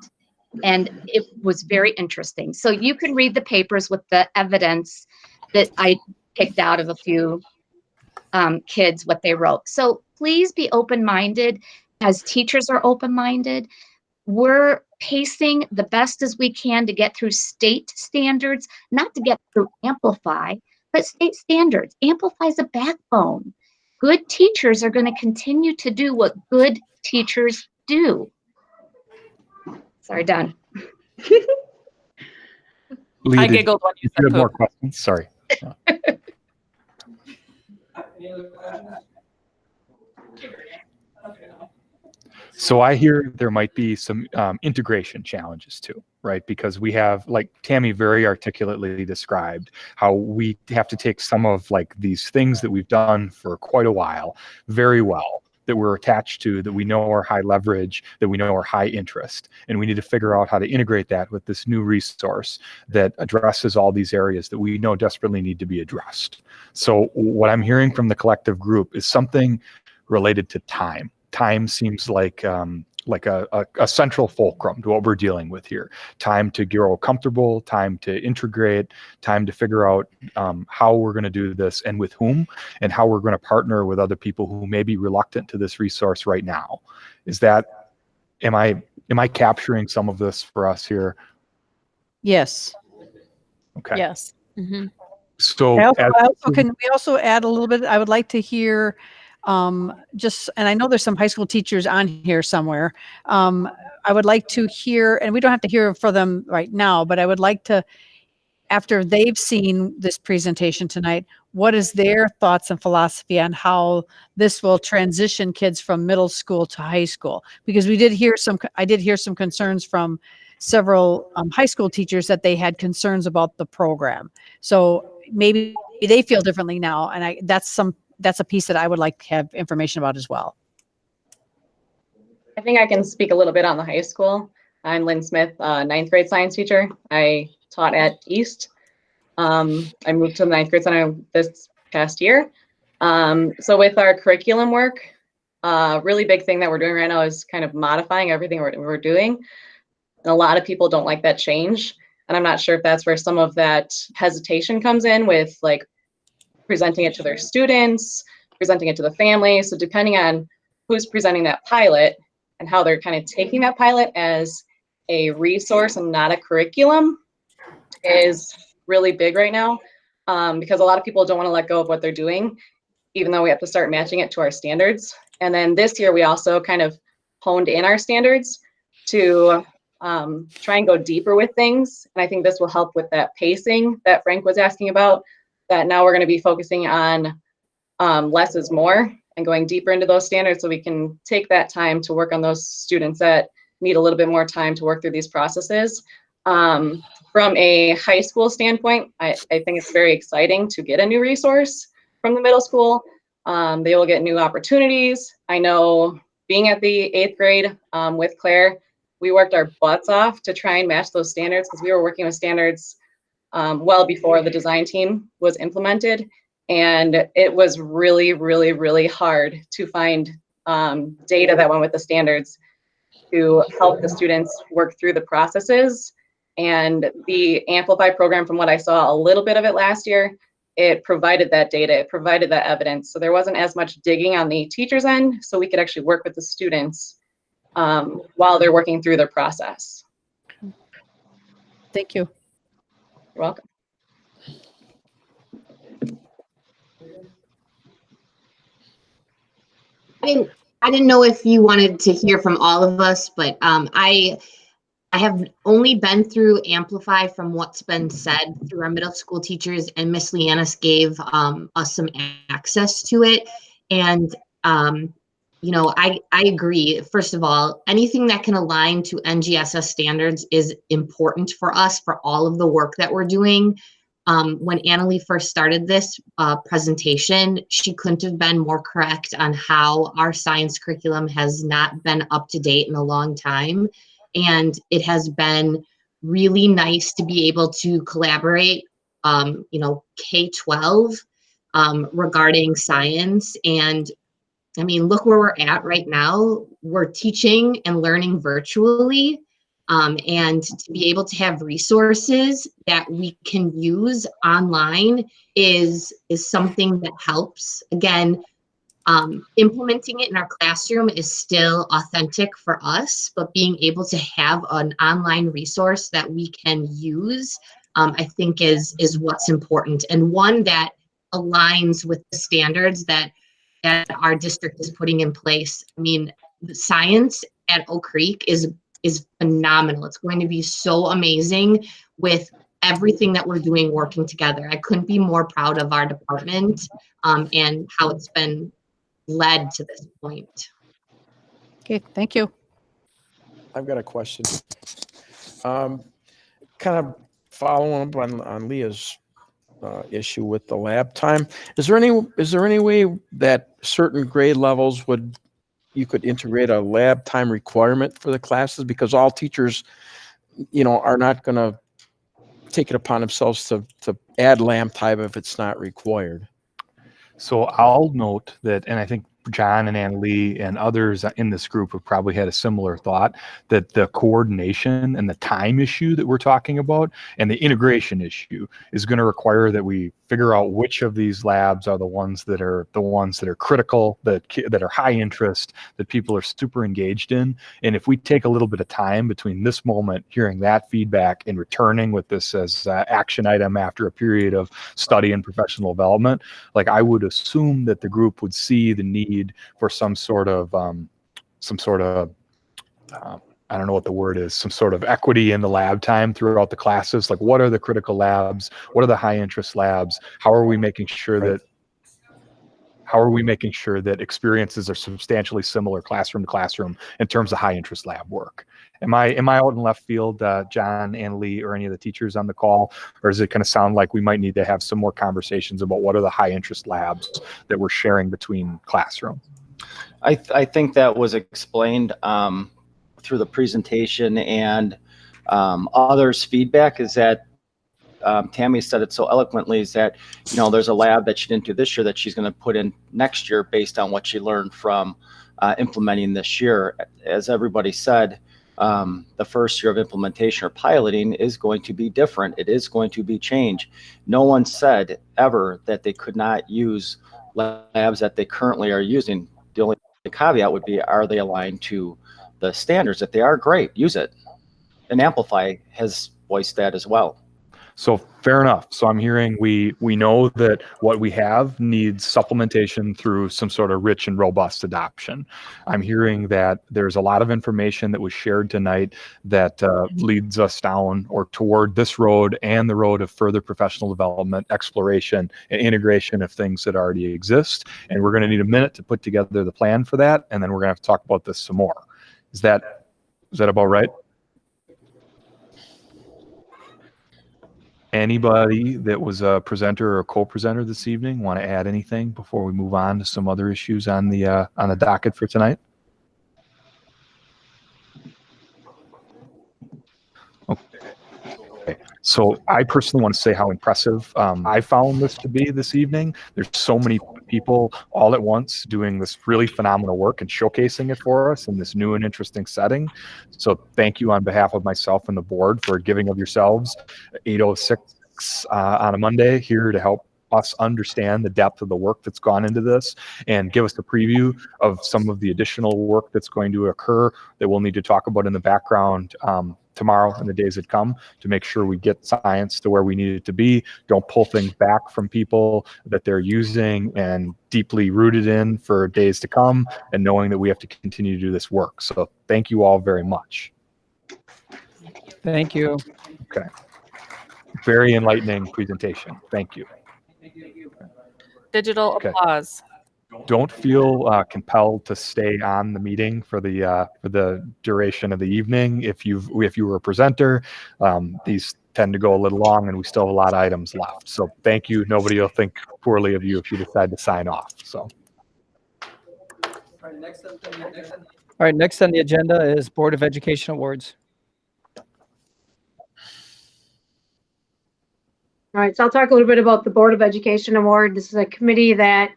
And it was very interesting. So you can read the papers with the evidence that I picked out of a few kids, what they wrote. So please be open-minded, as teachers are open-minded. We're pacing the best as we can to get through state standards, not to get through Amplify, but state standards. Amplify is a backbone. Good teachers are going to continue to do what good teachers do. Sorry, done. I giggled when you said have poop. more questions? Sorry. So I hear there might be some integration challenges too, right? Because we have, like Tammy very articulately described, how we have to take some of like these things that we've done for quite a while very well, that we're attached to, that we know are high leverage, that we know are high interest. And we need to figure out how to integrate that with this new resource that addresses all these areas that we know desperately need to be addressed. So what I'm hearing from the collective group is something related to time. Time seems like a central fulcrum to what we're dealing with here. Time to grow comfortable, time to integrate, time to figure out how we're going to do this and with whom, and how we're going to partner with other people who may be reluctant to this resource right now. Is that, am I capturing some of this for us here? Yes. Okay. Yes. Mm-hmm. So can we also add a little bit? I would like to hear and I know there's some high school teachers on here somewhere. I would like to hear, and we don't have to hear for them right now, but I would like to, after they've seen this presentation tonight, what is their thoughts and philosophy on how this will transition kids from middle school to high school? Because I did hear some concerns from several high school teachers that they had concerns about the program. So maybe they feel differently now, and that's a piece that I would like to have information about as well. I think I can speak a little bit on the high school. I'm Lynn Smith, 9th grade science teacher. I taught at East. I moved to the 9th grade center this past year. So with our curriculum work, really big thing that we're doing right now is kind of modifying everything we're doing. And a lot of people don't like that change. And I'm not sure if that's where some of that hesitation comes in with like presenting it to their students, presenting it to the family. So depending on who's presenting that pilot and how they're kind of taking that pilot as a resource and not a curriculum is really big right now, because a lot of people don't want to let go of what they're doing, even though we have to start matching it to our standards. And then this year we also kind of honed in our standards to try and go deeper with things. And I think this will help with that pacing that Frank was asking about, that now we're going to be focusing on less is more and going deeper into those standards so we can take that time to work on those students that need a little bit more time to work through these processes. From a high school standpoint, I think it's very exciting to get a new resource from the middle school. They will get new opportunities. I know being at the 8th grade with Claire, we worked our butts off to try and match those standards because we were working with standards well before the design team was implemented. And it was really, really, really hard to find data that went with the standards to help the students work through the processes. And the Amplify program, from what I saw a little bit of it last year, it provided that data, it provided that evidence. So there wasn't as much digging on the teacher's end, so we could actually work with the students while they're working through their process. Thank you. You're welcome. I didn't know if you wanted to hear from all of us, but I have only been through Amplify from what's been said through our middle school teachers, and Miss Leannis gave us some access to it. And, you know, I agree. First of all, anything that can align to NGSS standards is important for us for all of the work that we're doing. When Annalee first started this presentation, she couldn't have been more correct on how our science curriculum has not been up to date in a long time. And it has been really nice to be able to collaborate, you know, K-12 regarding science. And I mean, look where we're at right now. We're teaching and learning virtually. And to be able to have resources that we can use online is something that helps. Again, implementing it in our classroom is still authentic for us, but being able to have an online resource that we can use, I think is what's important, and one that aligns with the standards that our district is putting in place. I mean, the science at Oak Creek is phenomenal. It's going to be so amazing with everything that we're doing working together. I couldn't be more proud of our department and how it's been led to this point. Okay, thank you. I've got a question. Kind of following up on Leah's issue with the lab time. Is there any way that certain grade levels you could integrate a lab time requirement for the classes, because all teachers, you know, are not going to take it upon themselves to add lab time if it's not required? So I'll note that, and I think John and Annalee and others in this group have probably had a similar thought, that the coordination and the time issue that we're talking about and the integration issue is going to require that we figure out which of these labs are the ones that are critical, that are high interest, that people are super engaged in. And if we take a little bit of time between this moment, hearing that feedback, and returning with this as action item after a period of study and professional development, like I would assume that the group would see the need for some sort of I don't know what the word is, some sort of equity in the lab time throughout the classes. Like, what are the critical labs? What are the high interest labs? How are we making sure that experiences are substantially similar classroom to classroom in terms of high interest lab work? Am I out in left field, John, Annalee, or any of the teachers on the call? Or does it kind of sound like we might need to have some more conversations about what are the high interest labs that we're sharing between classrooms? I think that was explained through the presentation, and others' feedback is that Tammy said it so eloquently, is that, you know, there's a lab that she didn't do this year that she's going to put in next year based on what she learned from implementing this year. As everybody said, the first year of implementation or piloting is going to be different. It is going to be change. No one said ever that they could not use labs that they currently are using. The only caveat would be, are they aligned to the standards? If they are, great, use it. And Amplify has voiced that as well. So fair enough. So I'm hearing we know that what we have needs supplementation through some sort of rich and robust adoption. I'm hearing that there's a lot of information that was shared tonight that leads us down or toward this road and the road of further professional development, exploration, and integration of things that already exist. And we're going to need a minute to put together the plan for that, and then we're going to have to talk about this some more. Is that about right? Anybody that was a presenter or co-presenter this evening want to add anything before we move on to some other issues on the docket for tonight? Okay. So I personally want to say how impressive I found this to be this evening. There's so many people all at once doing this really phenomenal work and showcasing it for us in this new and interesting setting. So thank you on behalf of myself and the board for giving of yourselves 8:06 on a Monday here to help us understand the depth of the work that's gone into this and give us a preview of some of the additional work that's going to occur that we'll need to talk about in the background tomorrow and the days that come to make sure we get science to where we need it to be. Don't pull things back from people that they're using and deeply rooted in for days to come, and knowing that we have to continue to do this work. So thank you all very much. Thank you. Okay. Very enlightening presentation. Thank you. Digital Okay. applause. Don't feel compelled to stay on the meeting for the duration of the evening. If you were a presenter, these tend to go a little long, and we still have a lot of items left. So thank you. Nobody will think poorly of you if you decide to sign off. So. All right, next on the agenda is Board of Education Awards. All right, so I'll talk a little bit about the Board of Education Award. This is a committee that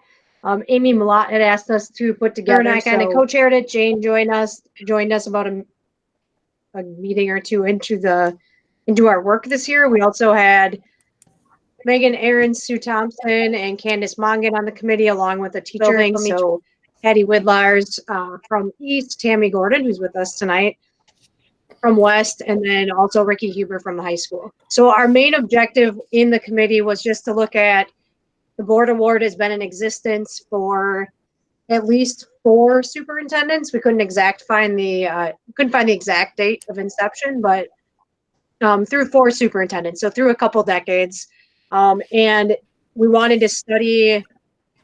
Amy Malott had asked us to put together. And I kind of co-chaired it. Jane joined us about a meeting or two into our work this year. We also had Megan Aaron, Sue Thompson, and Candace Mongan on the committee, along with a teacher. So Hattie Widlars from East, Tammy Gordon, who's with us tonight, from West, and then also Ricky Huber from the high school. So our main objective in the committee was just to look at the board award has been in existence for at least 4 superintendents. We couldn't find the exact date of inception, but through 4 superintendents, so through a couple decades. And we wanted to study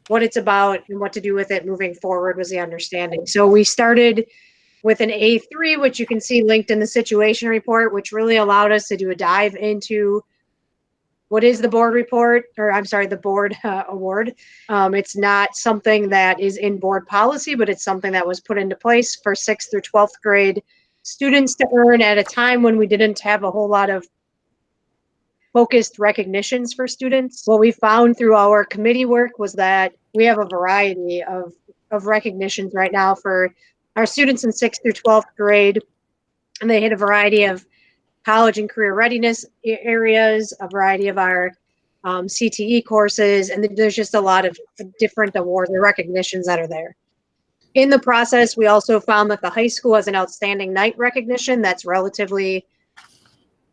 what it's about and what to do with it moving forward was the understanding. So we started with an A3, which you can see linked in the situation report, which really allowed us to do a dive into what is the board report, or I'm sorry, the board award. It's not something that is in board policy, but it's something that was put into place for 6th through 12th grade students to earn at a time when we didn't have a whole lot of focused recognitions for students. What we found through our committee work was that we have a variety of recognitions right now for our students in 6th through 12th grade, and they hit a variety of college and career readiness areas, a variety of our CTE courses, and there's just a lot of different awards or recognitions that are there. In the process, we also found that the high school has an outstanding night recognition that's relatively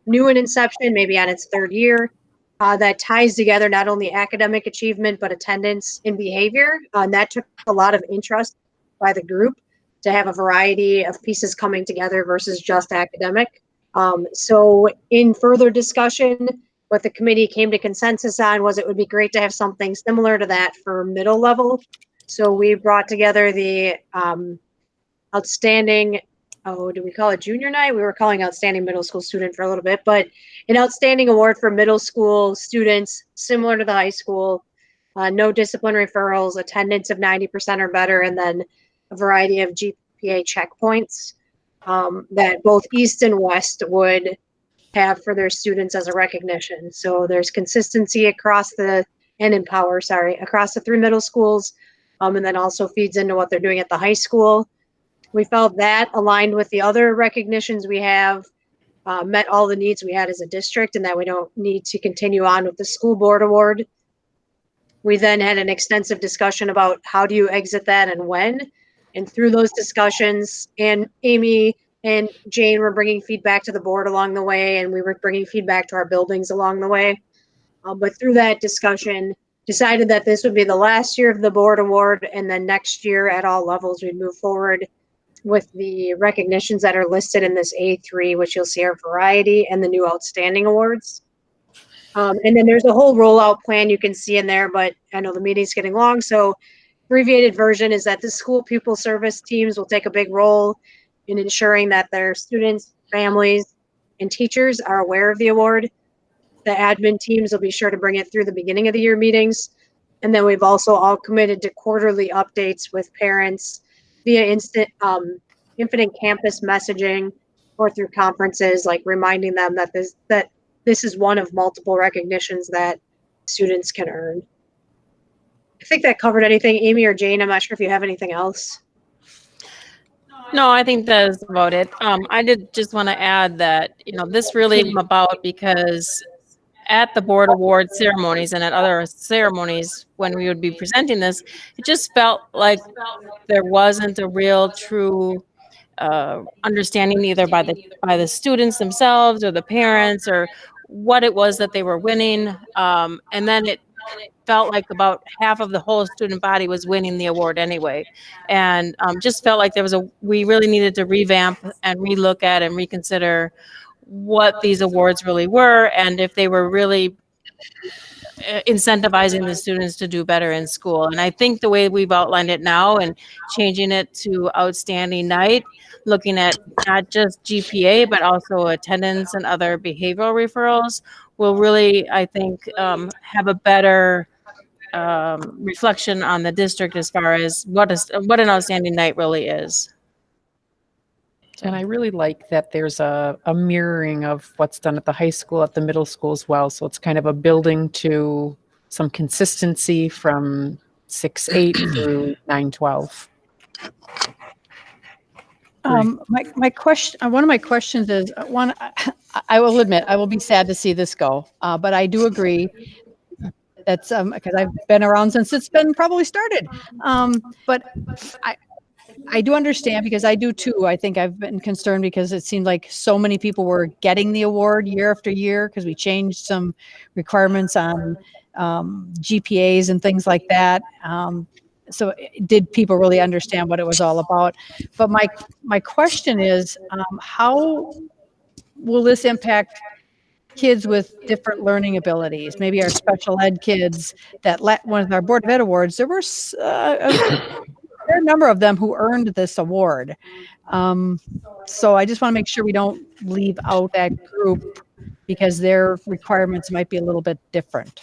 new in inception, maybe on its 3rd year, that ties together not only academic achievement, but attendance and behavior. And that took a lot of interest by the group to have a variety of pieces coming together versus just academic. So in further discussion, what the committee came to consensus on was it would be great to have something similar to that for middle level. So we brought together the outstanding, do we call it junior night? We were calling outstanding middle school student for a little bit, but an outstanding award for middle school students, similar to the high school, no discipline referrals, attendance of 90% or better, and then a variety of GPA checkpoints that both East and West would have for their students as a recognition. So there's consistency across the 3 middle schools, and then also feeds into what they're doing at the high school. We felt that aligned with the other recognitions we have, met all the needs we had as a district, and that we don't need to continue on with the school board award. We then had an extensive discussion about how do you exit that and when. And through those discussions, and Amy and Jane were bringing feedback to the board along the way, and we were bringing feedback to our buildings along the way. But through that discussion, decided that this would be the last year of the board award, and then next year at all levels, we'd move forward with the recognitions that are listed in this A3, which you'll see are variety and the new outstanding awards. And then there's a whole rollout plan you can see in there, but I know the meeting's getting long, so abbreviated version is that the school pupil service teams will take a big role in ensuring that their students, families, and teachers are aware of the award. The admin teams will be sure to bring it through the beginning of the year meetings. And then we've also all committed to quarterly updates with parents via infinite campus messaging or through conferences, like reminding them that this is one of multiple recognitions that students can earn. I think that covered anything. Amy or Jane, I'm not sure if you have anything else. No, I think that's about it. I did just want to add that, this really came about because at the board award ceremonies and at other ceremonies, when we would be presenting this, it just felt like there wasn't a real true understanding either by the students themselves or the parents or what it was that they were winning. And then it felt like about half of the whole student body was winning the award anyway. And just felt like we really needed to revamp and relook at and reconsider what these awards really were and if they were really incentivizing the students to do better in school. And I think the way we've outlined it now and changing it to outstanding night, looking at not just GPA, but also attendance and other behavioral referrals will really, I think, have a better reflection on the district as far as what an outstanding night really is. And I really like that there's a mirroring of what's done at the high school, at the middle school as well. So it's kind of a building to some consistency from 6-8 through 9-12. My question, one of my questions is, I will admit, I will be sad to see this go, but I do agree. That's because I've been around since it's been probably started. But I do understand because I do too. I think I've been concerned because it seemed like so many people were getting the award year after year because we changed some requirements on GPAs and things like that. So did people really understand what it was all about? But my question is, how will this impact kids with different learning abilities? Maybe our special ed kids that one of our Board of Ed awards, there were a number of them who earned this award. So I just want to make sure we don't leave out that group because their requirements might be a little bit different.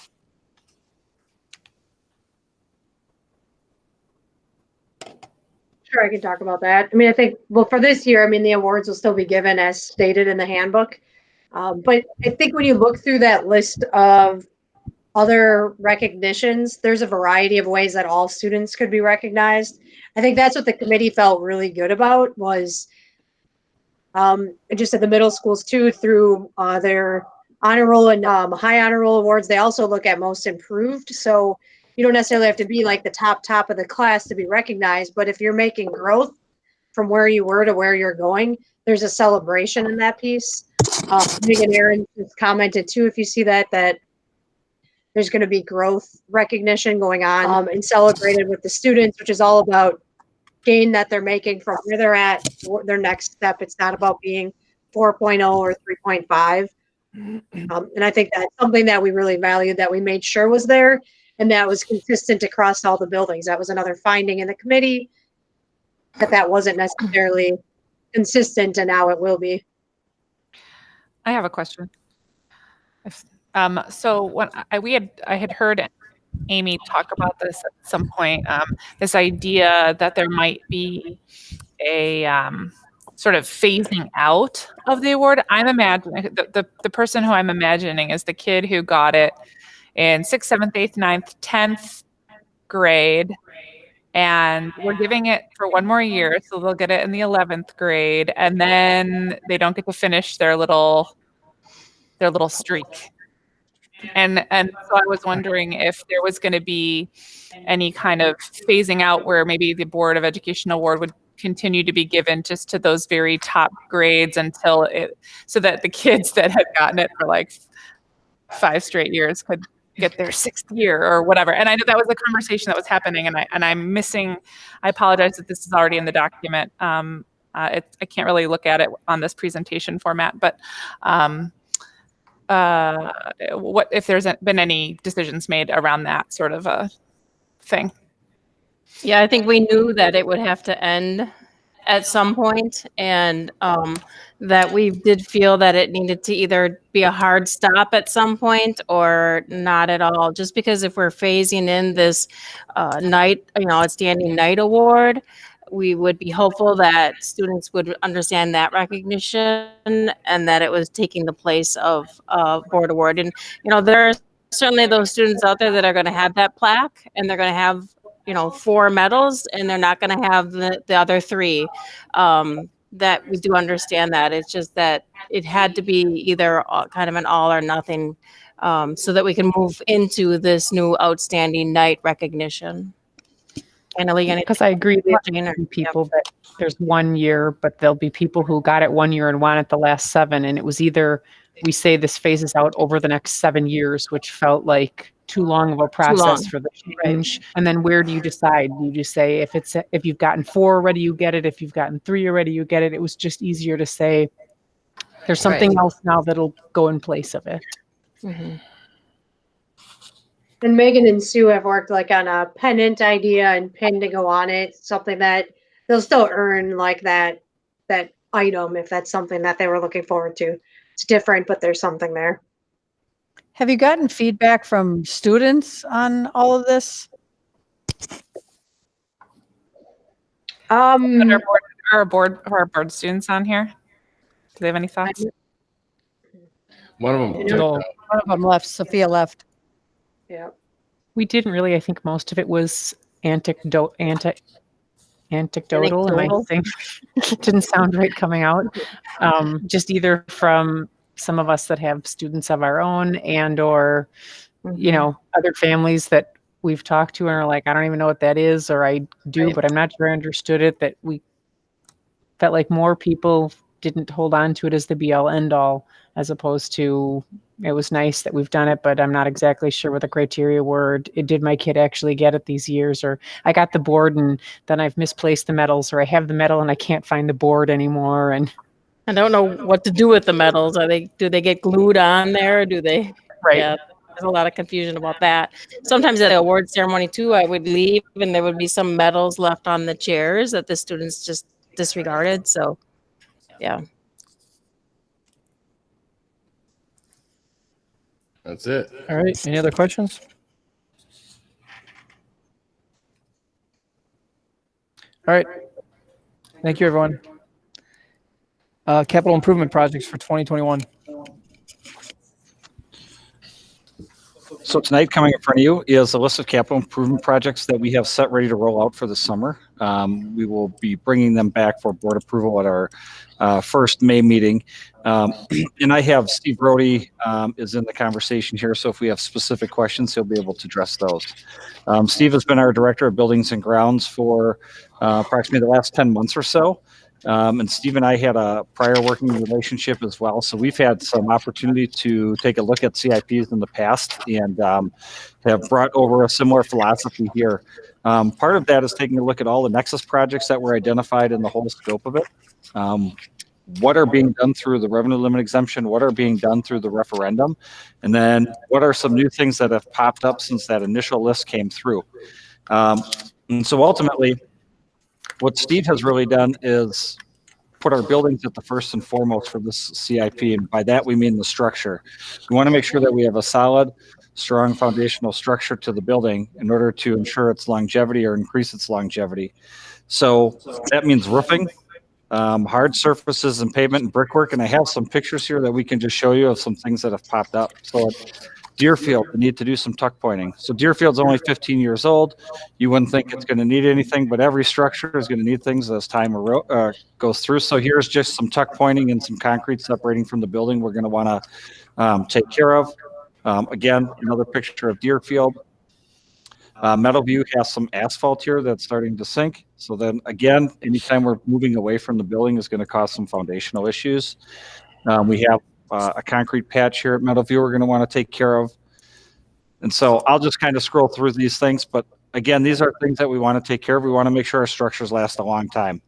Sure, I can talk about that. I mean, I think, well, for this year, I mean, the awards will still be given as stated in the handbook. But I think when you look through that list of other recognitions, there's a variety of ways that all students could be recognized. I think that's what the committee felt really good about was just at the middle schools too, through their honor roll and high honor roll awards, they also look at most improved. So you don't necessarily have to be like the top of the class to be recognized, but if you're making growth from where you were to where you're going, there's a celebration in that piece. Megan Aaron just commented too, if you see that there's going to be growth recognition going on and celebrated with the students, which is all about gain that they're making from where they're at, their next step. It's not about being 4.0 or 3.5. And I think that's something that we really valued that we made sure was there and that was consistent across all the buildings. That was another finding in the committee that wasn't necessarily consistent and now it will be. I have a question. So when I had heard Amy talk about this at some point, this idea that there might be a sort of phasing out of the award. I'm imagining the person who I'm imagining is the kid who got it in 6th, 7th, 8th, 9th, 10th grade. And we're giving it for one more year, so they'll get it in the 11th grade, and then they don't get to finish their little streak. And so I was wondering if there was going to be any kind of phasing out where maybe the Board of Education award would continue to be given just to those very top grades until it, so that the kids that had gotten it for like 5 straight years could get their 6th year or whatever. And I know that was a conversation that was happening, and I'm missing. I apologize that this is already in the document. I can't really look at it on this presentation format, but what if there's been any decisions made around that sort of a thing? Yeah, I think we knew that it would have to end at some point, and that we did feel that it needed to either be a hard stop at some point or not at all. Just because if we're phasing in this outstanding night award, we would be hopeful that students would understand that recognition and that it was taking the place of a board award. And there are certainly those students out there that are going to have that plaque, and they're going to have 4 medals, and they're not going to have the other 3. That we do understand that. It's just that it had to be either kind of an all or nothing, so that we can move into this new outstanding night recognition. Because I agree with people that there's 1 year, but there'll be people who got it 1 year and won it the last 7, and it was either we say this phases out over the next 7 years, which felt like too long of a process for the change. And then where do you decide? You just say if you've gotten 4 already, you get it. If you've gotten 3 already, you get it. It was just easier to say there's something else now that'll go in place of it. Mm-hmm. And Megan and Sue have worked like on a pennant idea and pin to go on it, something that they'll still earn like that item if that's something that they were looking forward to. It's different, but there's something there. Have you gotten feedback from students on all of this? Are our board students on here? Do they have any thoughts? One of them. One of them left. Sophia left. Yeah. We didn't really. I think most of it was anecdotal. Am I saying? It didn't sound right coming out. Just either from some of us that have students of our own, and or other families that we've talked to and are like, I don't even know what that is, or I do, but I'm not sure I understood it. That we felt like more people didn't hold on to it as the be all end all, as opposed to it was nice that we've done it, but I'm not exactly sure what the criteria were. Did my kid actually get it these years? Or I got the board and then I've misplaced the medals, or I have the medal and I can't find the board anymore. And I don't know what to do with the medals. Do they get glued on there? Or do they? Right. Yeah, there's a lot of confusion about that. Sometimes at the award ceremony too, I would leave and there would be some medals left on the chairs that the students just disregarded. So, yeah. That's it. All right. Any other questions? All right. Thank you, everyone. Capital improvement projects for 2021. So tonight, coming in front of you is a list of capital improvement projects that we have set ready to roll out for the summer. We will be bringing them back for board approval at our first May meeting. And I have Steve Brody is in the conversation here, so if we have specific questions, he'll be able to address those. Steve has been our Director of Buildings and Grounds for approximately the last 10 months or so. And Steve and I had a prior working relationship as well. So we've had some opportunity to take a look at CIPs in the past and have brought over a similar philosophy here. Part of that is taking a look at all the Nexus projects that were identified in the whole scope of it. What are being done through the revenue limit exemption? What are being done through the referendum? And then what are some new things that have popped up since that initial list came through? And so ultimately, what Steve has really done is put our buildings at the first and foremost for this CIP. And by that, we mean the structure. We want to make sure that we have a solid, strong foundational structure to the building in order to ensure its longevity or increase its longevity. So that means roofing, hard surfaces and pavement and brickwork. And I have some pictures here that we can just show you of some things that have popped up. So Deerfield, we need to do some tuck pointing. So Deerfield's only 15 years old. You wouldn't think it's going to need anything, but every structure is going to need things as time goes through. So here's just some tuck pointing and some concrete separating from the building we're going to want to take care of. Again, another picture of Deerfield. Meadowview has some asphalt here that's starting to sink. So then again, anytime we're moving away from the building is going to cause some foundational issues. We have a concrete patch here at Meadowview we're going to want to take care of. And so I'll just kind of scroll through these things. But again, these are things that we want to take care of. We want to make sure our structures last a long time.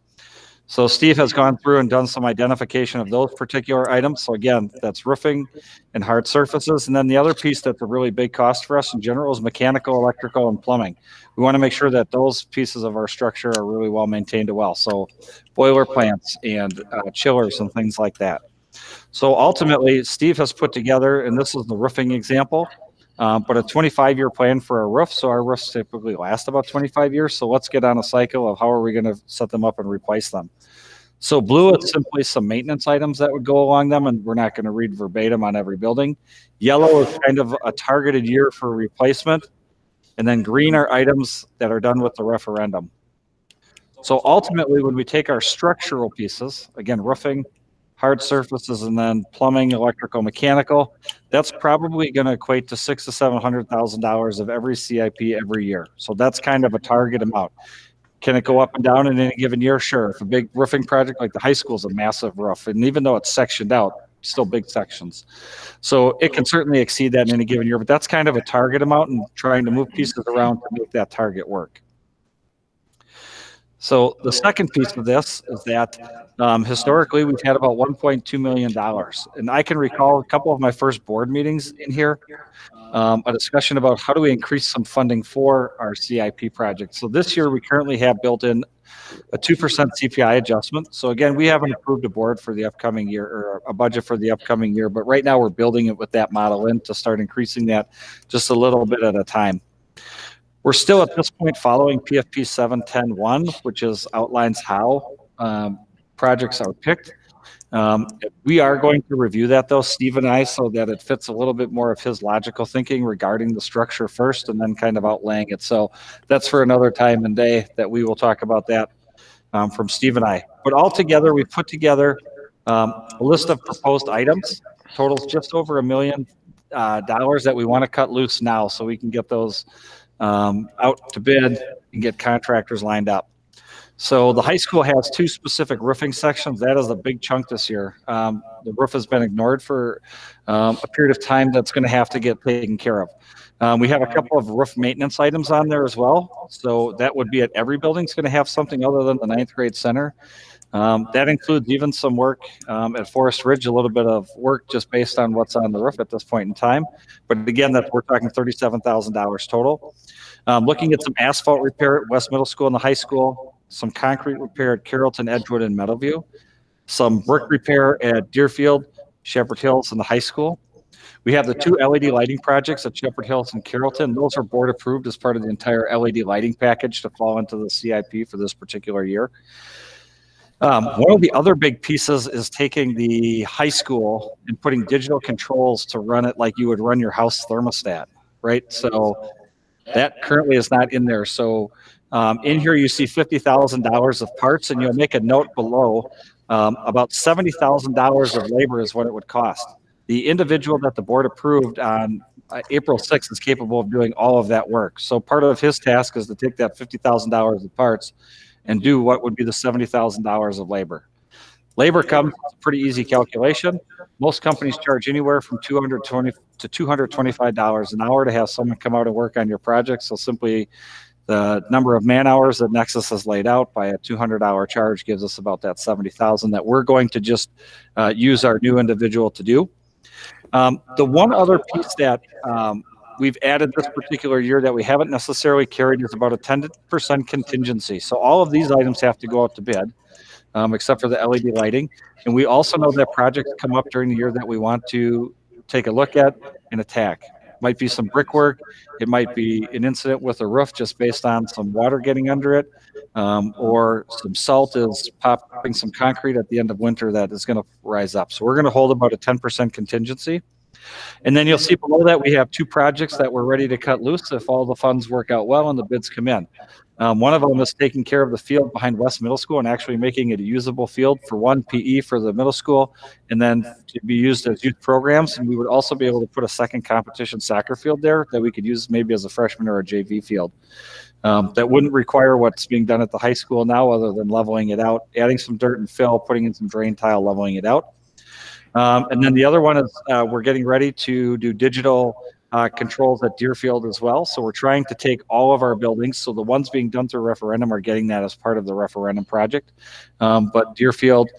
So Steve has gone through and done some identification of those particular items. So again, that's roofing and hard surfaces. And then the other piece that's a really big cost for us in general is mechanical, electrical, and plumbing. We want to make sure that those pieces of our structure are really well maintained as well. So boiler plants and chillers and things like that. So ultimately, Steve has put together, and this is the roofing example, but a 25-year plan for our roof. So our roofs typically last about 25 years. So let's get on a cycle of how are we going to set them up and replace them. So blue is simply some maintenance items that would go along them, and we're not going to read verbatim on every building. Yellow is kind of a targeted year for replacement. And then green are items that are done with the referendum. So ultimately, when we take our structural pieces, again, roofing, hard surfaces, and then plumbing, electrical, mechanical, that's probably going to equate to $600,000 to $700,000 of every CIP every year. So that's kind of a target amount. Can it go up and down in any given year? Sure. If a big roofing project like the high school is a massive roof, and even though it's sectioned out, still big sections. So it can certainly exceed that in any given year, but that's kind of a target amount and trying to move pieces around to make that target work. So the second piece of this is that historically we've had about $1.2 million. And I can recall a couple of my first board meetings in here, a discussion about how do we increase some funding for our CIP project. So this year we currently have built in a 2% CPI adjustment. So again, we haven't approved a board for the upcoming year or a budget for the upcoming year, but right now we're building it with that model in to start increasing that just a little bit at a time. We're still at this point following PFP 710-1, which outlines how projects are picked. We are going to review that though, Steve and I, so that it fits a little bit more of his logical thinking regarding the structure first and then kind of outlaying it. So that's for another time and day that we will talk about that from Steve and I. But altogether, we've put together a list of proposed items, totals just over $1 million that we want to cut loose now so we can get those out to bid and get contractors lined up. So the high school has two specific roofing sections. That is a big chunk this year. The roof has been ignored for a period of time. That's going to have to get taken care of. We have a couple of roof maintenance items on there as well. So that would be at every building. It's going to have something other than the 9th grade center. That includes even some work at Forest Ridge, a little bit of work just based on what's on the roof at this point in time. But again, we're talking $37,000 total. Looking at some asphalt repair at West Middle School and the high school, some concrete repair at Carrollton, Edgewood, and Meadowview, some brick repair at Deerfield, Shepherd Hills, and the high school. We have the 2 LED lighting projects at Shepherd Hills and Carrollton. Those are board approved as part of the entire LED lighting package to fall into the CIP for this particular year. One of the other big pieces is taking the high school and putting digital controls to run it like you would run your house thermostat, right? So that currently is not in there. So in here you see $50,000 of parts, and you'll make a note below about $70,000 of labor is what it would cost. The individual that the board approved on April 6th is capable of doing all of that work. So part of his task is to take that $50,000 of parts and do what would be the $70,000 of labor. Labor comes, it's a pretty easy calculation. Most companies charge anywhere from $220 to $225 an hour to have someone come out and work on your project. So simply the number of man hours that Nexus has laid out by a $200 charge gives us about that $70,000 that we're going to just use our new individual to do. The one other piece that we've added this particular year that we haven't necessarily carried is about a 10% contingency. So all of these items have to go out to bid, except for the LED lighting. And we also know that projects come up during the year that we want to take a look at and attack. Might be some brickwork. It might be an incident with a roof just based on some water getting under it, or some salt is popping some concrete at the end of winter that is going to rise up. So we're going to hold about a 10% contingency. And then you'll see below that we have 2 projects that we're ready to cut loose if all the funds work out well and the bids come in. One of them is taking care of the field behind West Middle School and actually making it a usable field for one PE for the middle school, and then to be used as youth programs. And we would also be able to put a second competition soccer field there that we could use maybe as a freshman or a JV field. That wouldn't require what's being done at the high school now, other than leveling it out, adding some dirt and fill, putting in some drain tile, leveling it out. And then the other one is we're getting ready to do digital controls at Deerfield as well. So we're trying to take all of our buildings. So the ones being done through referendum are getting that as part of the referendum project. But Deerfield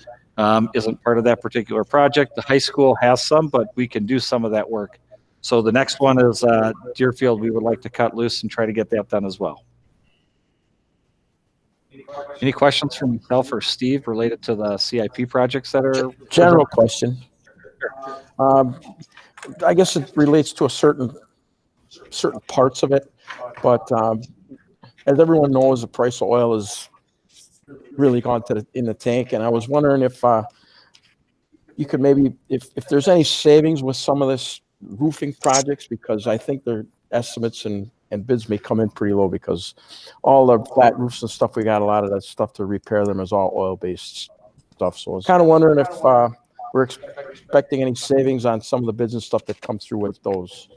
isn't part of that particular project. The high school has some, but we can do some of that work. So the next one is Deerfield. We would like to cut loose and try to get that done as well. Any questions from myself or Steve related to the CIP projects that are? General question. I guess it relates to a certain parts of it, but as everyone knows, the price of oil has really gone to in the tank, and I was wondering if you could maybe, if there's any savings with some of this roofing projects, because I think their estimates and bids may come in pretty low, because all the flat roofs and stuff, we got a lot of that stuff to repair them is all oil-based stuff. So I was kind of wondering if we're expecting any savings on some of the bids and stuff that come through with those.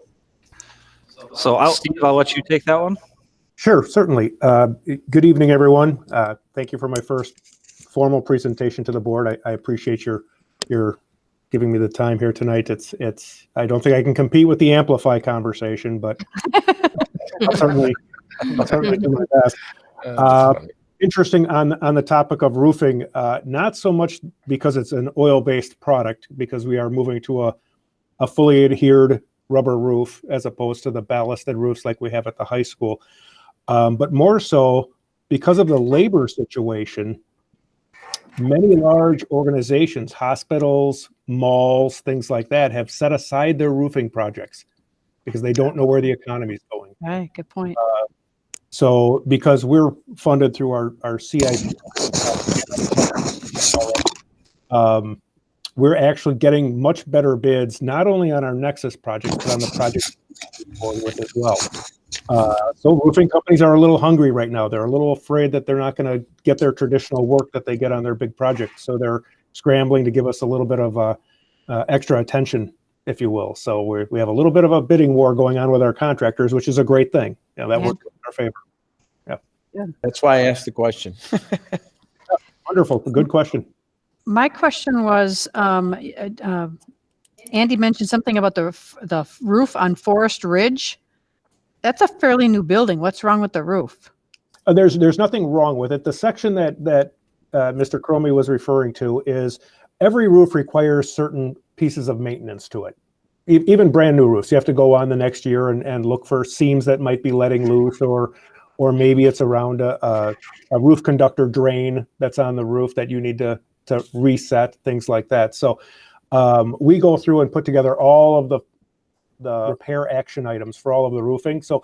So Steve, I'll let you take that one. Sure, certainly. Good evening, everyone. Thank you for my first formal presentation to the board. I appreciate your giving me the time here tonight. It's I don't think I can compete with the Amplify conversation, but I'll certainly do my best. Interesting on the topic of roofing, not so much because it's an oil-based product, because we are moving to a fully adhered rubber roof as opposed to the ballasted roofs like we have at the high school, but more so because of the labor situation. Many large organizations, hospitals, malls, things like that, have set aside their roofing projects because they don't know where the economy is going. Right, good point. So because we're funded through our CIP, we're actually getting much better bids, not only on our Nexus project, but on the project we're going with as well. So roofing companies are a little hungry right now. They're a little afraid that they're not going to get their traditional work that they get on their big projects. So they're scrambling to give us a little bit of extra attention, if you will. So we have a little bit of a bidding war going on with our contractors, which is a great thing. That works in our favor. Yeah, that's why I asked the question. Wonderful, good question. My question was, Andy mentioned something about the roof on Forest Ridge. That's a fairly new building. What's wrong with the roof? There's nothing wrong with it. The section that Mr. Cromie was referring to is every roof requires certain pieces of maintenance to it. Even brand new roofs, you have to go on the next year and look for seams that might be letting loose, or maybe it's around a roof conductor drain that's on the roof that you need to reset, things like that. So we go through and put together all of the repair action items for all of the roofing. So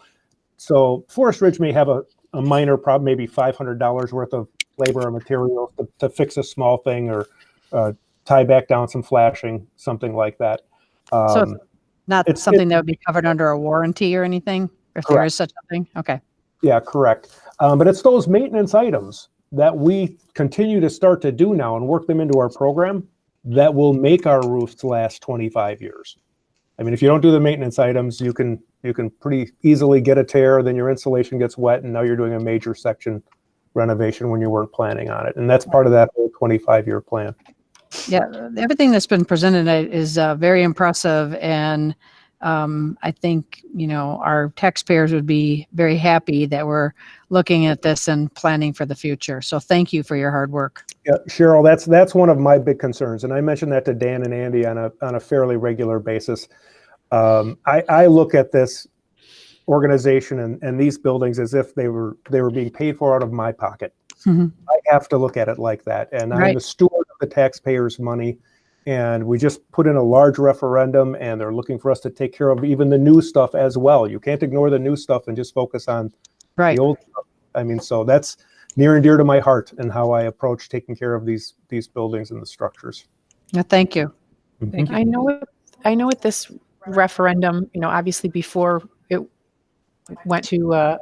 Forest Ridge may have a minor problem, maybe $500 worth of labor or materials to fix a small thing, or tie back down some flashing, something like that. So it's not something that would be covered under a warranty or anything, if there is such a thing? Okay. Yeah, correct. But it's those maintenance items that we continue to start to do now and work them into our program that will make our roofs last 25 years. I mean, if you don't do the maintenance items, you can pretty easily get a tear, then your insulation gets wet, and now you're doing a major section renovation when you weren't planning on it. And that's part of that whole 25-year plan. Yeah, everything that's been presented is very impressive, and I think, our taxpayers would be very happy that we're looking at this and planning for the future. So thank you for your hard work. Yeah, Cheryl, that's one of my big concerns, and I mentioned that to Dan and Andy on a fairly regular basis. I look at this organization and these buildings as if they were being paid for out of my pocket. Mm-hmm. I have to look at it like that, and I'm the steward of the taxpayers' money. And we just put in a large referendum, and they're looking for us to take care of even the new stuff as well. You can't ignore the new stuff and just focus on the old stuff. I mean, so that's near and dear to my heart and how I approach taking care of these buildings and the structures. Yeah, thank you. I know with this referendum, obviously before went to a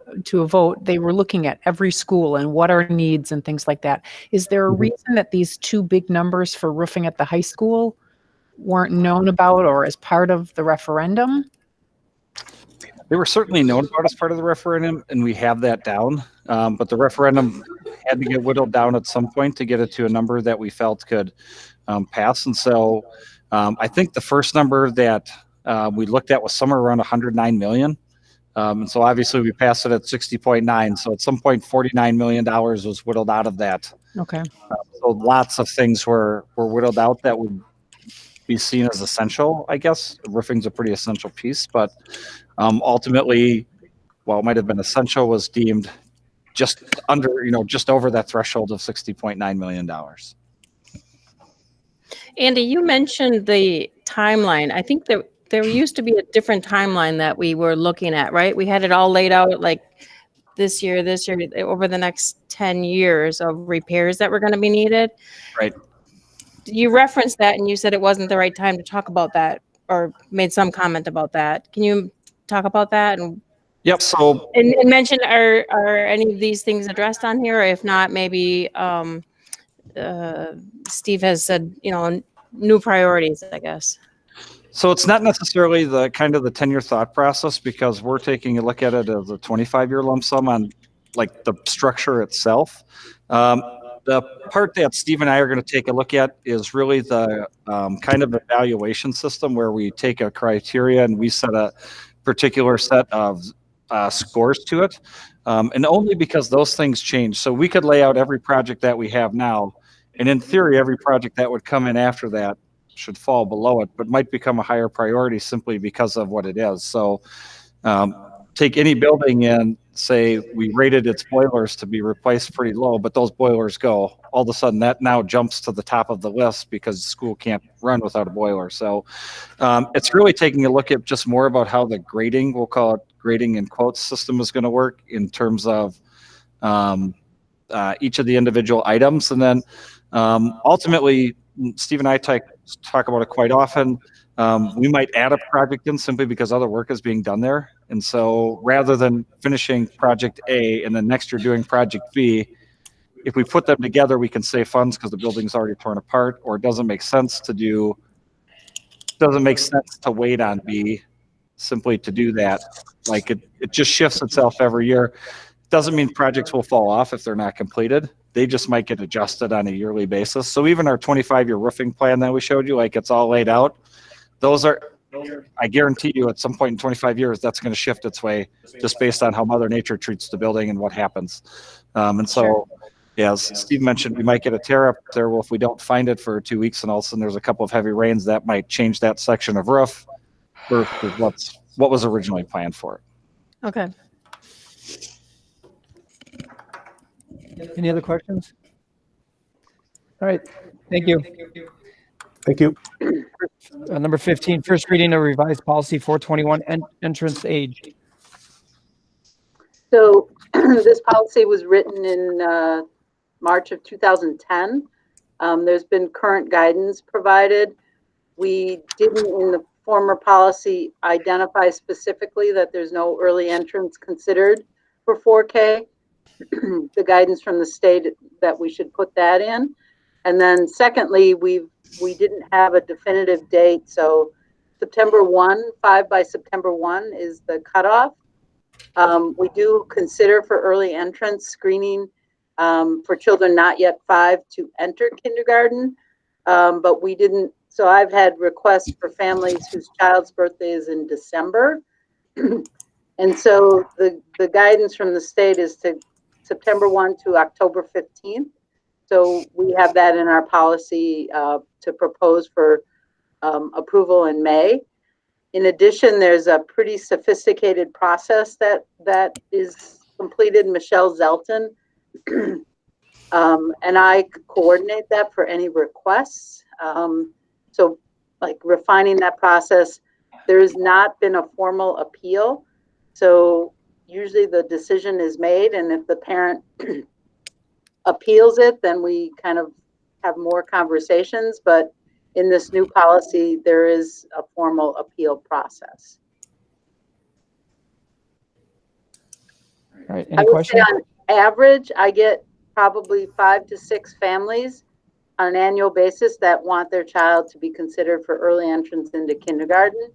vote, they were looking at every school and what are needs and things like that. Is there a reason that these two big numbers for roofing at the high school weren't known about or as part of the referendum? They were certainly known about as part of the referendum, and we have that down. But the referendum had to get whittled down at some point to get it to a number that we felt could pass. And so I think the first number that we looked at was somewhere around 109 million. And so obviously we passed it at 60.9. So at some point, $49 million was whittled out of that. Okay. So lots of things were whittled out that would be seen as essential, I guess. Roofing's a pretty essential piece, but ultimately, while it might have been essential, was deemed just under, just over that threshold of $60.9 million. Andy, you mentioned the timeline. I think that there used to be a different timeline that we were looking at, right? We had it all laid out like this year, over the next 10 years of repairs that were going to be needed. Right. You referenced that and you said it wasn't the right time to talk about that or made some comment about that. Can you talk about that? And yep. So and mention are any of these things addressed on here? Or if not, maybe Steve has said, new priorities, I guess. So it's not necessarily the kind of the 10-year thought process, because we're taking a look at it as a 25-year lump sum on like the structure itself. The part that Steve and I are going to take a look at is really the kind of evaluation system where we take a criteria and we set a particular set of scores to it. And only because those things change. So we could lay out every project that we have now, and in theory, every project that would come in after that should fall below it, but might become a higher priority simply because of what it is. So take any building and say we rated its boilers to be replaced pretty low, but those boilers go, all of a sudden that now jumps to the top of the list because school can't run without a boiler. So it's really taking a look at just more about how the grading, we'll call it grading in quotes, system is going to work in terms of each of the individual items. And then ultimately, Steve and I talk about it quite often. We might add a project in simply because other work is being done there. And so rather than finishing project A and then next year doing project B, if we put them together, we can save funds because the building's already torn apart, or it doesn't make sense to wait on B simply to do that. Like it just shifts itself every year. Doesn't mean projects will fall off if they're not completed. They just might get adjusted on a yearly basis. So even our 25-year roofing plan that we showed you, like it's all laid out, those are, I guarantee you at some point in 25 years, that's going to shift its way just based on how Mother Nature treats the building and what happens. And so, yeah, as Steve mentioned, we might get a tear up there. Well, if we don't find it for 2 weeks and all of a sudden there's a couple of heavy rains, that might change that section of roof versus what was originally planned for it. Okay. Any other questions? All right. Thank you. Thank you. Number 15, first reading of revised policy 421, entrance age. So this policy was written in March of 2010. There's been current guidance provided. We didn't, in the former policy, identify specifically that there's no early entrance considered for 4K. The guidance from the state that we should put that in. And then secondly, we didn't have a definitive date. So September 1, 5 by September 1 is the cutoff. We do consider for early entrance screening for children not yet 5 to enter kindergarten, but we didn't. So I've had requests for families whose child's birthday is in December. And so the guidance from the state is to September 1 to October 15th. So we have that in our policy to propose for approval in May. In addition, there's a pretty sophisticated process that is completed. Michelle Zelton and I coordinate that for any requests. So like refining that process, there has not been a formal appeal. So usually the decision is made, and if the parent appeals it, then we kind of have more conversations. But in this new policy, there is a formal appeal process. All right. I Any would say questions? on average, I get probably 5 to 6 families on an annual basis that want their child to be considered for early entrance into kindergarten,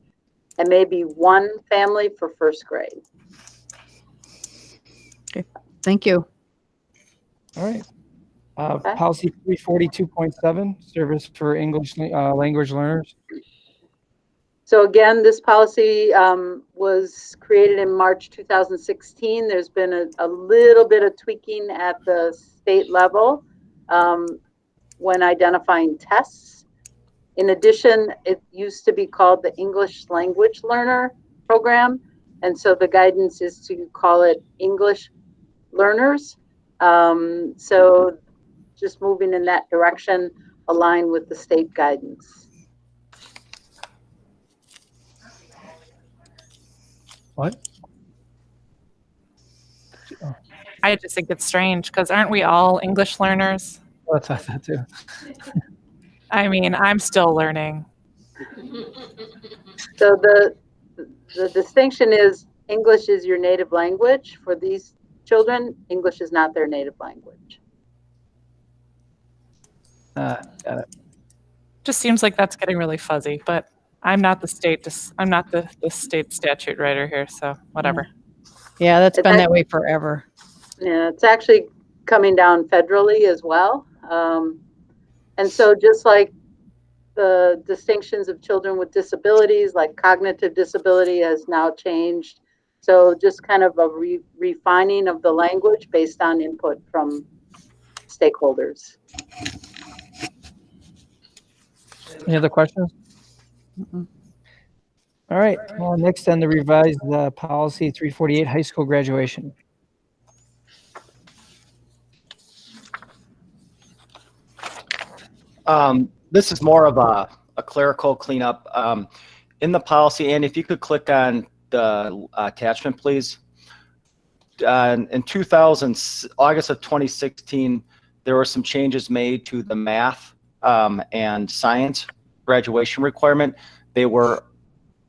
and maybe 1 family for first grade. Okay, thank you. All right. Policy 342.7, service for English language learners. So again, this policy was created in March 2016. There's been a little bit of tweaking at the state level when identifying tests. In addition, it used to be called the English Language Learner Program. And so the guidance is to call it English Learners. So just moving in that direction, aligned with the state guidance. What? I just think it's strange because aren't we all English learners? Oh, that's what I thought too. I mean, I'm still learning. So the distinction is English is your native language. For these children, English is not their native language. Got it. Just seems like that's getting really fuzzy, but I'm not the state. I'm not the state statute writer here, so whatever. Yeah, that's It's been that way forever. Yeah, it's actually coming down federally as well. And so just like the distinctions of children with disabilities, like cognitive disability has now changed. So just kind of a refining of the language based on input from stakeholders. Any other questions? All right. Well, next on the revised policy 348, high school graduation. This is more of a clerical cleanup. In the policy, and if you could click on the attachment, please. In August of 2016, there were some changes made to the math and science graduation requirement. They were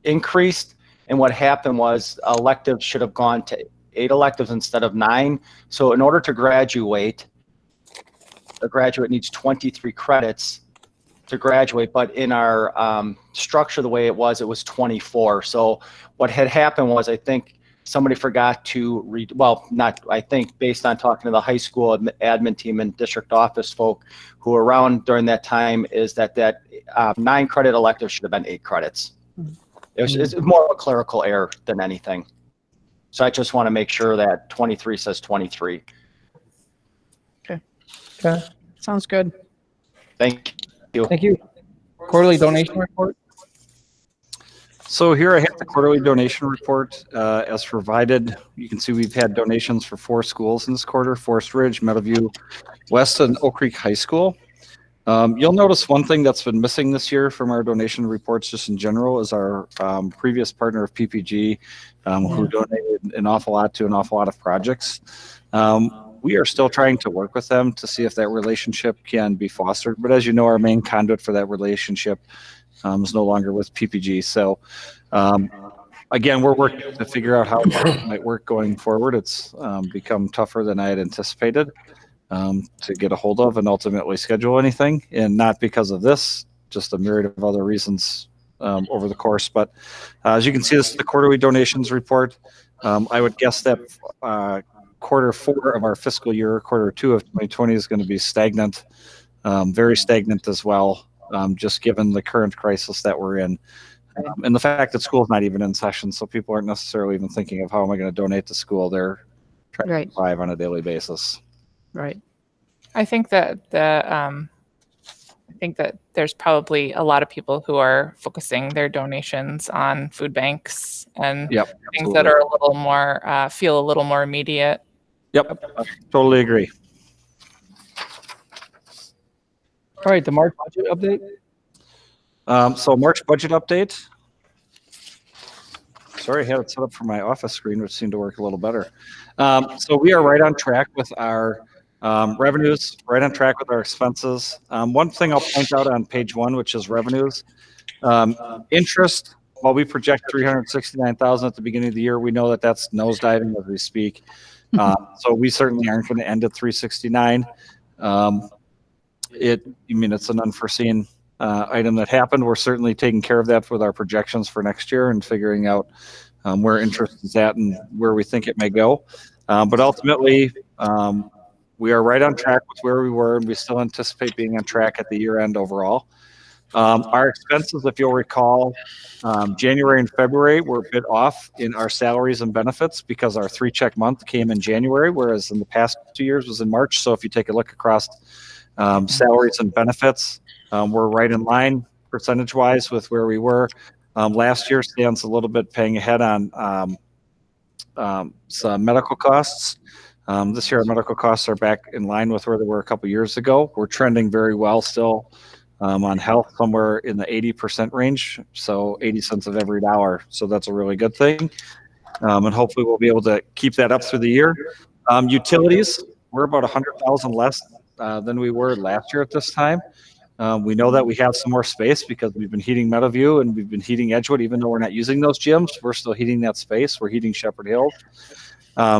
increased, and what happened was electives should have gone to 8 electives instead of 9. So in order to graduate, a graduate needs 23 credits to graduate, but in our structure, the way it was 24. So what had happened was, I think somebody forgot to read, well, not, I think based on talking to the high school admin team and district office folk who were around during that time, is that 9 credit elective should have been 8 credits. It's more of a clerical error than anything. So I just want to make sure that 23 says 23. Okay. Sounds good. Thank you. Thank you. Quarterly donation report. So here I have the quarterly donation report as provided. You can see we've had donations for 4 schools in this quarter: Forest Ridge, Meadowview West, and Oak Creek High School. You'll notice one thing that's been missing this year from our donation reports just in general is our previous partner of PPG, who donated an awful lot to an awful lot of projects. We are still trying to work with them to see if that relationship can be fostered. But as you know, our main conduit for that relationship is no longer with PPG. So again, we're working to figure out how it might work going forward. It's become tougher than I had anticipated to get a hold of and ultimately schedule anything. And not because of this, just a myriad of other reasons over the course. But as you can see, this is the quarterly donations report. I would guess that quarter 4 of our fiscal year, quarter 2 of 2020 is going to be stagnant, very stagnant as well, just given the current crisis that we're in. And the fact that school's not even in session, so people aren't necessarily even thinking of how am I going to donate to school. They're trying to survive on a daily basis. Right. I think that there's probably a lot of people who are focusing their donations on food banks and things that are a little more feel a little more immediate. Yep, totally agree. All right, the March budget update. So March budget update. Sorry, I had it set up for my office screen, which seemed to work a little better. So we are right on track with our revenues, right on track with our expenses. One thing I'll point out on page 1, which is revenues. Interest, while we project $369,000 at the beginning of the year, we know that that's nosediving as we speak. So we certainly aren't going to end at 369. It's an unforeseen item that happened. We're certainly taking care of that with our projections for next year and figuring out where interest is at and where we think it may go. But ultimately, we are right on track with where we were, and we still anticipate being on track at the year end overall. Our expenses, if you'll recall, January and February were a bit off in our salaries and benefits because our 3-check month came in January, whereas in the past 2 years was in March. So if you take a look across salaries and benefits, we're right in line percentage-wise with where we were. Last year stands a little bit paying ahead on some medical costs. This year, our medical costs are back in line with where they were a couple years ago. We're trending very well still on health, somewhere in the 80% range, so 80 cents of every dollar. So that's a really good thing. And hopefully we'll be able to keep that up through the year. Utilities, we're about 100,000 less than we were last year at this time. We know that we have some more space because we've been heating Meadowview and we've been heating Edgewood. Even though we're not using those gyms, we're still heating that space. We're heating Shepherd Hills.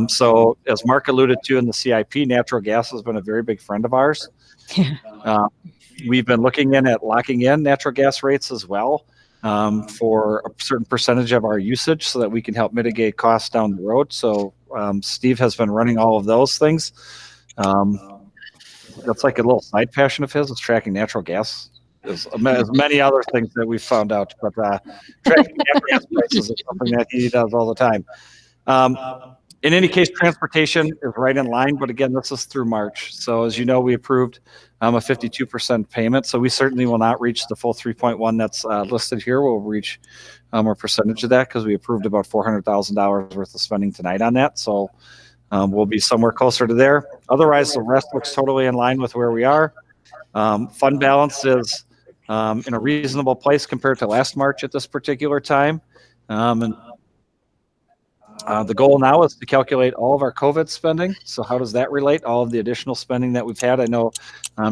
So as Mark alluded to in the CIP, natural gas has been a very big friend of ours. We've been looking at locking in natural gas rates as well for a certain percentage of our usage so that we can help mitigate costs down the road. So Steve has been running all of those things. That's like a little side passion of his, is tracking natural gas. As many other things that we've found out, but tracking natural gas prices is something that he does all the time. In any case, transportation is right in line, but again, this is through March. So as you know, we approved a 52% payment. So we certainly will not reach the full 3.1 that's listed here. We'll reach a percentage of that because we approved about $400,000 worth of spending tonight on that. So we'll be somewhere closer to there. Otherwise, the rest looks totally in line with where we are. Fund balance is in a reasonable place compared to last March at this particular time. The goal now is to calculate all of our COVID spending. So how does that relate? All of the additional spending that we've had. I know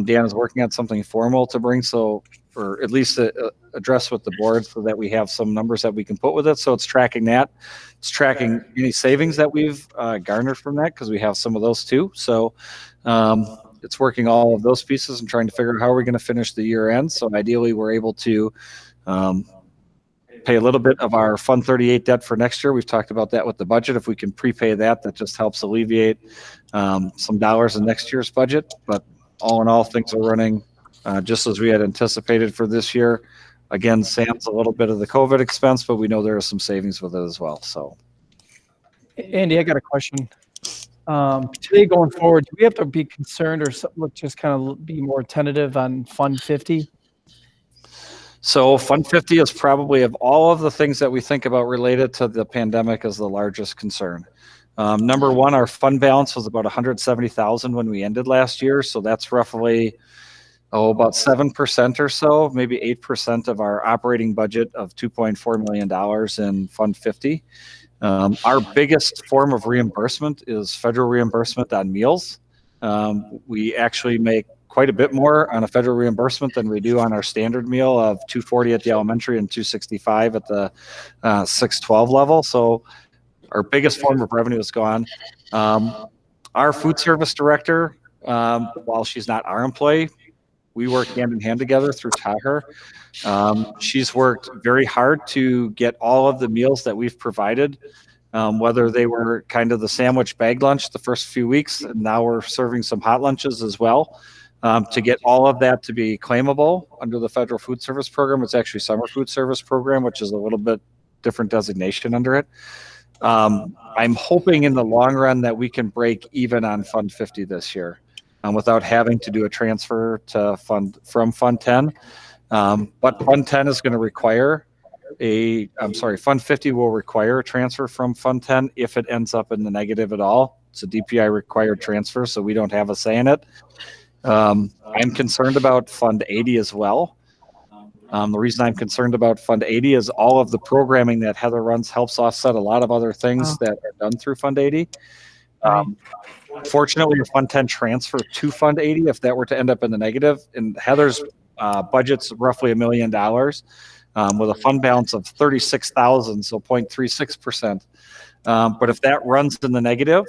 Dan is working on something formal to bring, or at least address with the board so that we have some numbers that we can put with it. So it's tracking that. It's tracking any savings that we've garnered from that because we have some of those too. So it's working all of those pieces and trying to figure out how we're going to finish the year end. So ideally, we're able to pay a little bit of our Fund 38 debt for next year. We've talked about that with the budget. If we can prepay that, that just helps alleviate some dollars in next year's budget. But all in all, things are running just as we had anticipated for this year. Again, Sam's a little bit of the COVID expense, but we know there are some savings with it as well. So, Andy, I got a question. Today going forward, do we have to be concerned or just kind of be more tentative on Fund 50? So Fund 50 is probably, of all of the things that we think about related to the pandemic, is the largest concern. Number one, our fund balance was about 170,000 when we ended last year. So that's roughly, about 7% or so, maybe 8% of our operating budget of $2.4 million in Fund 50. Our biggest form of reimbursement is federal reimbursement on meals. We actually make quite a bit more on a federal reimbursement than we do on our standard meal of $240 at the elementary and $265 at the 612 level. So our biggest form of revenue is gone. Our food service director, while she's not our employee, we work hand in hand together through Taher. She's worked very hard to get all of the meals that we've provided, whether they were kind of the sandwich bag lunch the first few weeks, and now we're serving some hot lunches as well. To get all of that to be claimable under the federal food service program. It's actually summer food service program, which is a little bit different designation under it. I'm hoping in the long run that we can break even on Fund 50 this year without having to do a transfer to from Fund 10. But Fund 10 is going to require Fund 50 will require a transfer from Fund 10 if it ends up in the negative at all. It's a DPI required transfer, so we don't have a say in it. I'm concerned about Fund 80 as well. The reason I'm concerned about Fund 80 is all of the programming that Heather runs helps offset a lot of other things that are done through Fund 80. Fortunately, a Fund 10 transfer to Fund 80, if that were to end up in the negative, and Heather's budget's roughly $1 million with a fund balance of 36,000, so 0.36%. But if that runs in the negative,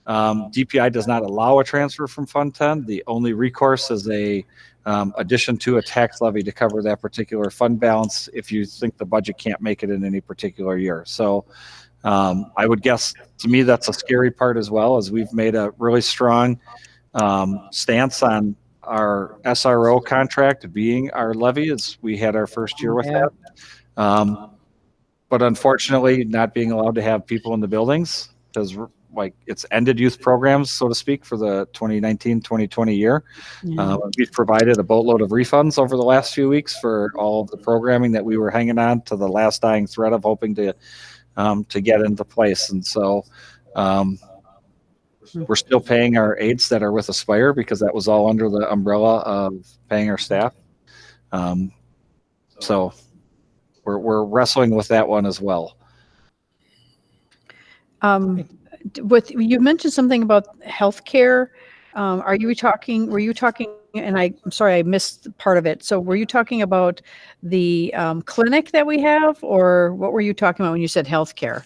DPI does not allow a transfer from Fund 10. The only recourse is a addition to a tax levy to cover that particular fund balance if you think the budget can't make it in any particular year. So I would guess, to me, that's a scary part as well, as we've made a really strong stance on our SRO contract being our levy, as we had our first year with that. But unfortunately, not being allowed to have people in the buildings, because like it's ended youth programs, so to speak, for the 2019-2020 year. We've provided a boatload of refunds over the last few weeks for all of the programming that we were hanging on to the last dying thread of hoping to get into place. And so we're still paying our aides that are with Aspire, because that was all under the umbrella of paying our staff. So we're wrestling with that one as well. You mentioned something about healthcare. Were you talking, and I'm sorry, I missed part of it. So were you talking about the clinic that we have, or what were you talking about when you said healthcare?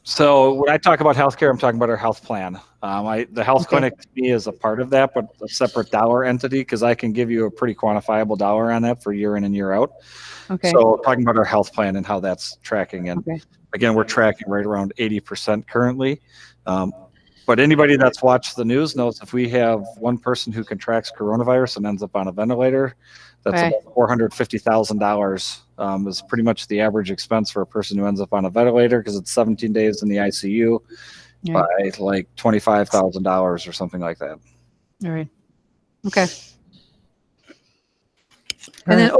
So when I talk about healthcare, I'm talking about our health plan. The health clinic to me is a part of that, but a separate dollar entity, because I can give you a pretty quantifiable dollar on that for year in and year out. Okay. So talking about our health plan and how that's tracking. And again, we're tracking right around 80% currently. But anybody that's watched the news knows if we have one person who contracts coronavirus and ends up on a ventilator, that's about $450,000 is pretty much the average expense for a person who ends up on a ventilator, because it's 17 days in the ICU by like $25,000 or something like that. All right. Okay. And then,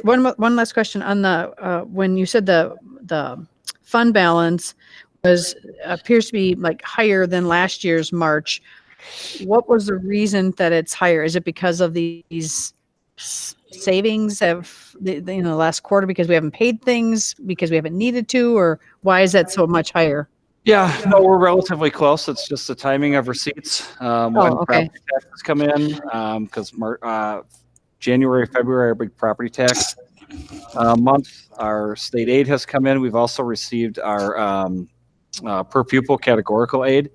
one last question on the when you said the fund balance appears to be like higher than last year's March. What was the reason that it's higher? Is it because of these savings of the last quarter, because we haven't paid things, because we haven't needed to, or why is that so much higher? Yeah, no, we're relatively close. It's just the timing of receipts when property taxes come in, because January, February are big property tax month. Our state aid has come in. We've also received our per pupil categorical aid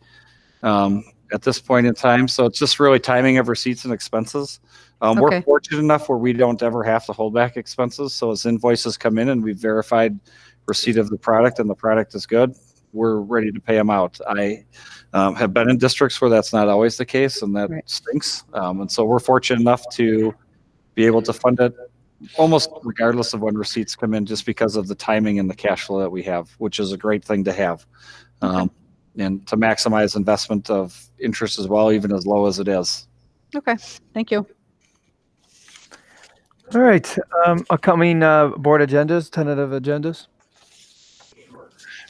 at this point in time. So it's just really timing of receipts and expenses. We're fortunate enough where we don't ever have to hold back expenses. So as invoices come in and we've verified receipt of the product and the product is good, we're ready to pay them out. I have been in districts where that's not always the case, and that stinks. And so we're fortunate enough to be able to fund it almost regardless of when receipts come in, just because of the timing and the cash flow that we have, which is a great thing to have. And to maximize investment of interest as well, even as low as it is. Okay, thank you. All right, upcoming board agendas, tentative agendas.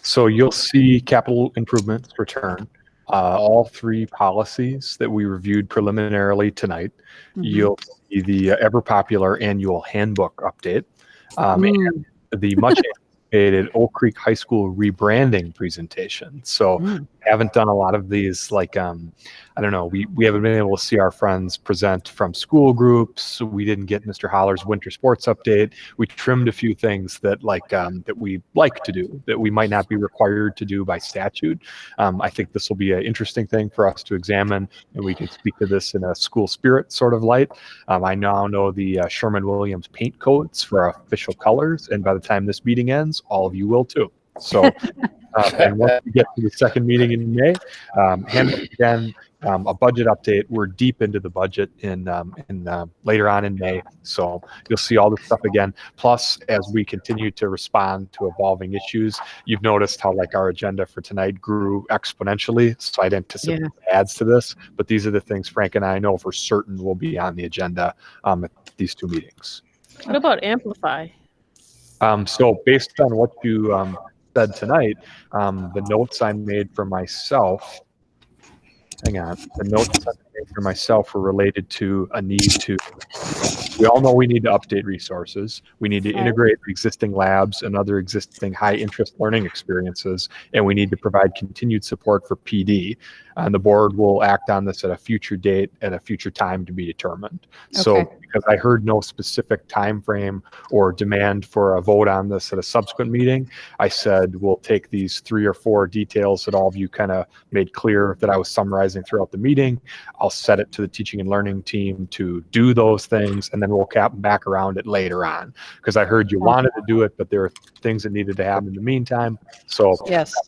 So you'll see capital improvements return. All three policies that we reviewed preliminarily tonight. You'll see the ever popular annual handbook update, and the much anticipated Oak Creek High School rebranding presentation. So haven't done a lot of these, like I don't know, we haven't been able to see our friends present from school groups. We didn't get Mr. Holler's winter sports update. We trimmed a few things that that we like to do that we might not be required to do by statute. I think this will be an interesting thing for us to examine, and we can speak to this in a school spirit sort of light. I now know the Sherman-Williams paint codes for official colors, and by the time this meeting ends, all of you will too. So and once we get to the second meeting in May, handbook again, a budget update. We're deep into the budget in later on in May, so you'll see all this stuff again. Plus, as we continue to respond to evolving issues, you've noticed how our agenda for tonight grew exponentially. So I'd anticipate adds to this, but these are the things Frank and I know for certain will be on the agenda at these two meetings. What about Amplify? So based on what you said tonight, the notes I made for myself. Hang on. The notes I for myself were related to a need to, we all know we need to update resources. We need to integrate existing labs and other existing high interest learning experiences, and we need to provide continued support for PD. And the board will act on this at a future date at a future time to be determined. So because I heard no specific time frame or demand for a vote on this at a subsequent meeting, I said we'll take these 3 or 4 details that all of you kind of made clear that I was summarizing throughout the meeting. I'll set it to the teaching and learning team to do those things, and then we'll cap back around it later on, because I heard you wanted to do it, but there are things that needed to happen in the meantime. So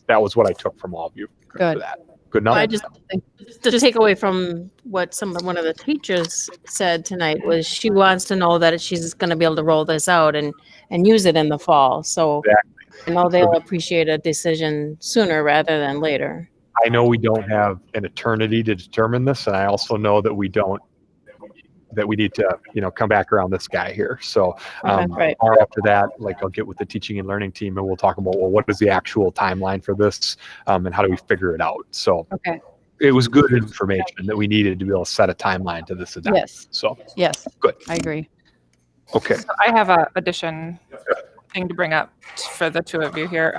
that was what I took from all of you for that. Good enough? I just think to take away from what one of the teachers said tonight was she wants to know that she's going to be able to roll this out and use it in the fall. So I know they'll appreciate a decision sooner rather than later. I know we don't have an eternity to determine this, and I also know that we need to, come back around this guy here. So after that, I'll get with the teaching and learning team, and we'll talk about, well, what is the actual timeline for this, and how do we figure it out? So it was good information that we needed to be able to set a timeline to this adoption. Yes. So good. I agree. Okay. So I have a addition thing to bring up for the two of you here.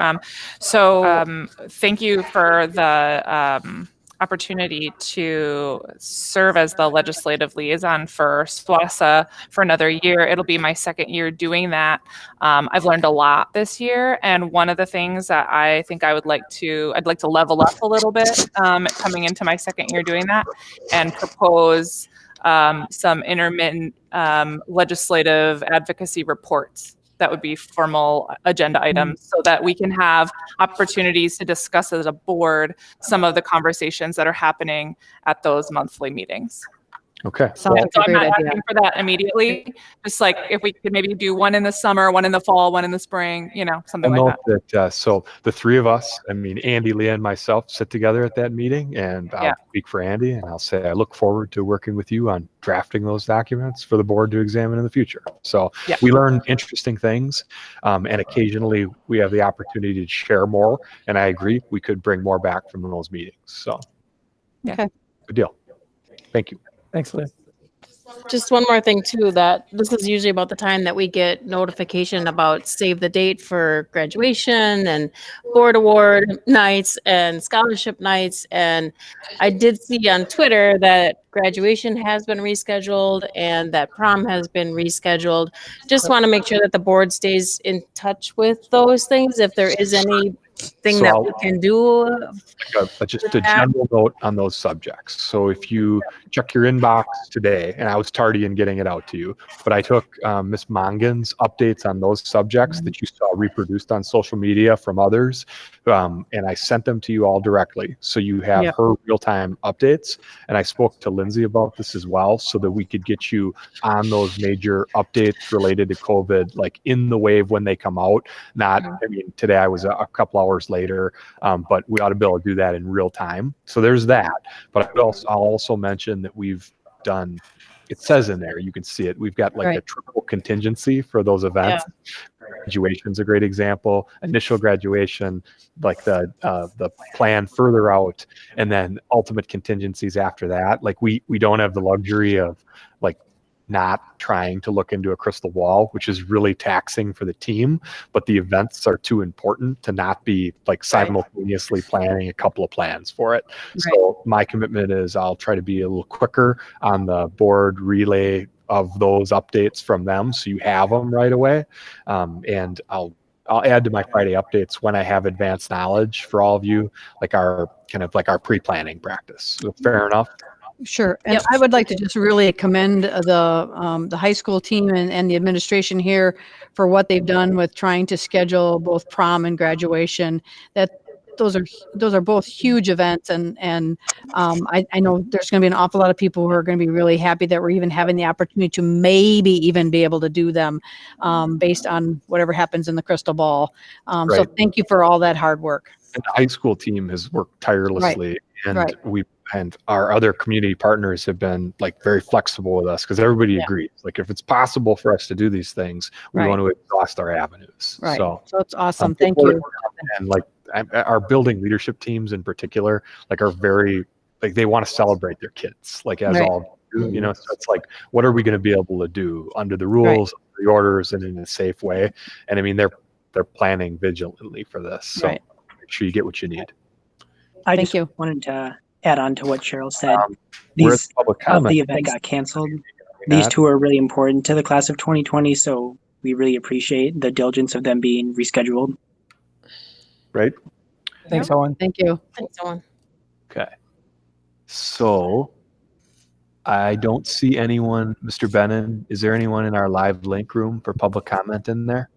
Thank you for the opportunity to serve as the legislative liaison for SWASA for another year. It'll be my second year doing that. I've learned a lot this year, and one of the things that I think I'd like to level up a little bit coming into my second year doing that, and propose some intermittent legislative advocacy reports that would be formal agenda items, so that we can have opportunities to discuss as a board some of the conversations that are happening at those monthly meetings. Okay. So I'm not asking for that immediately. Just if we could maybe do one in the summer, one in the fall, one in the spring, something like that. So the 3 of us, Andy, Leah, and myself, sit together at that meeting, and I'll speak for Andy, and I'll say I look forward to working with you on drafting those documents for the board to examine in the future. So we learn interesting things, and occasionally we have the opportunity to share more, and I agree, we could bring more back from those meetings. So good deal. Thank you. Thanks, Liz. Just one more thing too, that this is usually about the time that we get notification about save the date for graduation and board award nights and scholarship nights. And I did see on Twitter that graduation has been rescheduled and that prom has been rescheduled. Just want to make sure that the board stays in touch with those things. If there is anything that we can do. Just a general note on those subjects. So if you check your inbox today, and I was tardy in getting it out to you, but I took Ms. Mongan's updates on those subjects that you saw reproduced on social media from others, and I sent them to you all directly. So you have her real-time updates, and I spoke to Lindsay about this as well, so that we could get you on those major updates related to COVID, in the wave when they come out. Not, today I was a couple hours later, but we ought to be able to do that in real time. So there's that. But I'll also mention that we've done, it says in there, you can see it, we've got a triple contingency for those events. Graduation's a great example. Initial graduation, the plan further out, and then ultimate contingencies after that. We don't have the luxury of not trying to look into a crystal ball, which is really taxing for the team, but the events are too important to not be simultaneously planning a couple of plans for it. So my commitment is I'll try to be a little quicker on the board relay of those updates from them, so you have them right away. And I'll add to my Friday updates when I have advanced knowledge for all of you, our pre-planning practice. So fair enough? Sure. And I would like to just really commend the high school team and the administration here for what they've done with trying to schedule both prom and graduation. Those are both huge events, and I know there's going to be an awful lot of people who are going to be really happy that we're even having the opportunity to maybe even be able to do them based on whatever happens in the crystal ball. So thank you for all that hard work. And the high school team has worked tirelessly, and our other community partners have been very flexible with us, because everybody agrees. If it's possible for us to do these things, we want to exhaust our avenues. So it's awesome. Thank you. And our building leadership teams in particular, are very like they want to celebrate their kids, like as Right. all do, you know. So it's like, what are we going to be able to do under the rules, the orders, and in a safe way? And I mean, they're planning vigilantly for this. So Right. make sure you get what you need. I Thank just you. wanted to add on to what Cheryl said. We're at These public the comment. event got canceled. These Matt? two are really important to the class of 2020, so we really appreciate the diligence of them being rescheduled. Right? Thanks, Owen. Thank you. Thanks, Owen. Okay. So I don't see anyone, Mr. Bennon. Is there anyone in our live link room for public comment in there?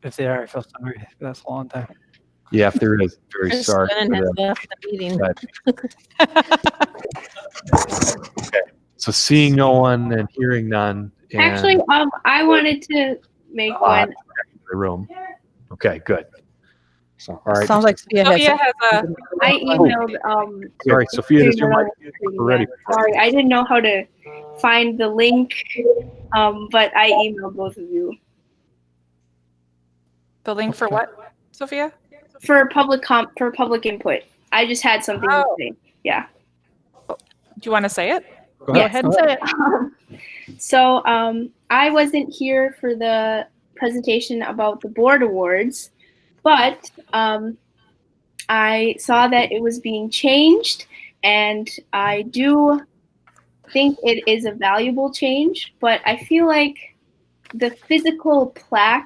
If they are, I feel sorry. That's a long time. Yeah, if there is, very Chris sorry. Lennon has for that. left the meeting. Okay. So seeing no one and hearing none. And Actually, I wanted to make one. in the room. Okay, good. So, all right. Sounds like Sophia Sophia has. has a. I emailed. Sorry, Sophia, does your mic ready? Sorry, I didn't know how to find the link, but I emailed both of you The link for what, Sophia? for public input. I just had something to say. Yeah. Do you want to say it? Go Go ahead and say it. So I wasn't here for the presentation about the board awards, but I saw that it was being changed, and I do think it is a valuable change, but I feel like the physical plaque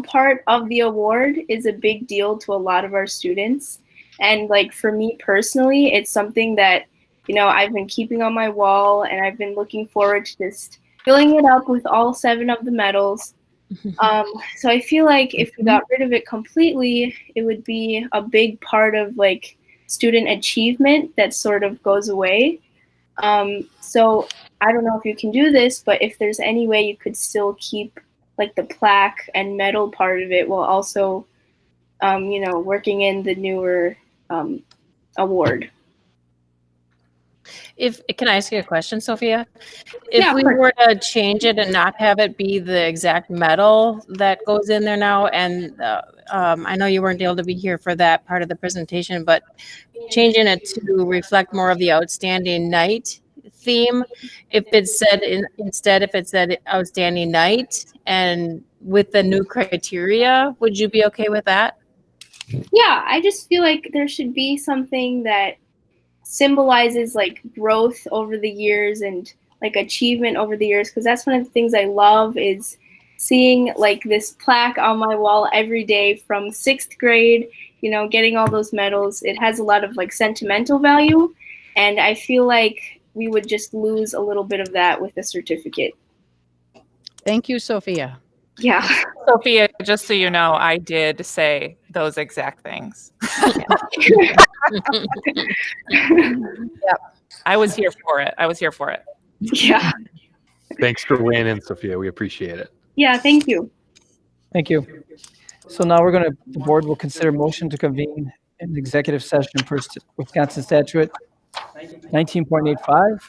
part of the award is a big deal to a lot of our students. And like for me personally, it's something that, you know, I've been keeping on my wall, and I've been looking forward to just filling it up with all 7 of the medals. So I feel like if we got rid of it completely, it would be a big part of like student achievement that sort of goes away. So I don't know if you can do this, but if there's any way you could still keep like the plaque and medal part of it while also, you know, working in the newer award. Can I ask you a question, Sophia? If Yeah, of we course. were to change it and not have it be the exact medal that goes in there now, and I know you weren't able to be here for that part of the presentation, but changing it to reflect more of the outstanding night theme, if it said instead, if it said outstanding night and with the new criteria, would you be okay with that? Yeah, I just feel like there should be something that symbolizes like growth over the years and like achievement over the years, because that's one of the things I love is seeing like this plaque on my wall every day from 6th grade, you know, getting all those medals. It has a lot of like sentimental value, and I feel like we would just lose a little bit of that with a certificate. Thank you, Sophia. Yeah. Sophia, just so you know, I did say those exact things. I was here for it. Yeah. Thanks for weighing in, Sophia. We appreciate it. Yeah, thank you. Thank you. So now the board will consider motion to convene an executive session per Wisconsin statute 19.85.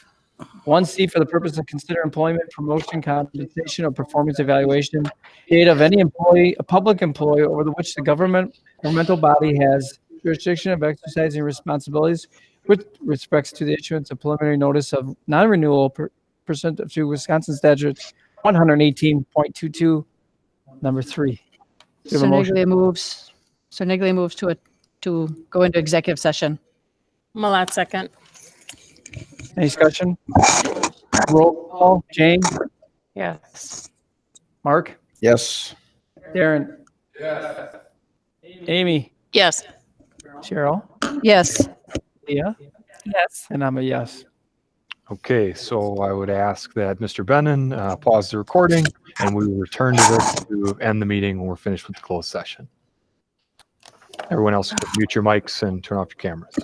1C for the purpose of consider employment, promotion, compensation, or performance evaluation, data of any employee, a public employee over which the governmental body has jurisdiction of exercising responsibilities with respects to the issuance of preliminary notice of non-renewal pursuant to Wisconsin statute 118.22, number 3. Do you have a motion? Niglia moves to go into executive session. Malat second. Any discussion? Roll call. Jane? Yes. Mark? Yes. Darren? Yes. Amy? Yes. Cheryl? Yes. Leah? Yes. And I'm a yes. Okay, so I would ask that Mr. Bennon pause the recording, and we will return to this to end the meeting when we're finished with the closed session. Everyone else, mute your mics and turn off your cameras.